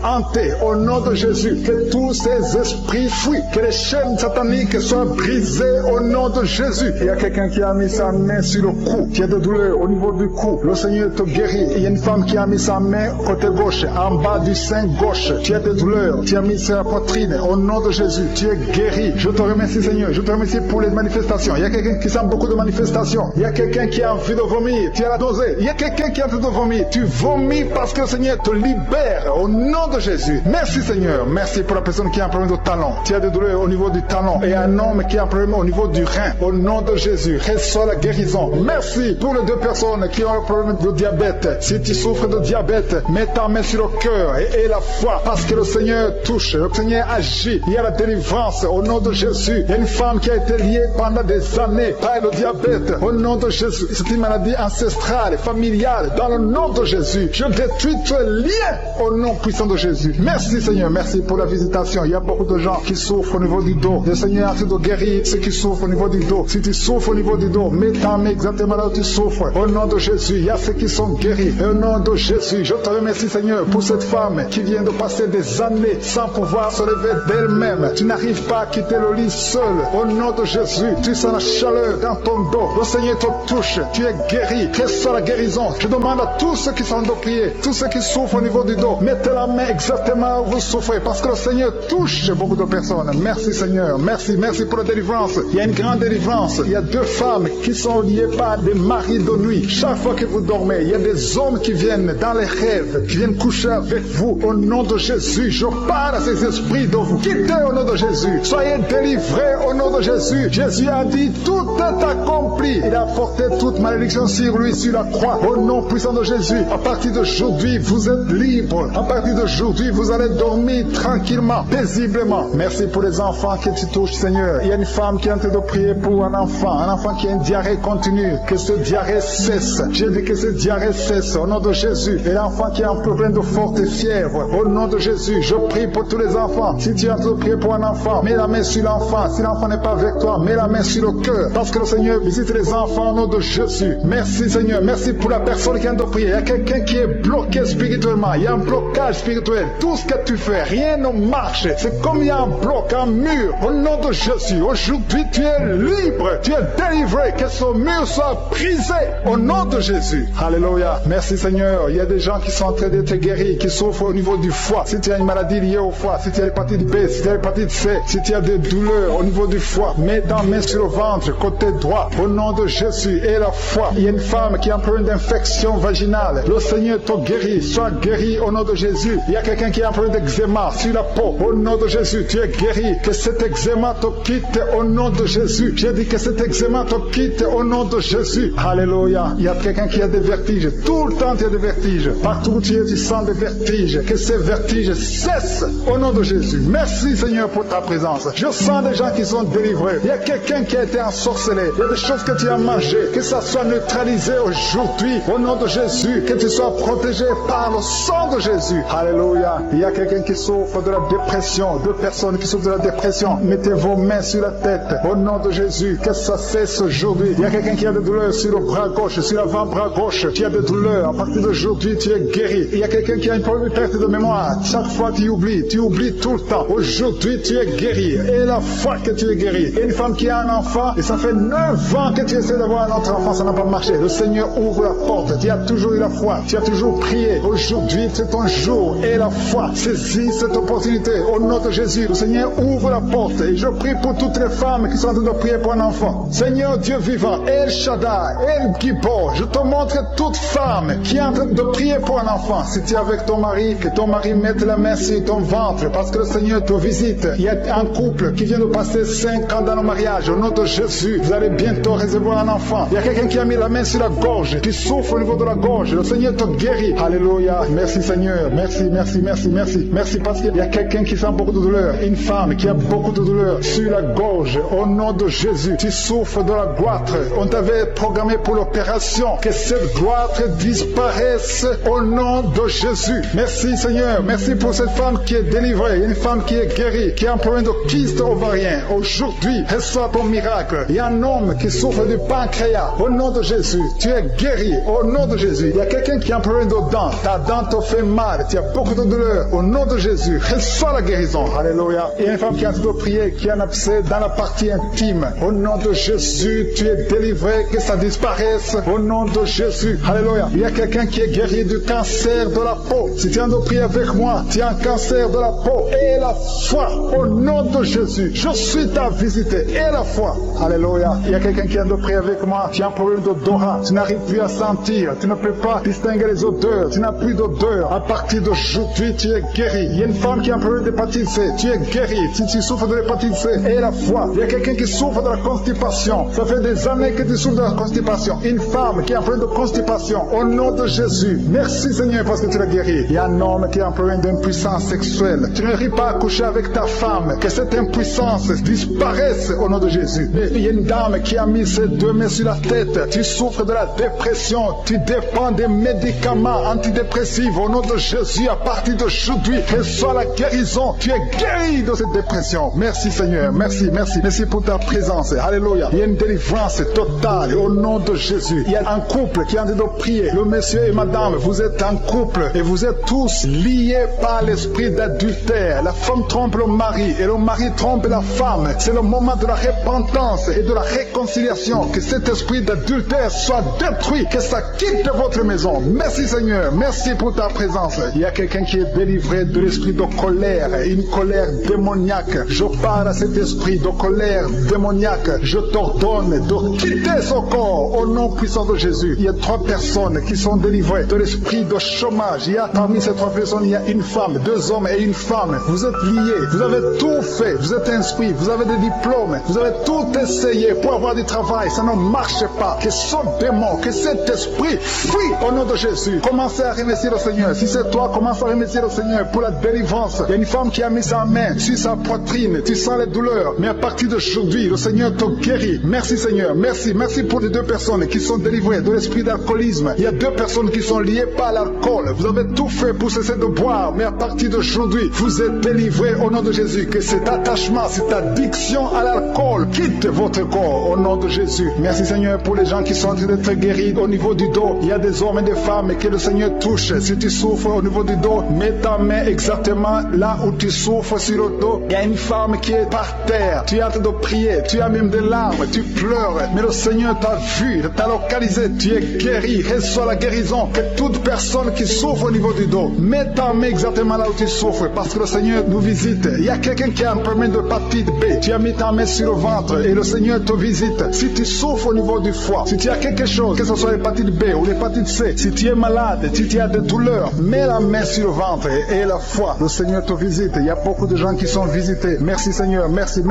hantée. Au nom de Jésus, que tous ces esprits fuient. Que les chaînes sataniques soient brisées au nom de Jésus. Il y a quelqu'un qui a mis sa main sur le cou. Qui a de douleur au niveau du cou. Le Seigneur te guérit. Il y a une femme qui a mis sa main côté gauche, en bas du sein gauche. Tu as des douleurs. Tu as mis sur la poitrine. Au nom de Jésus, tu es guéri. Je te remercie, Seigneur. Je te remercie pour les manifestations. Il y a quelqu'un qui sent beaucoup de manifestations. Il y a quelqu'un qui a envie de vomir. Tu as la dosée. Il y a quelqu'un qui a envie de vomir. Tu vomis parce que le Seigneur te libère au nom de Jésus. Merci, Seigneur. Merci pour la personne qui a un problème de talon. Tu as des douleurs au niveau du talon. Et un homme qui a un problème au niveau du rein. Au nom de Jésus, reçois la guérison. Merci pour les 2 personnes qui ont un problème de diabète. Si tu souffres de diabète, mets ta main sur le cœur et la foi. Parce que le Seigneur touche. Le Seigneur agit. Il y a la délivrance au nom de Jésus. Il y a une femme qui a été liée pendant des années par le diabète. Au nom de Jésus. C'est une maladie ancestrale, familiale. Dans le nom de Jésus, je détruis tous les liens au nom puissant de Jésus. Merci Seigneur. Merci pour la visitation. Il y a beaucoup de gens qui souffrent au niveau du dos. Le Seigneur est en train de guérir ceux qui souffrent au niveau du dos. Si tu souffres au niveau du dos, mets ta main exactement là où tu souffres. Au nom de Jésus, il y a ceux qui sont guéris. Au nom de Jésus, je te remercie Seigneur pour cette femme qui vient de passer des années sans pouvoir se lever d'elle-même. Tu n'arrives pas à quitter le lit seul. Au nom de Jésus, tu sens la chaleur dans ton dos. Le Seigneur te touche. Tu es guéri. Reçois la guérison. Je demande à tous ceux qui sont de prier, tous ceux qui souffrent au niveau du dos, mettez la main exactement où vous souffrez parce que le Seigneur touche beaucoup de personnes. Merci Seigneur. Merci pour la délivrance. Il y a une grande délivrance. Il y a 2 femmes qui sont liées par des maris de nuit. Chaque fois que vous dormez, il y a des hommes qui viennent dans les rêves, qui viennent coucher avec vous. Au nom de Jésus, je parle à ces esprits de vous. Quittez au nom de Jésus. Soyez délivrés au nom de Jésus. Jésus a dit, tout est accompli. Il a porté toute malédiction sur lui, sur la croix. Au nom puissant de Jésus, à partir d'aujourd'hui, vous êtes libres. À partir d'aujourd'hui, vous allez dormir tranquillement, paisiblement. Merci pour les enfants que tu touches, Seigneur. Il y a une femme qui est en train de prier pour un enfant qui a une diarrhée continue. Que ce diarrhée cesse. J'ai dit que ce diarrhée cesse au nom de Jésus. Et l'enfant qui a un problème de forte fièvre, au nom de Jésus, je prie pour tous les enfants. Si tu es en train de prier pour un l'enfant, mets la main sur l'enfant. Si l'enfant n'est pas avec toi, mets la main sur le cœur. Parce que le Seigneur visite les enfants au nom de Jésus. Merci Seigneur, merci pour la personne qui vient de prier. Il y a quelqu'un qui est bloqué spirituellement, il y a un blocage spirituel. Tout ce que tu fais, rien ne marche. C'est comme il y a un bloc, un mur. Au nom de Jésus, aujourd'hui tu es libre, tu es délivré. Que ce mur soit brisé au nom de Jésus. Alléluia. Merci Seigneur. Il y a des gens qui sont en train d'être guéris, qui souffrent au niveau du foie. Si tu as une maladie liée au foie, si tu as l'hépatite B, si tu as l'hépatite C, si tu as des douleurs au niveau du foie, mets ta main sur le ventre, côté droit, au nom de Jésus. Et la foi. Il y a une femme qui a un problème d'infection vaginale. Le Seigneur te guérit. Sois guéri au nom de Jésus. Il y a quelqu'un qui a un problème d'eczéma sur la peau. Au nom de Jésus, tu es guéri. Que cet eczéma te quitte au nom de Jésus. J'ai dit que cet eczéma te quitte au nom de Jésus. Alléluia. Il y a quelqu'un qui a des vertiges. Tout le temps, tu as des vertiges. Partout où tu es, tu sens des vertiges. Que ces vertiges cessent au nom de Jésus. Merci Seigneur pour ta présence. Je sens des gens qui sont délivrés. Il y a quelqu'un qui a été ensorcelé. Il y a des choses que tu as mangées. Que ça soit neutralisé aujourd'hui au nom de Jésus. Que tu sois protégé par le sang de Jésus. Alléluia. Il y a quelqu'un qui souffre de la dépression. Deux personnes qui souffrent de la dépression. Mettez vos mains sur la tête. Au nom de Jésus. Que ça cesse aujourd'hui. Il y a quelqu'un qui a des douleurs sur le bras gauche, sur l'avant-bras gauche. Tu as des douleurs. À partir d'aujourd'hui, tu es guéri. Il y a quelqu'un qui a une problème de perte de mémoire. Chaque fois, tu oublies tout le temps. Aujourd'hui, tu es guéri. Et la foi que tu es guéri. Et une femme qui a un enfant, et ça fait 9 ans que tu essaies d'avoir un autre enfant, ça n'a pas marché. Le Seigneur ouvre la porte. Tu as toujours eu la foi. Tu as toujours prié. Aujourd'hui, c'est ton jour. Et la foi, saisis cette opportunité. Au nom de Jésus, le Seigneur ouvre la porte. Et je prie pour toutes les femmes qui sont en train de prier pour un enfant. Seigneur Dieu vivant, El Shaddai, El Gibor, je te montre toute femme qui est en train de prier pour un enfant. Si tu es avec ton mari, que ton mari mette la main sur ton ventre, parce que le Seigneur te visite. Il y a un couple qui vient de passer 5 ans dans le mariage. Au nom de Jésus, vous allez bientôt recevoir un enfant. Il y a quelqu'un qui a mis la main sur la gorge, qui souffre au niveau de la gorge. Le Seigneur te guérit. Alléluia. Merci Seigneur. Merci, merci, merci, merci. Merci parce qu'il y a quelqu'un qui sent beaucoup de douleur. Une femme qui a beaucoup de douleur sur la gorge. Au nom de Jésus, tu souffres de la goitre. On t'avait programmé pour l'opération. Que cette goitre disparaisse au nom de Jésus. Merci Seigneur. Merci pour cette femme qui est délivrée. Une femme qui est guérie, qui a un problème de kyste ovarien. Aujourd'hui, reçois ton miracle. Il y a un homme qui souffre du pancréas. Au nom de Jésus, tu es guéri. Au nom de Jésus. Il y a quelqu'un qui a un problème de dents. Ta dent te fait mal. Tu as beaucoup de douleur. Au nom de Jésus, reçois la guérison. Alléluia. Il y a une femme qui a en train de prier, qui a un abcès dans la partie intime. Au nom de Jésus, tu es délivré. Que ça disparaisse. Au nom de Jésus. Alléluia. Il y a quelqu'un qui est guéri du cancer de la peau. Si tu viens de prier avec moi, tu as un cancer de la peau. Et la foi. Au nom de Jésus. Je suis ta visite. Et la foi. Alléluia. Il y a quelqu'un qui vient de prier avec moi. Tu as un problème d'odorat. Tu n'arrives plus à sentir. Tu ne peux pas distinguer les odeurs. Tu n'as plus d'odeur. À partir d'aujourd'hui, tu es guéri. Il y a une femme qui a un problème d'hépatite C. Tu es guéri. Si tu souffres de l'hépatite C, et la foi. Il y a quelqu'un qui souffre de la constipation. Ça fait des années que tu souffres de la constipation. Une femme qui a un problème de constipation. Au nom de Jésus. Merci Seigneur parce que tu l'as guéri. Il y a un homme qui a un problème d'impuissance sexuelle. Tu n'arrives pas à coucher avec ta femme. Que cette impuissance disparaisse au nom de Jésus. Il y a une dame qui a mis ses 2 mains sur la tête. Tu souffres de la dépression. Tu dépends des médicaments antidépressifs. Au nom de Jésus, à partir d'aujourd'hui, reçois la guérison. Tu es guéri de cette dépression. Merci Seigneur. Merci, merci. Merci pour ta présence. Alléluia. Il y a une délivrance totale au nom de Jésus. Il y a un couple qui est en train de prier. Le monsieur et madame, vous êtes un couple et vous êtes tous liés par l'esprit d'adultère. La femme trompe le mari et le mari trompe la femme. C'est le moment de la repentance et de la réconciliation. Que cet esprit d'adultère soit détruit. Que ça quitte votre maison. Merci Seigneur. Merci pour ta présence. Il y a quelqu'un qui est délivré de l'esprit de colère. Une colère démoniaque. Je parle à cet esprit de colère démoniaque. Je t'ordonne de quitter son corps au nom puissant de Jésus. Il y a 3 personnes qui sont délivrées de l'esprit de chômage. Il y a parmi ces 3 personnes, il y a une femme, 2 hommes et une femme. Vous êtes liés. Vous avez tout fait. Vous êtes inscrits. Vous avez des diplômes. Vous avez tout essayé pour avoir du travail, ça ne marche pas. Que ce démon, que cet esprit fuit au nom de Jésus. Commencez à remercier le Seigneur. Si c'est toi, commence à remercier le Seigneur pour la délivrance. Il y a une femme qui a mis sa main sur sa poitrine. Tu sens les douleurs, mais à partir d'aujourd'hui, le Seigneur te guérit. Merci Seigneur, merci. Merci pour les 2 personnes qui sont délivrées de l'esprit d'alcoolisme. Il y a 2 personnes qui sont liées par l'alcool. Vous avez tout fait pour cesser de boire, mais à partir d'aujourd'hui, vous êtes délivrés au nom de Jésus. Que cet attachement, cette addiction à l'alcool quitte votre corps au nom de Jésus. Merci Seigneur pour les gens qui sont en train d'être guéris au niveau du dos. Il y a des hommes et des femmes que le Seigneur touche. Si tu souffres au niveau du dos, mets ta main exactement là où tu souffres sur le dos. Il y a une femme qui est par terre. Tu es en train de prier, tu as même des larmes, tu pleures, mais le Seigneur t'a vu, t'a localisé, tu es guéri. Reçois la guérison. Que toute personne qui souffre au niveau du dos, mets ta main exactement là où tu souffres, parce que le Seigneur nous visite. Il y a quelqu'un qui a un problème de hépatite B, tu as mis ta main sur le ventre et le Seigneur te visite. Si tu souffres au niveau du foie, si tu as quelque chose, que ce soit l'hépatite B ou l'hépatite C, si tu es malade, si tu as des douleurs, mets la main sur le ventre et la foi, le Seigneur te visite. Il y a beaucoup de gens qui sont visités. Merci Seigneur, merci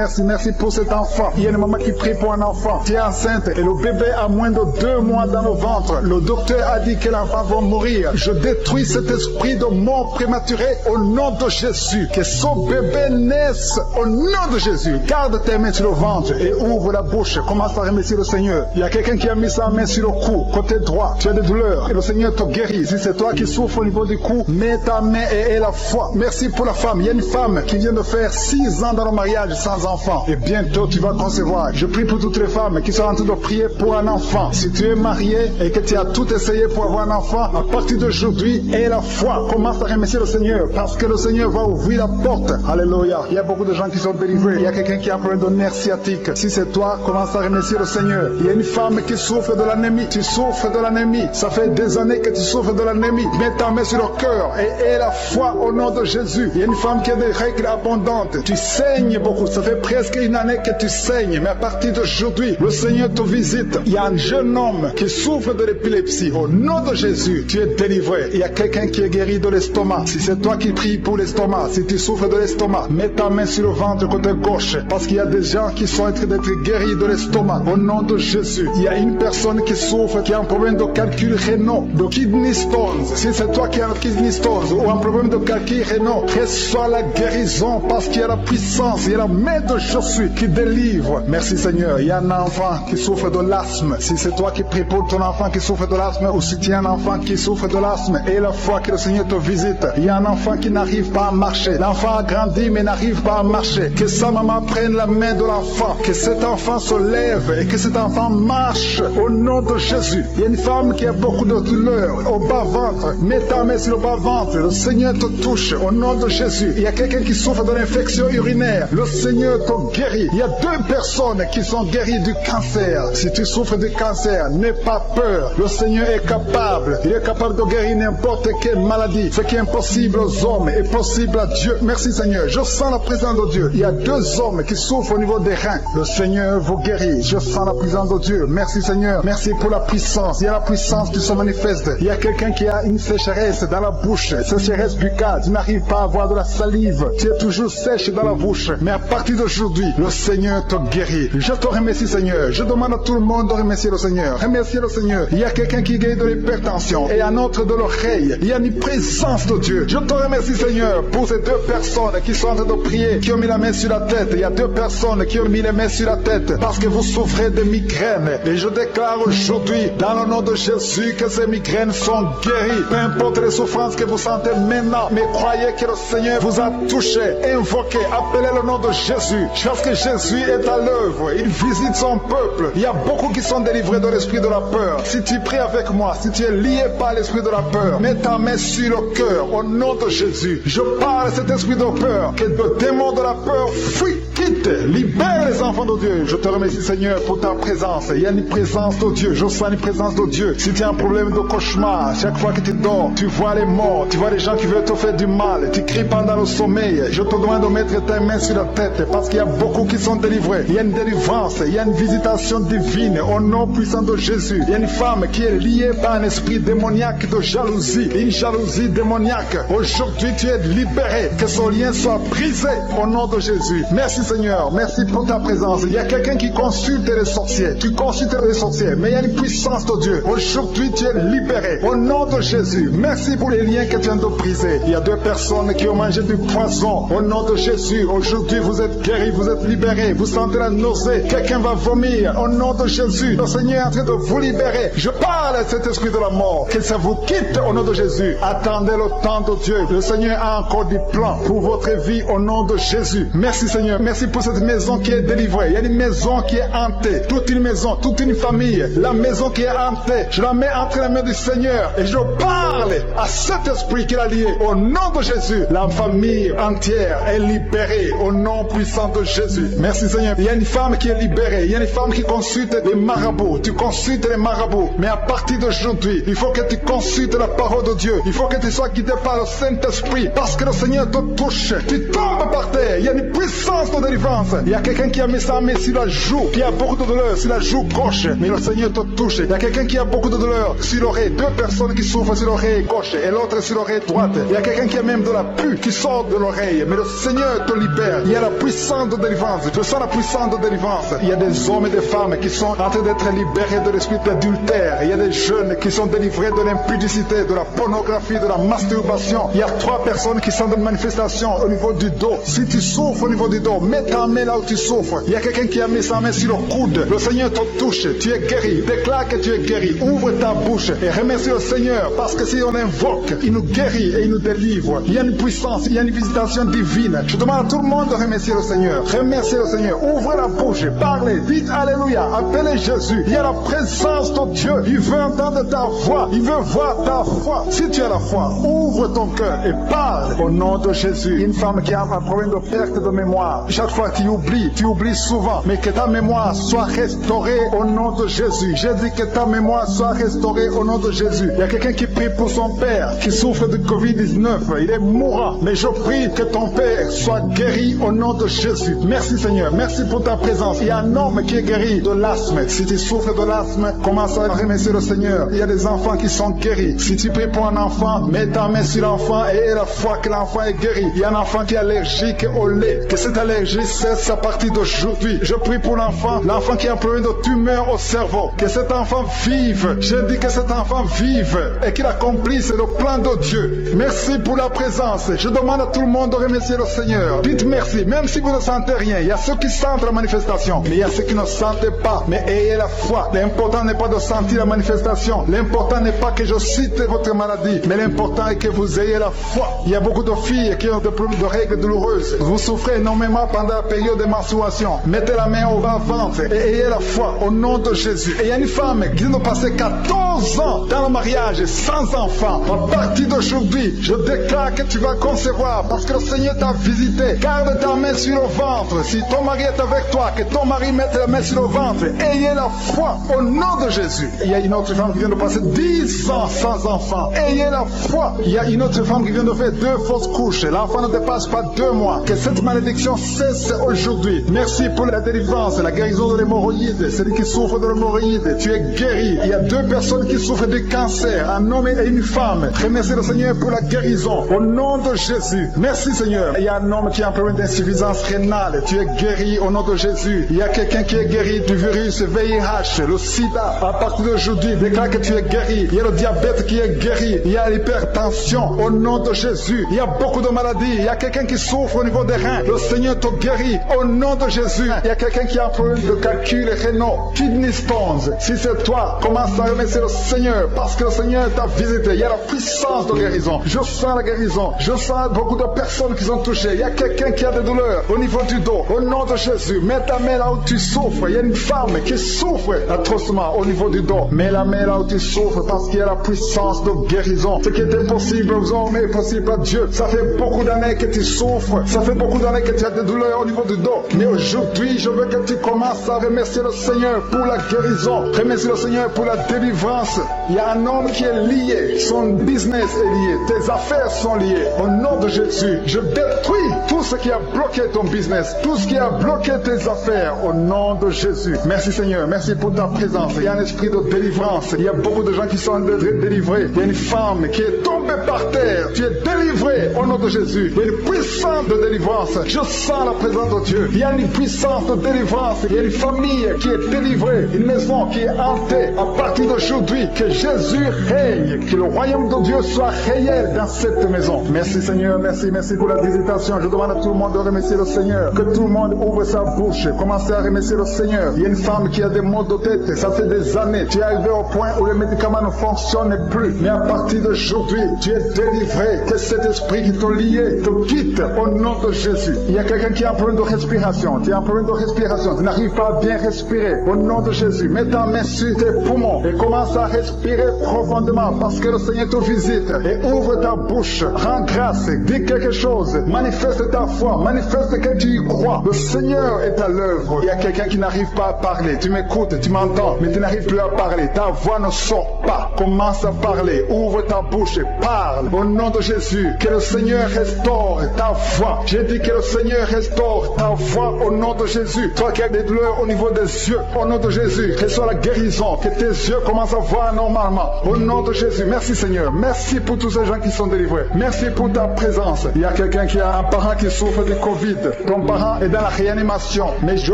pour cet enfant. Il y a une maman qui prie pour un enfant. Tu es enceinte et le bébé a moins de 2 mois dans le ventre. Le docteur a dit que l'enfant va mourir. Je détruis cet esprit de mort prématurée au nom de Jésus. Que son bébé naisse au nom de Jésus. Garde tes mains sur le ventre et ouvre la bouche. Commence à remercier le Seigneur. Il y a quelqu'un qui a mis sa main sur le cou, côté droit. Tu as des douleurs et le Seigneur te guérit. Si c'est toi qui souffres au niveau du cou, mets ta main et la foi. Merci pour la femme. Il y a une femme qui vient de faire 6 ans dans le mariage sans enfant. Et bientôt tu vas concevoir. Je prie pour toutes les femmes qui sont en train de prier pour un enfant. Si tu es marié et que tu as tout essayé pour avoir un enfant, à partir d'aujourd'hui, aie la foi. Commence à remercier le Seigneur parce que le Seigneur va ouvrir la porte. Alléluia. Il y a beaucoup de gens qui sont délivrés. Il y a quelqu'un qui a un problème de nerf sciatique. Si c'est toi, commence à remercier le Seigneur. Il y a une femme qui souffre de l'anémie. Tu souffres de l'anémie. Ça fait des années que tu souffres de l'anémie. Mets ta main sur le cœur et aie la foi au nom de Jésus. Il y a une femme qui a des règles abondantes. Tu saignes beaucoup. Ça fait presque une année que tu saignes. Mais à partir d'aujourd'hui, le Seigneur te visite. Il y a un jeune homme qui souffre de l'épilepsie. Au nom de Jésus, tu es délivré. Il y a quelqu'un qui est guéri de l'estomac. Si c'est toi qui pries pour l'estomac, si tu souffres de l'estomac, mets ta main sur le ventre côté gauche. Parce qu'il y a des gens qui sont en train d'être guéris de l'estomac. Au nom de Jésus, il y a une personne qui souffre, qui a un problème de calcul rénal, de kidney stones. Si c'est toi qui as un kidney stones ou un problème de calcul rénal, reçois la guérison parce qu'il y a la puissance, il y a la main de Jésus qui délivre. Merci Seigneur. Il y a un enfant qui souffre de l'asthme. Si c'est toi qui pries pour ton enfant qui souffre de l'asthme, ou si tu as un enfant qui souffre de l'asthme, et la fois que le Seigneur te visite, il y a un enfant qui n'arrive pas à marcher. L'enfant a grandi mais n'arrive pas à marcher. Que sa maman prenne la main de l'enfant, que cet enfant se lève et que cet enfant marche au nom de Jésus. Il y a une femme qui a beaucoup de douleurs au bas-ventre. Mets ta main sur le bas-ventre. Le Seigneur te touche au nom de Jésus. Il y a quelqu'un qui souffre de l'infection urinaire. Le Seigneur te guérit. Il y a 2 personnes qui sont guéries du cancer. Si tu souffres du cancer, n'aie pas peur. Le Seigneur est capable. Il est capable de guérir n'importe quelle maladie. Ce qui est impossible aux hommes est possible à Dieu. Merci Seigneur. Je sens la présence de Dieu. Il y a 2 hommes qui souffrent au niveau des reins. Le Seigneur vous guérit. Je sens la présence de Dieu. Merci Seigneur. Merci pour la puissance. Il y a la puissance qui se manifeste. Il y a quelqu'un qui a une sécheresse dans la bouche. Sécheresse buccale. Tu n'arrives pas à avoir de la salive. Tu es toujours sèche dans la bouche. Mais à partir d'aujourd'hui, le Seigneur te guérit. Je te remercie Seigneur. Je demande à tout le monde de remercier le Seigneur. Remercier le Seigneur. Il y a quelqu'un qui guérit de l'hypertension et un autre de l'oreille. Il y a une présence de Dieu. Je te remercie Seigneur pour ces 2 personnes qui sont en train de prier, qui ont mis la main sur la tête. Il y a 2 personnes qui ont mis les mains sur la tête parce que vous souffrez de migraines. Et je déclare aujourd'hui, dans le nom de Jésus, que ces migraines sont guéries. Peu importe les souffrances que vous sentez maintenant, mais croyez que le Seigneur vous a touché. Invoquez, appelez le nom de Jésus. Parce que Jésus est à l'œuvre. Il visite son peuple. Il y a beaucoup qui sont délivrés de l'esprit de la peur. Si tu pries avec moi, si tu es lié par l'esprit de la peur, mets ta main sur le cœur au nom de Jésus. Je parle à cet esprit de peur, que le démon de la peur fuit, quitte, libère les enfants de Dieu. Je te remercie Seigneur pour ta présence. Il y a une présence de Dieu. Je sens une présence de Dieu. Si tu as un problème de cauchemar, chaque fois que tu dors, tu vois les morts, tu vois les gens qui veulent te faire du mal, tu cries pendant le sommeil. Je te demande de mettre ta main sur la tête parce qu'il y a beaucoup qui sont délivrés. Il y a une délivrance, il y a une visitation divine au nom puissant de Jésus. Il y a une femme qui est liée par un esprit démoniaque de jalousie, une jalousie démoniaque. Aujourd'hui tu es libéré, que ce lien soit brisé au nom de Jésus. Merci Seigneur. Merci pour ta présence. Il y a quelqu'un qui consulte les sorciers. Tu consultes les sorciers, mais il y a une puissance de Dieu. Aujourd'hui, tu es libéré. Au nom de Jésus, merci pour les liens que tu viens de briser. Il y a 2 personnes qui ont mangé du poison. Au nom de Jésus, aujourd'hui, vous êtes guéris, vous êtes libérés. Vous sentez la nausée. Quelqu'un va vomir. Au nom de Jésus, le Seigneur est en train de vous libérer. Je parle à cet esprit de la mort. Que ça vous quitte au nom de Jésus. Attendez le temps de Dieu. Le Seigneur a encore des plans pour votre vie au nom de Jésus. Merci Seigneur. Merci pour cette maison qui est délivrée. Il y a une maison qui est hantée. Toute une maison, toute une famille. La maison qui est hantée. Je la mets entre les mains du Seigneur. Et je parle à cet esprit qui l'a lié. Au nom de Jésus, la famille entière est libérée au nom puissant de Jésus. Merci Seigneur. Il y a une femme qui est libérée. Il y a une femme qui consulte les marabouts. Tu consultes les marabouts. Mais à partir d'aujourd'hui, il faut que tu consultes la parole de Dieu. Il faut que tu sois guidé par le Saint-Esprit. Parce que le Seigneur te touche. Tu tombes par terre. Il y a une puissance de délivrance. Il y a quelqu'un qui a mis sa main sur la joue, qui a beaucoup de douleur sur la joue gauche. Mais le Seigneur te touche. Il y a quelqu'un qui a beaucoup de douleur sur l'oreille. 2 personnes qui souffrent sur l'oreille gauche et l'autre sur l'oreille droite. Il y a quelqu'un qui a même de la pus qui sort de l'oreille. Mais le Seigneur te libère. Il y a la puissance de délivrance. Je sens la puissance de délivrance. Il y a des hommes et des femmes qui sont en train d'être libérés de l'esprit d'adultère. Il y a des jeunes qui sont délivrés de l'impudicité, de la pornographie, de la masturbation. Il y a 3 personnes qui sont dans une manifestation au niveau du dos. Si tu souffres au niveau du dos, mets ta main là où tu souffres. Il y a quelqu'un qui a mis sa main sur le coude. Le Seigneur te touche. Tu es guéri. Déclare que tu es guéri. Ouvre ta bouche et remercie le Seigneur parce que si on invoque, il nous guérit et il nous délivre. Il y a une puissance, il y a une visitation divine. Je demande à tout le monde de remercier le Seigneur. Remerciez le Seigneur. Ouvrez la bouche. Parlez. Dites Alléluia. Appelez Jésus. Il y a la présence de Dieu. Il veut entendre ta voix. Il veut voir ta foi. Si tu as la foi, ouvre ton cœur et parle au nom de Jésus. Une femme qui a un problème de perte de mémoire. Chaque fois tu oublies souvent. Mais que ta mémoire soit restaurée au nom de Jésus. J'ai dit que ta mémoire soit restaurée au nom de Jésus. Il y a quelqu'un qui prie pour son père qui souffre de Covid-19. Il est mourant. Mais je prie que ton père soit guéri au nom de Jésus. Merci Seigneur. Merci pour ta présence. Il y a un homme qui est guéri de l'asthme. Si tu souffres de l'asthme, commence à remercier le Seigneur. Il y a des enfants qui sont guéris. Si tu pries pour un enfant, mets ta main sur l'enfant et aie la foi que l'enfant est guéri. Il y a un enfant qui est allergique au lait. Que cette allergie cesse à partir d'aujourd'hui. Je prie pour l'enfant qui a un problème de tumeur au cerveau. Que cet enfant vive. Je dis que cet enfant vive et qu'il accomplisse le plan de Dieu. Merci pour la présence. Je demande à tout le monde de remercier le Seigneur. Dites merci, même si vous ne sentez rien. Il y a ceux qui sentent la manifestation, mais il y a ceux qui ne sentent pas. Mais ayez la foi. L'important n'est pas de sentir la manifestation. L'important n'est pas que je cite votre maladie, mais l'important est que vous ayez la foi. Il y a beaucoup de filles qui ont des problèmes de règles douloureuses. Vous souffrez énormément pendant la période de menstruation. Mettez la main au bas-ventre et ayez la foi au nom de Jésus. Et il y a une femme qui vient de passer 14 ans dans le mariage sans enfant. À partir d'aujourd'hui, je déclare que tu vas concevoir parce que le Seigneur t'a visité. Garde ta main sur le ventre. Si ton mari est avec toi, que ton mari mette la main sur le ventre. Ayez la foi au nom de Jésus. Il y a une autre femme qui vient de passer 10 ans sans enfant. Ayez la foi. Il y a une autre femme qui vient de faire 2 fausses couches. L'enfant ne dépasse pas 2 mois. Que cette malédiction cesse aujourd'hui. Merci pour la délivrance, la guérison de l'hémorroïde. Celui qui souffre de l'hémorroïde, tu es guéri. Il y a 2 personnes qui souffrent de cancer, un homme et une femme. Remercie le Seigneur pour la guérison. Au nom de Jésus. Merci Seigneur. Il y a un homme qui a un problème d'insuffisance rénale. Tu es guéri au nom de Jésus. Il y a quelqu'un qui est guéri du virus VIH, le sida. À partir d'aujourd'hui, déclare que tu es guéri. Il y a le diabète qui est guéri. Il y a l'hypertension au nom de Jésus. Il y a beaucoup de maladies. Il y a quelqu'un qui souffre au niveau des reins. Le Seigneur te guérit au nom de Jésus. Il y a quelqu'un qui a un problème de calcul rénal, kidney stones. Si c'est toi, commence à remercier le Seigneur parce que le Seigneur t'a visité. Il y a la puissance de guérison. Je sens la guérison. Je sens beaucoup de personnes qui sont touchées. Il y a quelqu'un qui a des douleurs au niveau du dos. Au nom de Jésus, mets ta main là où tu souffres. Il y a une femme qui souffre atrocement au niveau du dos. Mets la main là où tu souffres parce qu'il y a la puissance de guérison. Ce qui est impossible aux hommes est possible à Dieu. Ça fait beaucoup d'années que tu souffres. Ça fait beaucoup d'années que tu as des douleurs au niveau du dos. Mais aujourd'hui, je veux que tu commences à remercier le Seigneur pour la guérison. Remercie le Seigneur pour la délivrance. Il y a un homme qui est lié. Son business est lié. Tes affaires sont liées. Au nom de Jésus, je détruis tout ce qui a bloqué ton business. Tout ce qui a bloqué tes affaires. Au nom de Jésus. Merci Seigneur. Merci pour ta présence. Il y a un esprit de délivrance. Il y a beaucoup de gens qui sont délivrés. Il y a une femme qui est tombée par terre. Tu es délivré au nom de Jésus. Il y a une puissance de délivrance. Je sens la présence de Dieu. Il y a une puissance de délivrance. Il y a une famille qui est délivrée, une maison qui est hantée. À partir d'aujourd'hui, que Jésus règne, que le royaume de Dieu soit réel dans cette maison. Merci Seigneur, merci pour la visitation. Je demande à tout le monde de remercier le Seigneur. Que tout le monde ouvre sa bouche. Commencez à remercier le Seigneur. Il y a une femme qui a des maux de tête. Ça fait des années. Tu es arrivé au point où les médicaments ne fonctionnent plus. Mais à partir d'aujourd'hui, tu es délivré. Que cet esprit qui t'a lié te quitte au nom de Jésus. Il y a quelqu'un qui a un problème de respiration. Tu as un problème de respiration. Tu n'arrives pas à bien respirer. Au nom de Jésus, mets ta main sur tes poumons et commence à respirer profondément parce que le Seigneur te visite. Et ouvre ta bouche. Rends grâce. Dis quelque chose. Manifeste ta foi. Manifeste que tu y crois. Le Seigneur est à l'œuvre. Il y a quelqu'un qui n'arrive pas à parler. Tu m'écoutes, tu m'entends, mais tu n'arrives plus à parler. Ta voix ne sort pas. Commence à parler. Ouvre ta bouche et parle. Au nom de Jésus, que le Seigneur restaure ta voix. J'ai dit que le Seigneur restaure ta voix au nom de Jésus. Toi qui as des douleurs au niveau des yeux, au nom de Jésus, reçois la guérison. Que tes yeux commencent à voir normalement. Au nom de Jésus, merci Seigneur. Merci pour tous ces gens qui sont délivrés. Merci pour ta présence. Il y a quelqu'un qui a un parent qui souffre de Covid. Ton parent est dans la réanimation. Mais je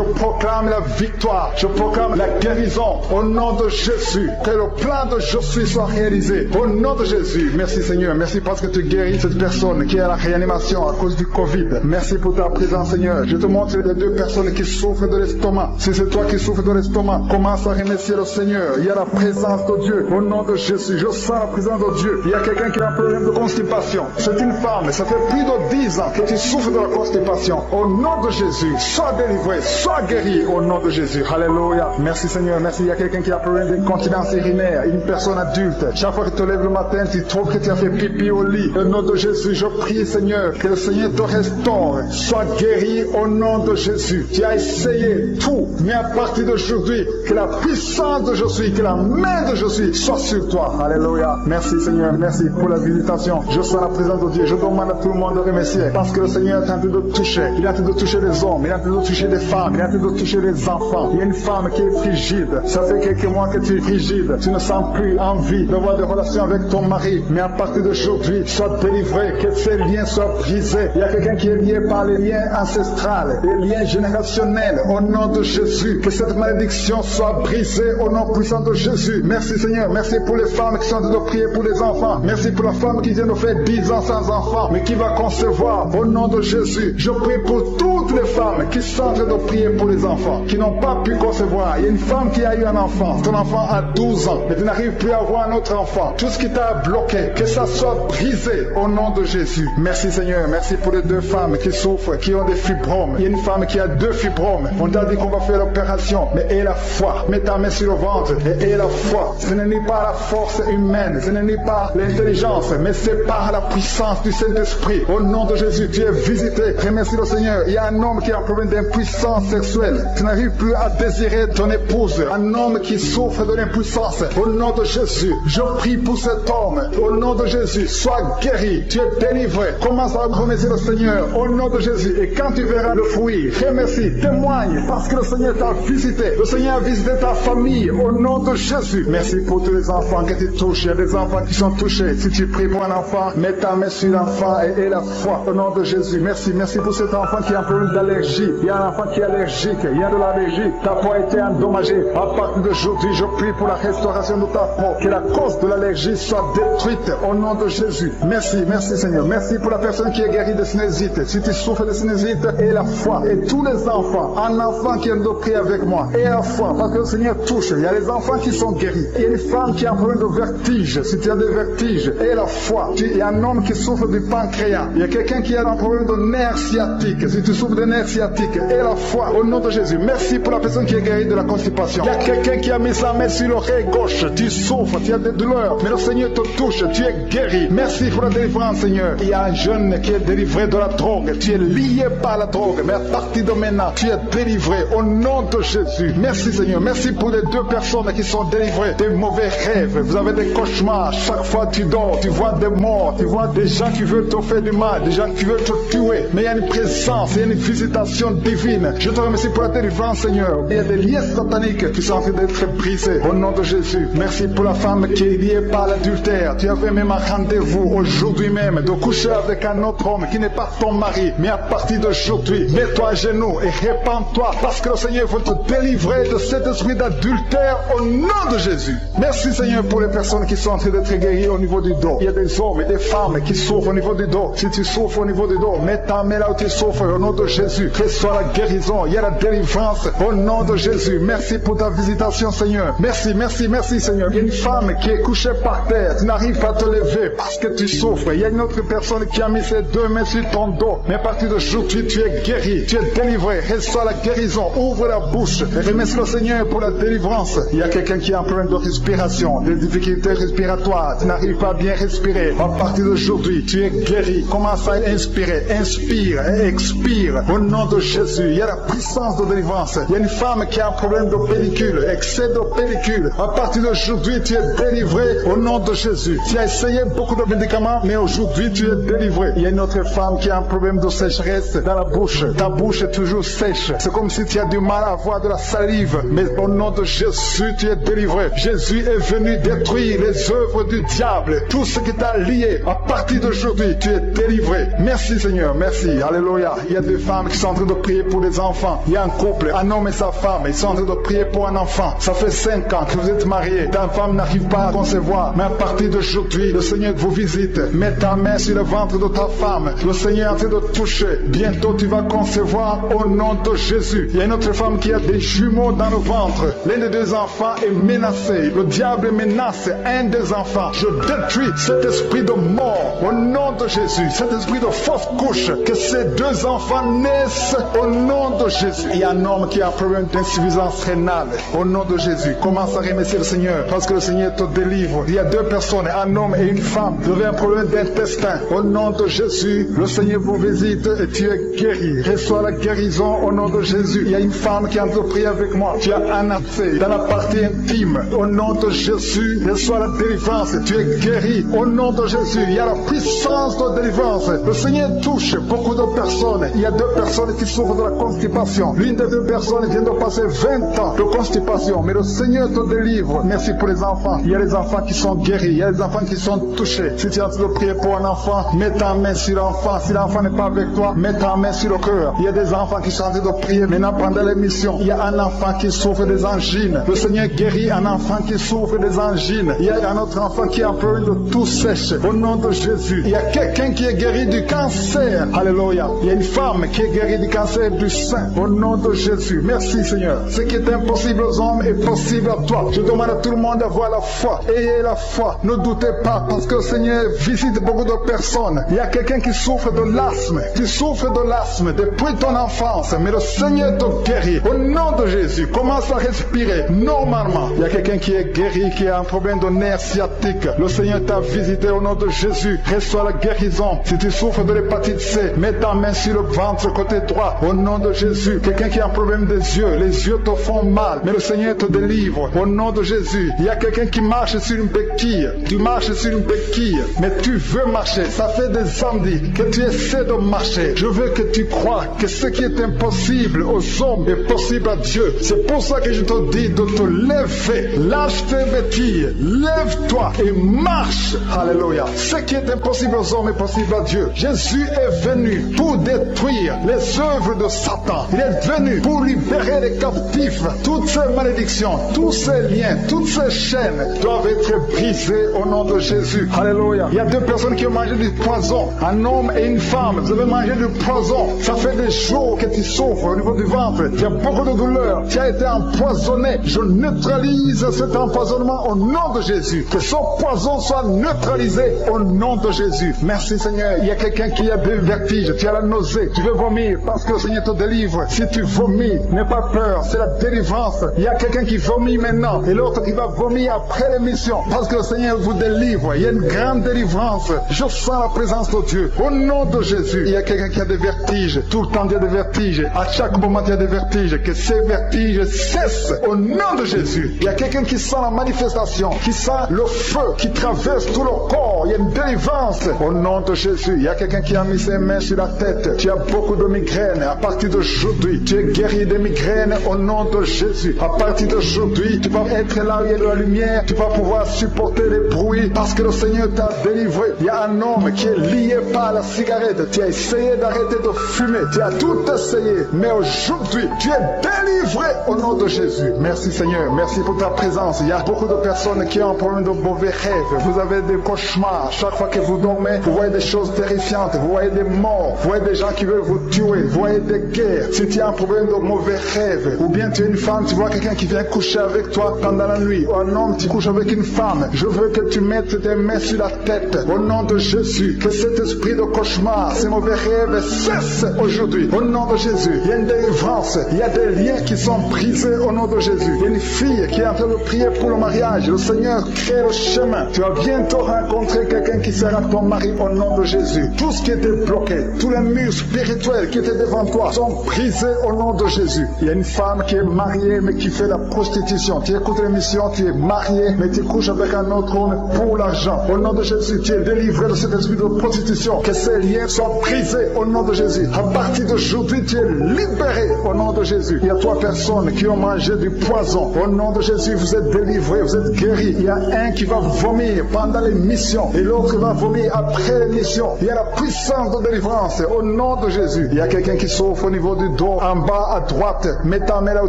proclame la victoire. Je proclame la guérison. Au nom de Jésus. Que le plan de Jésus soit réalisé. Au nom de Jésus. Merci Seigneur. Merci parce que tu guéris cette personne qui est à la réanimation à cause du Covid. Merci pour ta présence Seigneur. Je te montre les deux personnes qui souffrent de l'estomac. Si c'est toi qui souffres de l'estomac, commence à remercier le Seigneur. Il y a la présence de Dieu. Au nom de Jésus. Je sens la présence de Dieu. Il y a quelqu'un qui a un problème de constipation. C'est une femme. Ça fait plus de 10 ans que tu souffres de la constipation. Au nom de Jésus. Sois délivré. Sois guéri. Au nom de Jésus. Alléluia. Merci Seigneur. Merci. Il y a quelqu'un qui a un problème d'incontinence urinaire. Une personne adulte. Chaque fois que tu te lèves le matin, tu trouves que tu as fait pipi au lit. Au nom de Jésus, je prie Seigneur, que le Seigneur te restaure. Sois guéri au nom de Jésus. Tu as essayé tout, mais à partir d'aujourd'hui, que la puissance de Jésus, que la main de Jésus soit sur toi. Alléluia. Merci Seigneur. Merci pour la visitation. Je sens la présence de Dieu. Je demande à tout le monde de remercier parce que le Seigneur est en train de toucher. Il est en train de toucher les hommes. Il est en train de toucher les femmes. Il est en train de toucher les enfants. Il y a une femme qui est frigide. Ça fait quelques mois que tu es frigide. Tu ne sens plus envie d'avoir des relations avec ton mari. Mais à partir d'aujourd'hui, sois délivré. Que ces liens soient brisés. Il y a quelqu'un qui est lié par les liens ancestrales, les liens générationnels. Au nom de Jésus, que cette malédiction soit brisée au nom puissant de Jésus. Merci Seigneur. Merci pour les femmes qui sont en train de prier pour les enfants. Merci pour la femme qui vient de faire 10 ans sans enfant, mais qui va concevoir. Au nom de Jésus, je prie pour toutes les femmes qui sont en train de prier pour les enfants, qui n'ont pas pu concevoir. Il y a une femme qui a eu un enfant. Ton enfant a 12 ans, mais tu n'arrives plus à avoir un autre enfant. Tout ce qui t'a bloqué, que ça soit brisé au nom de Jésus. Merci Seigneur. Merci pour les deux femmes qui souffrent, qui ont des fibromes. Il y a une femme qui a 2 fibromes. On t'a dit qu'on va faire l'opération, mais aie la foi. Mets ta main sur le ventre et aie la foi. Ce n'est pas la force humaine, ce n'est pas l'intelligence, mais c'est par la puissance du Saint-Esprit. Au nom de Jésus, tu es visité. Remercie le Seigneur. Il y a un homme qui a un problème d'impuissance sexuelle. Tu n'arrives plus à désirer ton épouse. Un homme qui souffre de l'impuissance. Au nom de Jésus, je prie pour cet homme. Au nom de Jésus, sois guéri. Tu es délivré. Commence à remercier le Seigneur. Au nom de Jésus. Et quand tu verras le fruit, remercie, témoigne, parce que le Seigneur t'a visité. Le Seigneur a visité ta famille. Au nom de Jésus. Merci pour tous les enfants que tu touches. Il y a des enfants qui sont touchés. Si tu pries pour un enfant, mets ta main sur l'enfant et aie la foi. Au nom de Jésus. Merci. Merci pour cet enfant qui a un problème d'allergie. Il y a un enfant qui est allergique. Il y a de l'allergie. Ta peau a été endommagée. À partir d'aujourd'hui, je prie pour la restauration de ta peau. Que la cause de l'allergie soit détruite. Au nom de Jésus. Merci. Merci Seigneur. Merci pour la personne qui est guérie de sinusite. Si tu souffres de sinusite, aie la foi. Et tous les enfants, un enfant qui vient de prier avec moi, aie la foi. Parce que le Seigneur touche. Il y a les enfants qui sont guéris. Il y a une femme qui a un problème de vertige. Si tu as des vertiges, aie la foi. Il y a un homme qui souffre du pancréas. Il y a quelqu'un qui a un problème de nerf sciatique. Si tu souffres de nerf sciatique, aie la foi. Au nom de Jésus. Merci pour la personne qui est guérie de la constipation. Il y a quelqu'un qui a mis sa main sur l'oreille gauche. Tu souffres, tu as des douleurs. Mais le Seigneur te touche. Tu es guéri. Merci pour la délivrance, Seigneur. Il y a un jeune qui est délivré de la drogue. Tu es lié par la drogue. Mais à partir de maintenant, tu es délivré. Au nom de Jésus. Merci, Seigneur. Merci pour les 2 personnes qui sont délivrées des mauvais rêves. Vous avez des cauchemars. Chaque fois que tu dors, tu vois des morts. Tu vois des gens qui veulent te faire du mal. Des gens qui veulent te tuer. Mais il y a une présence. Il y a une visitation divine. Je te remercie pour la délivrance, Seigneur. Il y a des liens sataniques qui sont en train d'être brisés. Au nom de Jésus. Merci pour la femme qui est liée par l'adultère. Tu avais même un rendez-vous aujourd'hui même de coucher avec un autre homme qui n'est pas ton mari. Mais à partir d'aujourd'hui, mets-toi à genoux et répands-toi parce que le Seigneur veut te délivrer de cet esprit d'adultère au nom de Jésus. Merci Seigneur pour les personnes qui sont en train d'être guéries au niveau du dos. Il y a des hommes et des femmes qui souffrent au niveau du dos. Si tu souffres au niveau du dos, mets ta main là où tu souffres au nom de Jésus. Reçois la guérison, il y a la délivrance au nom de Jésus. Merci pour ta visitation Seigneur. Merci, merci, merci Seigneur. Il y a une femme qui est couchée par terre, tu n'arrives pas à te lever parce que tu souffres. Il y a une autre personne qui a mis ses deux mains sur ton dos, mais à partir d'aujourd'hui tu es guéri, tu es délivré. Reçois la guérison, ouvre la bouche et remercie le Seigneur pour la délivrance. Il y a quelqu'un qui a un problème de respiration, des difficultés respiratoires, tu n'arrives pas à bien respirer. À partir d'aujourd'hui tu es guéri. Commence à inspirer, inspire et expire au nom de Jésus. Il y a la puissance de délivrance. Il y a une femme qui a un problème de pellicule, excès de pellicule. À partir d'aujourd'hui tu es délivré au nom de Jésus. Tu as essayé beaucoup de médicaments, mais aujourd'hui tu es délivré. Il y a une autre femme qui a un problème de sécheresse dans la bouche. Ta bouche est toujours sèche. C'est comme si tu as du mal à avoir de la salive. Mais au nom de Jésus, tu es délivré. Jésus est venu détruire les œuvres du diable. Tout ce qui t'a lié, à partir d'aujourd'hui, tu es délivré. Merci Seigneur, merci. Alléluia. Il y a des femmes qui sont en train de prier pour des enfants. Il y a un couple, un homme et sa femme. Ils sont en train de prier pour un enfant. Ça fait 5 ans que vous êtes mariés. Ta femme n'arrive pas à concevoir. Mais à partir d'aujourd'hui, le Seigneur vous visite. Mets ta main sur le ventre de ta femme. Le Seigneur est en train de toucher. Bientôt tu vas concevoir au nom de Jésus. Il y a une autre femme qui a des jumeaux dans le ventre. L'un des deux enfants est menacé. Le diable menace un des enfants. Je détruis cet esprit de mort au nom de Jésus. Cet esprit de fausse couche. Que ces deux enfants naissent au nom de Jésus. Il y a un homme qui a un problème d'insuffisance rénale. Au nom de Jésus. Commence à remercier le Seigneur parce que le Seigneur te délivre. Il y a deux personnes, un homme et une femme. Vous avez un problème d'intestin. Au nom de Jésus, le Seigneur vous visite et tu es guéri. Reçois la guérison au nom de Jésus. Il y a une femme qui est en train de prier avec moi. Tu as un abcès dans la partie intime. Au nom de Jésus, reçois la délivrance. Tu es guéri. Au nom de Jésus, il y a la puissance de délivrance. Le Seigneur touche beaucoup de personnes. Il y a deux personnes qui souffrent de la constipation. L'une des deux personnes vient de passer 20 ans de constipation. Mais le Seigneur te délivre. Merci pour les enfants. Il y a les enfants qui sont guéris. Il y a les enfants qui sont touchés. Si tu es en train de prier pour un enfant, mets ta main sur l'enfant. Si l'enfant n'est pas avec toi, mets ta main sur le cœur. Il y a des enfants qui sont en train de prier. Maintenant, pendant l'émission, il y a un enfant qui souffre des angines. Le Seigneur guérit un enfant qui souffre des angines. Il y a un autre enfant qui a un problème de tout sèche. Au nom de Jésus. Il y a quelqu'un qui est guéri du cancer. Alléluia. Il y a une femme qui est guérie du cancer du sein. Au nom de Jésus. Merci Seigneur. Ce qui est impossible aux hommes est possible à toi. Je demande à tout le monde d'avoir la foi. Ayez la foi. Ne doutez pas parce que le Seigneur visite beaucoup de personnes. Il y a quelqu'un qui souffre de l'asthme. Tu souffres de l'asthme depuis ton enfance. Mais le Seigneur te guérit. Au nom de Jésus. Commence à respirer normalement. Il y a quelqu'un qui est guéri, qui a un problème de nerf sciatique. Le Seigneur t'a visité au nom de Jésus. Reçois la guérison. Si tu souffres de l'hépatite C, mets ta main sur le ventre côté droit. Au nom de Jésus. Quelqu'un qui a un problème des yeux. Les yeux te font mal. Mais le Seigneur te délivre. Au nom de Jésus. Il y a quelqu'un qui marche sur une béquille. Tu marches sur une béquille. Mais tu veux marcher. Ça fait des samedis que tu essaies de marcher. Je veux que tu crois que ce qui est impossible aux hommes est possible à Dieu. C'est pour ça que je te dis de te lever. Lâche tes béquilles. Lève-toi et marche. Alléluia. Ce qui est impossible aux hommes est possible à Dieu. Jésus est venu pour détruire les œuvres de Satan. Il est venu pour libérer les captifs. Toutes ces malédictions, tous ces liens, toutes ces chaînes doivent être brisées au nom de Jésus. Alléluia. Il y a deux personnes qui ont mangé du poison. Un homme et une femme. Vous avez mangé du poison. Ça fait des jours que tu souffres au niveau du ventre. Il y a beaucoup de douleur. Tu as été empoisonné. Je neutralise cet empoisonnement au nom de Jésus. Que ce poison soit neutralisé au nom de Jésus. Merci Seigneur. Il y a quelqu'un qui a des vertiges. Tu as la nausée. Tu veux vomir parce que le Seigneur te délivre. Si tu vomis, n'aie pas peur. C'est la délivrance. Il y a quelqu'un qui vomit maintenant et l'autre qui va vomir après l'émission parce que le Seigneur vous délivre. Il y a une grande délivrance. Je sens la présence de Dieu. Au nom de Jésus. Il y a quelqu'un qui a des vertiges. Tout le temps il y a des vertiges. À chaque moment il y a des vertiges. Que ces vertiges cessent au nom de Jésus. Il y a quelqu'un qui sent la manifestation, qui sent le feu qui traverse tout le corps. Il y a une délivrance au nom de Jésus. Il y a quelqu'un qui a mis ses mains sur la tête. Tu as beaucoup de migraines. À partir d'aujourd'hui, tu es guéri des migraines au nom de Jésus. À partir d'aujourd'hui, tu vas être là où il y a de la lumière. Tu vas pouvoir supporter les bruits parce que le Seigneur t'a délivré. Il y a un homme qui est lié par la cigarette. Tu as essayé d'arrêter de fumée. Tu as tout essayé, mais aujourd'hui, tu es délivré au nom de Jésus. Merci Seigneur, merci pour ta présence. Il y a beaucoup de personnes qui ont un problème de mauvais rêves. Vous avez des cauchemars. Chaque fois que vous dormez, vous voyez des choses terrifiantes. Vous voyez des morts. Vous voyez des gens qui veulent vous tuer. Vous voyez des guerres. Si tu as un problème de mauvais rêves, ou bien tu es une femme, tu vois quelqu'un qui vient coucher avec toi pendant la nuit, ou un homme qui couche avec une femme, je veux que tu mettes tes mains sur la tête. Au nom de Jésus, que cet esprit de cauchemar, ces mauvais rêves cessent aujourd'hui. Au nom de Jésus, il y a une délivrance. Il y a des liens qui sont brisés au nom de Jésus. Il y a une fille qui est en train de prier pour le mariage. Le Seigneur crée le chemin. Tu vas bientôt rencontrer quelqu'un qui sera ton mari au nom de Jésus. Tout ce qui était bloqué, tous les murs spirituels qui étaient devant toi sont brisés au nom de Jésus. Il y a une femme qui est mariée mais qui fait la prostitution. Tu écoutes l'émission, tu es marié mais tu couches avec un autre homme pour l'argent. Au nom de Jésus, tu es délivré de cet esprit de prostitution. Que ces liens soient brisés au nom de Jésus. À partir d'aujourd'hui, tu es libéré au nom de Jésus. Il y a 3 personnes qui ont mangé du poison. Au nom de Jésus, vous êtes délivrés, vous êtes guéris. Il y a un qui va vomir pendant l'émission et l'autre va vomir après l'émission. Il y a la puissance de délivrance au nom de Jésus. Il y a quelqu'un qui souffre au niveau du dos, en bas à droite. Mets ta main là où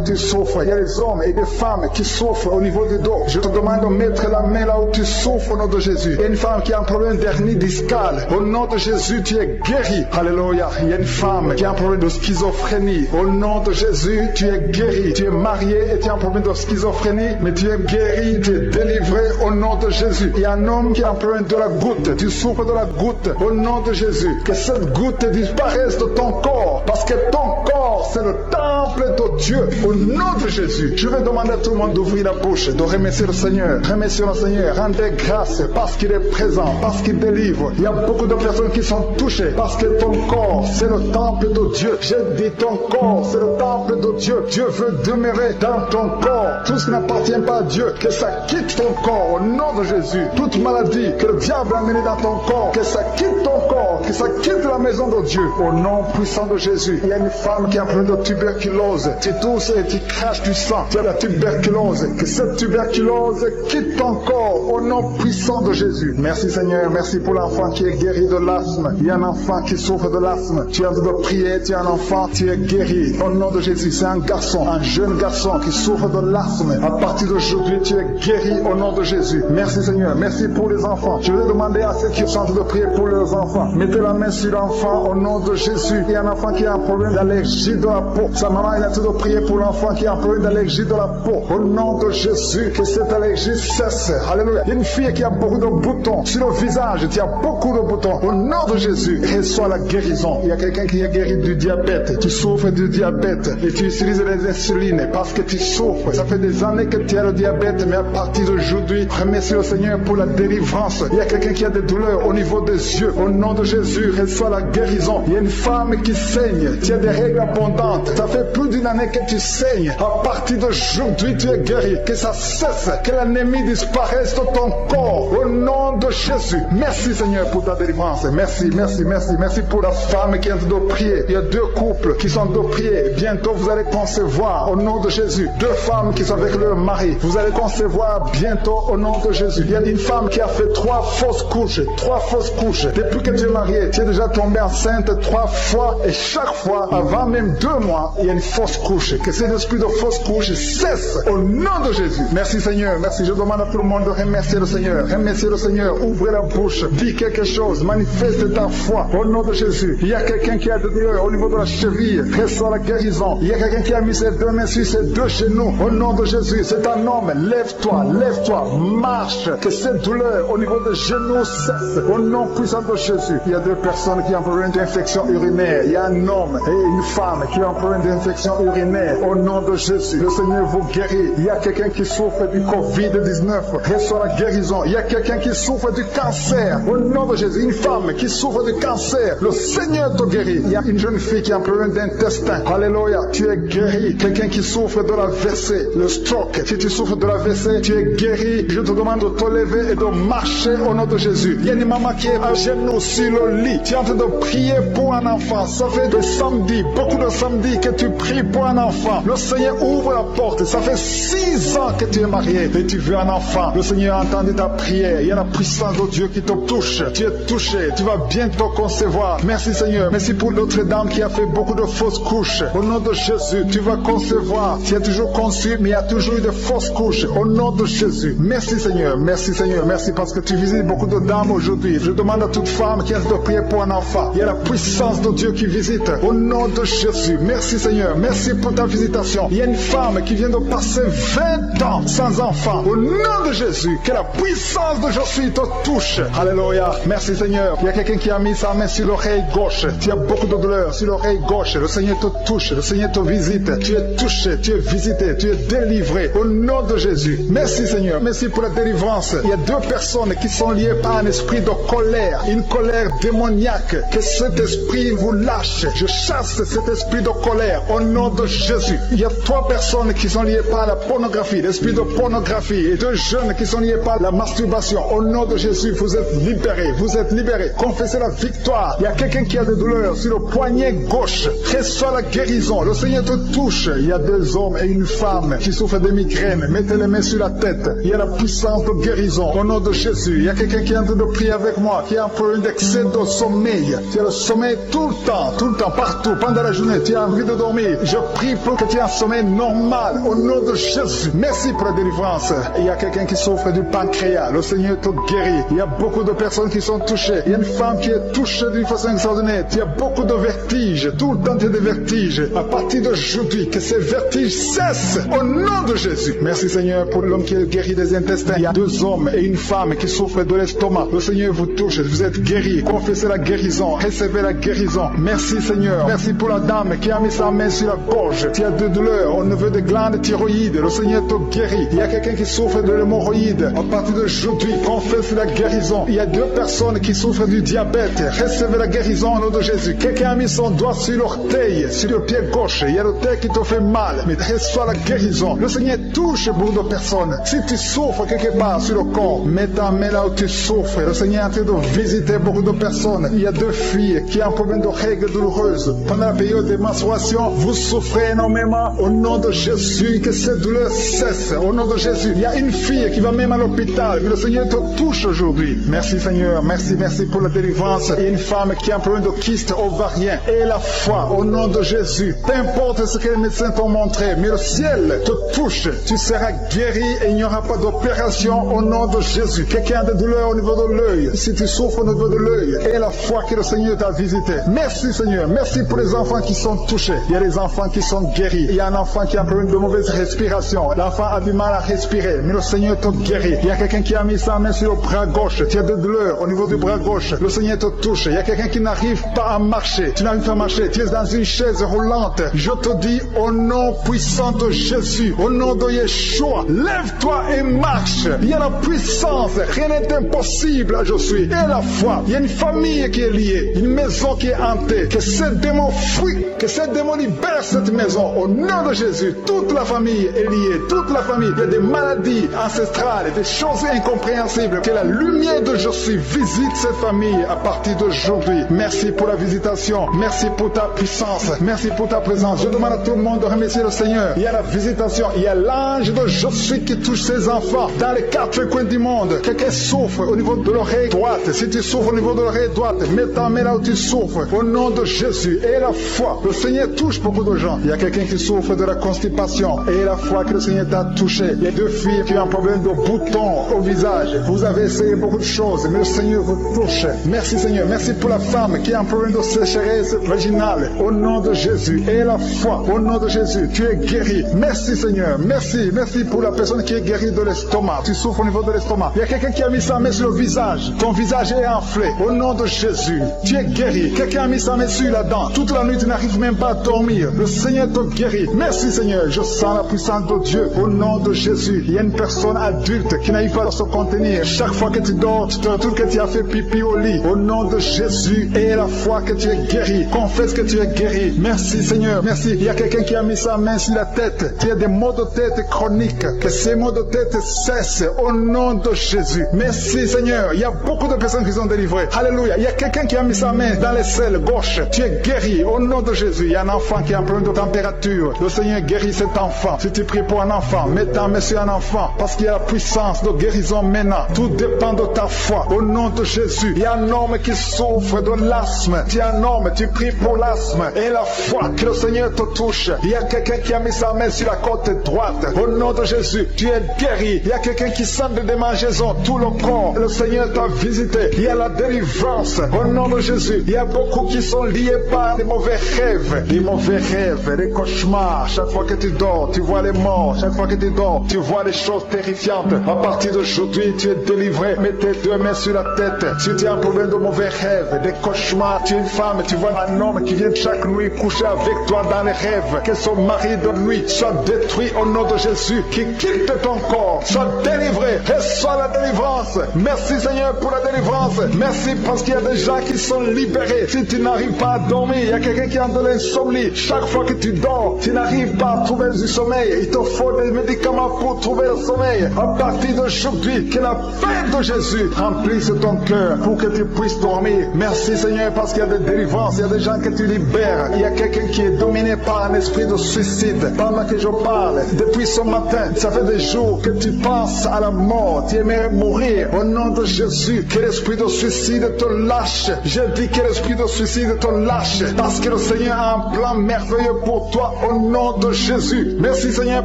tu souffres. Il y a des hommes et des femmes qui souffrent au niveau du dos. Je te demande de mettre la main là où tu souffres au nom de Jésus. Il y a une femme qui a un problème d'hernie discale. Au nom de Jésus, tu es guéri. Alléluia. Il y a une femme qui a un problème de schizophrénie. Au nom de Jésus, tu es guéri. Tu es marié et tu as un problème de schizophrénie, mais tu es guéri, tu es délivré au nom de Jésus. Il y a un homme qui a un problème de la goutte. Tu souffres de la goutte au nom de Jésus. Que cette goutte disparaisse de ton corps, parce que ton corps, c'est le temple de Dieu. Au nom de Jésus, je vais demander à tout le monde d'ouvrir la bouche, de remercier le Seigneur. Remercier le Seigneur. Rendez grâce parce qu'il est présent, parce qu'il délivre. Il y a beaucoup de personnes qui sont touchées parce que ton corps, c'est le temple de Dieu. J'ai dit ton corps, c'est le temple de Dieu. Dieu veut demeurer dans ton corps. Tout ce qui n'appartient pas à Dieu, que ça quitte ton corps au nom de Jésus. Toute maladie que le diable a amenée dans ton corps, que ça quitte ton corps, que ça quitte la maison de Dieu. Au nom puissant de Jésus. Il y a une femme qui a un problème de tuberculose. Tu tousses et tu craches du sang. Tu as la tuberculose. Que cette tuberculose quitte ton corps au nom puissant de Jésus. Merci Seigneur. Merci pour l'enfant qui est guéri de l'asthme. Il y a un enfant qui souffre de l'asthme. Tu es en train de prier. Tu es un enfant. Tu es guéri. Au nom de Jésus. C'est un garçon, un jeune garçon qui souffre de l'asthme. À partir d'aujourd'hui, tu es guéri au nom de Jésus. Merci Seigneur. Merci pour les enfants. Je vais demander à ceux qui sont en train de prier pour leurs enfants. Mettez la main sur l'enfant au nom de Jésus. Il y a un enfant qui a un problème d'allergie de la peau. Sa maman est en train de prier pour l'enfant qui a un problème d'allergie de la peau. Au nom de Jésus, que cette allergie cesse. Alléluia. Il y a une fille qui a beaucoup de boutons sur le visage. Tu as beaucoup de boutons. Au nom de Jésus, reçois la guérison. Il y a quelqu'un qui est guéri du diabète. Tu souffres du diabète et tu utilises les insulines parce que tu souffres. Ça fait des années que tu as le diabète, mais à partir d'aujourd'hui, remercie le Seigneur pour la délivrance. Il y a quelqu'un qui a des douleurs au niveau des yeux. Au nom de Jésus, reçois la guérison. Il y a une femme qui saigne. Tu as des règles abondantes. Ça fait plus d'une année que tu saignes. À partir d'aujourd'hui, tu es guéri. Que ça cesse. Que l'ennemi disparaisse de ton corps. Au nom de Jésus. Merci Seigneur pour ta délivrance. Merci, merci, merci. Merci pour la femme qui est en train de prier. Il y a 2 couples qui sont en train de prier. Bientôt, vous allez concevoir au nom de Jésus. 2 femmes qui sont avec leur mari. Vous allez concevoir bientôt au nom de Jésus. Il y a une femme qui a fait 3 fausses couches. 3 fausses couches. Depuis que tu es marié, tu es déjà tombé enceinte 3 fois. Et chaque fois, avant même 2 mois, il y a une fausse couche. Que cet esprit de fausse couche cesse au nom de Jésus. Merci Seigneur. Merci. Je demande à tout le monde de remercier le Seigneur. Remercier le Seigneur. Ouvrez la bouche. Dis quelque chose. Manifeste ta foi au nom de Jésus. Il y a quelqu'un qui a des douleurs au niveau de la cheville. Reçois la guérison. Il y a quelqu'un qui a mis ses 2 mains sur ses 2 genoux. Au nom de Jésus. C'est un homme. Lève-toi. Lève-toi. Marche. Que cette douleur au niveau des genoux cesse. Au nom puissant de Jésus. Il y a 2 personnes qui ont un problème d'infection urinaire. Il y a un homme et une femme qui ont un problème d'infection urinaire. Au nom de Jésus. Le Seigneur vous guérit. Il y a quelqu'un qui souffre du Covid-19. Reçois la guérison. Il y a quelqu'un qui souffre du cancer. Au nom de Jésus. Une femme qui souffre du cancer. Le Seigneur te guérit. Il y a une jeune fille qui a un problème d'intestin. Alléluia. Tu es guéri. Quelqu'un qui souffre de l'AVC, le stroke. Si tu souffres de l'AVC, tu es guéri. Je te demande de te lever et de marcher au nom de Jésus. Il y a une maman qui est à genoux sur le lit. Tu es en train de prier pour un enfant. Ça fait des samedis, beaucoup de samedis que tu pries pour un enfant. Le Seigneur ouvre la porte. Ça fait 6 ans que tu es marié et tu veux un enfant. Le Seigneur a entendu ta prière. Il y a la puissance de Dieu qui te touche. Tu es touché. Tu vas bientôt concevoir. Merci Seigneur. Merci pour l'autre dame qui a fait beaucoup de fausses couches. Au nom de Jésus, tu vas concevoir. Tu as toujours conçu, mais il y a toujours eu de fausses couches. Au nom de Jésus. Merci Seigneur. Merci Seigneur. Merci parce que tu visites beaucoup de dames aujourd'hui. Je demande à toute femme qui a de prier pour un enfant. Il y a la puissance de Dieu qui visite. Au nom de Jésus. Merci Seigneur. Merci pour ta visitation. Il y a une femme qui vient de passer 20 ans sans enfant. Au nom de Jésus. Que la puissance de Jésus te touche. Alléluia. Merci Seigneur. Il y a quelqu'un qui a mis sa main sur l'oreille gauche. Tu as beaucoup de douleur sur l'oreille gauche. Le Seigneur te touche. Le Seigneur te visite. Tu es touché. Tu es visité. Tu es délivré. Au nom de Jésus. Merci Seigneur. Merci pour la délivrance. Il y a 2 personnes qui sont liées par un esprit de colère. Une colère démoniaque. Que cet esprit vous lâche. Je chasse cet esprit de colère. Au nom de Jésus. Il y a 3 personnes qui sont liées par la pornographie. L'esprit de pornographie. Et 2 jeunes qui sont liés par la masturbation. Au nom de Jésus, vous êtes libérés. Vous êtes libérés. Confessez la victoire. Il y a quelqu'un qui a des douleurs sur le poignet gauche. Reçois la guérison. Le Seigneur te touche. Il y a 2 hommes et une femme qui souffrent de migraines. Mettez les mains sur la tête. Il y a la puissance de guérison. Au nom de Jésus. Il y a quelqu'un qui est en train de prier avec moi, qui a un problème d'excès de sommeil. Tu as le sommeil tout le temps, partout, pendant la journée. Tu as envie de dormir. Je prie pour que tu aies un sommeil normal. Au nom de Jésus. Merci pour la délivrance. Il y a quelqu'un qui souffre du pancréas. Le Seigneur te guérit. Il y a beaucoup de personnes qui sont touchées. Il y a une femme qui est touchée d'une façon extraordinaire. Tu as beaucoup de vertiges. Tout le temps tu as des vertiges. À partir d'aujourd'hui, que ces vertiges cessent. Au nom de Jésus. Merci Seigneur pour l'homme qui est guéri des intestins. Il y a 2 hommes et une femme qui souffrent de l'estomac. Le Seigneur vous touche. Vous êtes guéris. Confessez la guérison. Recevez la guérison. Merci Seigneur. Merci pour la dame qui a mis sa main sur la gorge. Tu as de douleurs au niveau des glandes thyroïdes. Le Seigneur te guérit. Il y a quelqu'un qui souffre de l'hémorroïde. À partir d'aujourd'hui, confesse la guérison. Il y a 2 personnes qui souffrent du diabète. Recevez la guérison au nom de Jésus. Quelqu'un a mis son doigt sur l'orteil, sur le pied gauche. Il y a l'orteil qui te fait mal. Mais reçois la guérison. Le Seigneur touche beaucoup de personnes. Si tu souffres quelque part sur le corps, mets ta main là où tu souffres. Le Seigneur est en train de visiter beaucoup de personnes. Il y a 2 filles qui ont un problème de règles douloureuses. Pendant la période de menstruation, vous souffrez énormément. Au nom de Jésus, que cette douleur cesse. Au nom de Jésus, il y a une fille qui va même à l'hôpital. Mais le Seigneur te touche aujourd'hui. Merci Seigneur. Merci pour la délivrance. Il y a une femme qui a un problème de kyste ovarien. Et la foi, au nom de Jésus. Peu importe ce que les médecins t'ont montré, mais le ciel te touche. Tu seras guéri et il n'y aura pas d'opération au nom de Jésus. Quelqu'un a des douleurs au niveau de l'œil. Si tu souffres au niveau de l'œil, et la foi que le Seigneur t'a visité. Merci Seigneur. Merci pour les enfants qui sont touchés. Il y a des enfants qui sont guéris. Il y a un enfant qui a un problème de mauvaise respiration. L'enfant a du mal à respirer, mais le Seigneur te guérit. Il y a quelqu'un qui a mis sa main sur le bras gauche. Tu as des douleurs au niveau du bras gauche. Le Seigneur te touche. Il y a quelqu'un qui n'arrive pas à marcher. Tu n'arrives pas à marcher. Tu es dans une chaise roulante. Je te dis au nom puissant de Jésus, au nom de Yeshua, lève-toi et marche. Il y a la puissance. Rien n'est impossible à Jésus. Et la foi. Il y a une famille qui est liée. Une maison qui est hantée. Que ces démons fuient. Que ces démons libèrent cette maison. Au nom de Jésus, toute la famille est liée. Toute la famille. Il y a des maladies ancestrales, des choses incompréhensibles. Que la lumière de Jésus visite cette famille à partir d'aujourd'hui. Merci pour la visitation. Merci pour ta puissance. Merci pour ta présence. Je demande à tout le monde de remercier le Seigneur. Il y a la visitation. Il y a l'ange de Jésus qui touche ses enfants dans les 4 coins du monde. Quelqu'un souffre au niveau de l'oreille droite. Si tu souffres au niveau de l'oreille droite, mets ta main là où tu souffres. Au nom de Jésus. Et la foi. Le Seigneur touche beaucoup de gens. Il y a quelqu'un qui souffre de la constipation. Et la foi que le Seigneur t'a touché. Il y a 2 filles qui ont un problème de boutons au visage. Vous avez essayé beaucoup de choses, mais le Seigneur vous touche. Merci Seigneur. Merci pour la femme qui a un problème de sécheresse vaginale. Au nom de Jésus. Et la foi. Au nom de Jésus. Tu es guéri. Merci Seigneur. Merci. Merci pour la personne qui est guérie de l'estomac. Tu souffres au niveau de l'estomac. Il y a quelqu'un qui a mis sa main sur le visage. Ton visage est enflé. Au nom de Jésus. Tu es guéri. Quelqu'un a mis sa main sur la dent. Toute la nuit, tu n'arrives même pas à dormir. Le Seigneur te guérit. Merci Seigneur. Je sens la puissance de Dieu. Au nom de Jésus. Il y a une personne adulte qui n'arrive pas à se contenir. Chaque fois que tu dors, tu te retrouves que tu as fait pipi au lit. Au nom de Jésus. Et la foi que tu es guéri. Confesse que tu es guéri. Merci Seigneur. Merci. Il y a quelqu'un qui a mis sa main sur la tête. Tu as des maux de tête chroniques. Que ces maux de tête cessent. Au nom de Jésus. Merci Seigneur. Il y a beaucoup de personnes qui sont délivrées. Alléluia. Il y a quelqu'un qui a mis sa main dans les selles gauche. Tu es guéri. Au nom de Jésus. Il y a un enfant enfant qui a un problème de température, le Seigneur guérit cet enfant. Si tu pries pour un enfant, mets ta main sur un enfant, parce qu'il y a la puissance de guérison maintenant. Tout dépend de ta foi. Au nom de Jésus, il y a un homme qui souffre de l'asthme. Tu es un homme, tu pries pour l'asthme et la foi que le Seigneur te touche. Il y a quelqu'un qui a mis sa main sur la côte droite. Au nom de Jésus, tu es guéri. Il y a quelqu'un qui sent des démangeaisons tout le corps. Le Seigneur t'a visité. Il y a la délivrance. Au nom de Jésus, il y a beaucoup qui sont liés par des mauvais rêves. Des mauvais rêves, des cauchemars. Chaque fois que tu dors, tu vois les morts. Chaque fois que tu dors, tu vois des choses terrifiantes. À partir d'aujourd'hui, tu es délivré. Mets tes deux mains sur la tête. Si tu as un problème de mauvais rêves, des cauchemars, tu es une femme, tu vois un homme qui vient chaque nuit coucher avec toi dans les rêves. Que son mari de nuit soit détruit au nom de Jésus. Qui quitte ton corps, soit délivré. Reçois la délivrance. Merci Seigneur pour la délivrance. Merci parce qu'il y a des gens qui sont libérés. Si tu n'arrives pas à dormir, il y a quelqu'un qui a de l'insomnie. Chaque fois que tu dors, tu n'arrives pas à trouver du sommeil. Il te faut des médicaments pour trouver le sommeil. À partir d'aujourd'hui, que la paix de Jésus remplisse ton cœur pour que tu puisses dormir. Merci Seigneur parce qu'il y a des délivrances. Il y a des gens que tu libères. Il y a quelqu'un qui est dominé par un esprit de suicide. Pendant que je parle, depuis ce matin, ça fait des jours que tu penses à la mort. Tu aimerais mourir. Au nom de Jésus, que l'esprit de suicide te lâche. Je dis que l'esprit de suicide te lâche. Parce que le Seigneur a un plan merveilleux pour toi. Au nom de Jésus. Merci Seigneur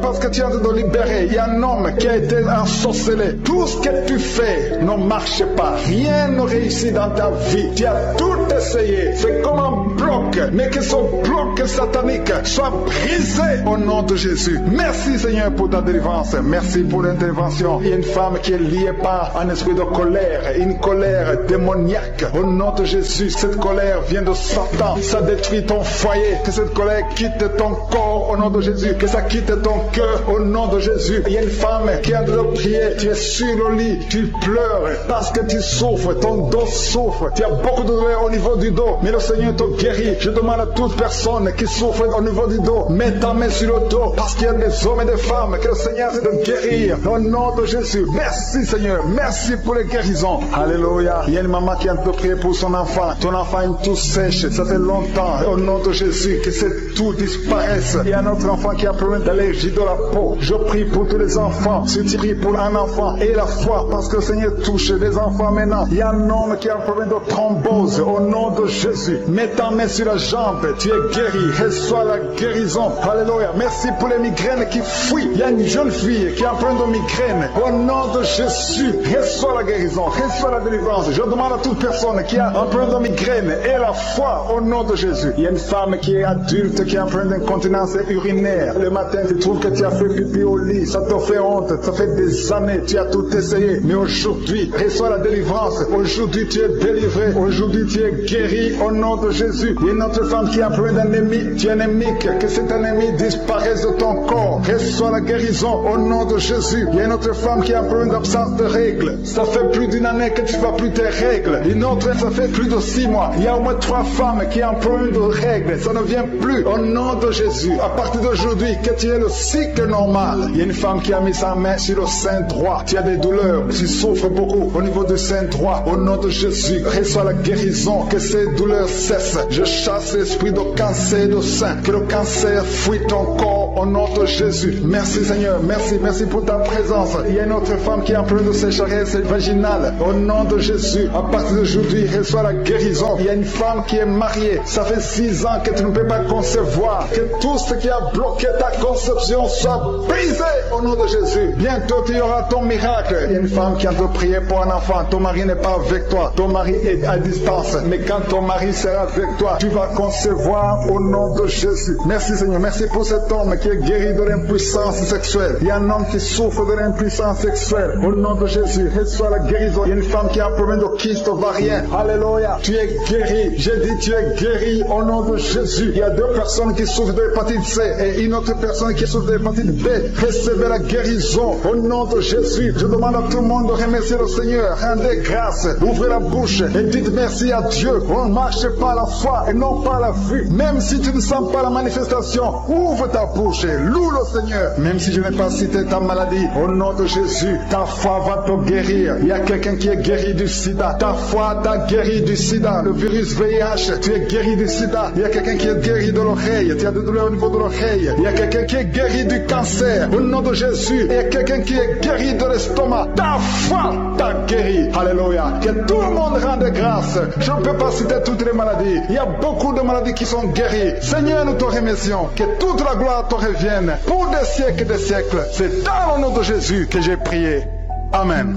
parce que tu es en train de libérer. Il y a un homme qui a été ensorcelé. Tout ce que tu fais ne marche pas. Rien ne réussit dans ta vie. Tu as tout essayé. C'est comme un bloc. Mais que ce bloc satanique soit brisé au nom de Jésus. Merci Seigneur pour ta délivrance. Merci pour l'intervention. Il y a une femme qui est liée par un esprit de colère. Une colère démoniaque. Au nom de Jésus, cette colère vient de Satan. Ça détruit ton foyer. Que cette colère quitte ton corps au nom de Jésus. Que ça quitte ton cœur au nom de Jésus. Il y a une femme qui a de prier. Tu es sur le lit. Tu pleures parce que tu souffres. Ton dos souffre. Tu as beaucoup de douleur au niveau du dos. Mais le Seigneur te guérit. Je demande à toute personne qui souffre au niveau du dos, mets ta main sur le dos parce qu'il y a des hommes et des femmes que le Seigneur c'est de guérir. Au nom de Jésus. Merci Seigneur. Merci pour les guérisons. Alléluia. Il y a une maman qui a de prier pour son enfant. Ton enfant a une toux sèche. Ça fait longtemps. Au nom de Jésus, que cette toux disparaisse. Il y a un autre enfant qui a un problème d'allergie de la peau. Je prie pour tous les enfants. Si tu pries pour un enfant et la foi, parce que le Seigneur touche les enfants maintenant. Il y a un homme qui a un problème de thrombose. Au nom de Jésus, mets ta main sur la jambe. Tu es guéri. Reçois la guérison. Alléluia. Merci pour les migraines qui fuient. Il y a une jeune fille qui a un problème de migraine. Au nom de Jésus, reçois la guérison. Reçois la délivrance. Je demande à toute personne qui a un problème de migraine et la foi au nom de Jésus. Il y a une femme qui est adulte qui a un problème d'incontinence urinaire. Le matin, tu trouves que tu as fait pipi au lit. Ça te fait honte. Ça fait des années. Tu as tout essayé. Mais aujourd'hui, reçois la délivrance. Aujourd'hui, tu es délivré. Aujourd'hui, tu es guéri au nom de Jésus. Il y a une autre femme qui a un problème d'anémie. Tu es anémique. Que cette anémie disparaisse de ton corps. Reçois la guérison au nom de Jésus. Il y a une autre femme qui a un problème d'absence de règles. Ça fait plus d'une année que tu ne vois plus tes règles. Une autre, ça fait plus de 6 mois. Il y a au moins 3 femmes qui ont un problème de règles. Ça ne vient plus au nom de Jésus. À partir d'aujourd'hui, que tu aies le cycle normal. Il y a une femme qui a mis sa main sur le sein droit. Tu as des douleurs. Tu souffres beaucoup au niveau du sein droit. Au nom de Jésus, reçois la guérison. Que ces douleurs cessent. Je chasse l'esprit de cancer de sein. Que le cancer fuit ton corps au nom de Jésus. Merci Seigneur. Merci pour ta présence. Il y a une autre femme qui a un problème de sécheresse vaginale. Au nom de Jésus, à partir d'aujourd'hui, reçois la guérison. Il y a une femme qui est mariée. Ça fait 6 ans que tu ne peux pas concevoir. Que tout ce qui a bloqué ta conception soit brisé au nom de Jésus. Bientôt, tu auras ton miracle. Il y a une femme qui a de prier pour un enfant. Ton mari n'est pas avec toi. Ton mari est à distance. Mais quand ton mari sera avec toi, tu vas concevoir au nom de Jésus. Merci Seigneur. Merci pour cet homme qui est guéri de l'impuissance sexuelle. Il y a un homme qui souffre de l'impuissance sexuelle. Au nom de Jésus, reçois la guérison. Il y a une femme qui a un problème de kyste ovarien. Alléluia. Tu es guéri. J'ai dit tu es guéri au nom de Jésus. Il y a 2 personnes qui souffrent de l'hépatite C et une autre personne qui souffre de l'hépatite B. Recevez la guérison au nom de Jésus. Je demande à tout le monde de remercier le Seigneur. Rendez grâce. Ouvrez la bouche et dites merci à Dieu. On ne marche pas à la foi et non pas à la vue. Même si tu ne sens pas la manifestation, ouvre ta bouche. toucher. Loue le Seigneur. Même si je n'ai pas cité ta maladie, au nom de Jésus, ta foi va te guérir. Il y a quelqu'un qui est guéri du sida. Ta foi t'a guéri du sida. Le virus VIH, tu es guéri du sida. Il y a quelqu'un qui est guéri de l'oreille. Tu as des douleurs au niveau de l'oreille. Il y a quelqu'un qui est guéri du cancer. Au nom de Jésus, il y a quelqu'un qui est guéri de l'estomac. Ta foi t'a guéri. Alléluia. Que tout le monde rende grâce. Je ne peux pas citer toutes les maladies. Il y a beaucoup de maladies qui sont guéries. Seigneur, nous te remercions. Que toute la gloire te revienne pour des siècles et des siècles. C'est dans le nom de Jésus que j'ai prié. Amen.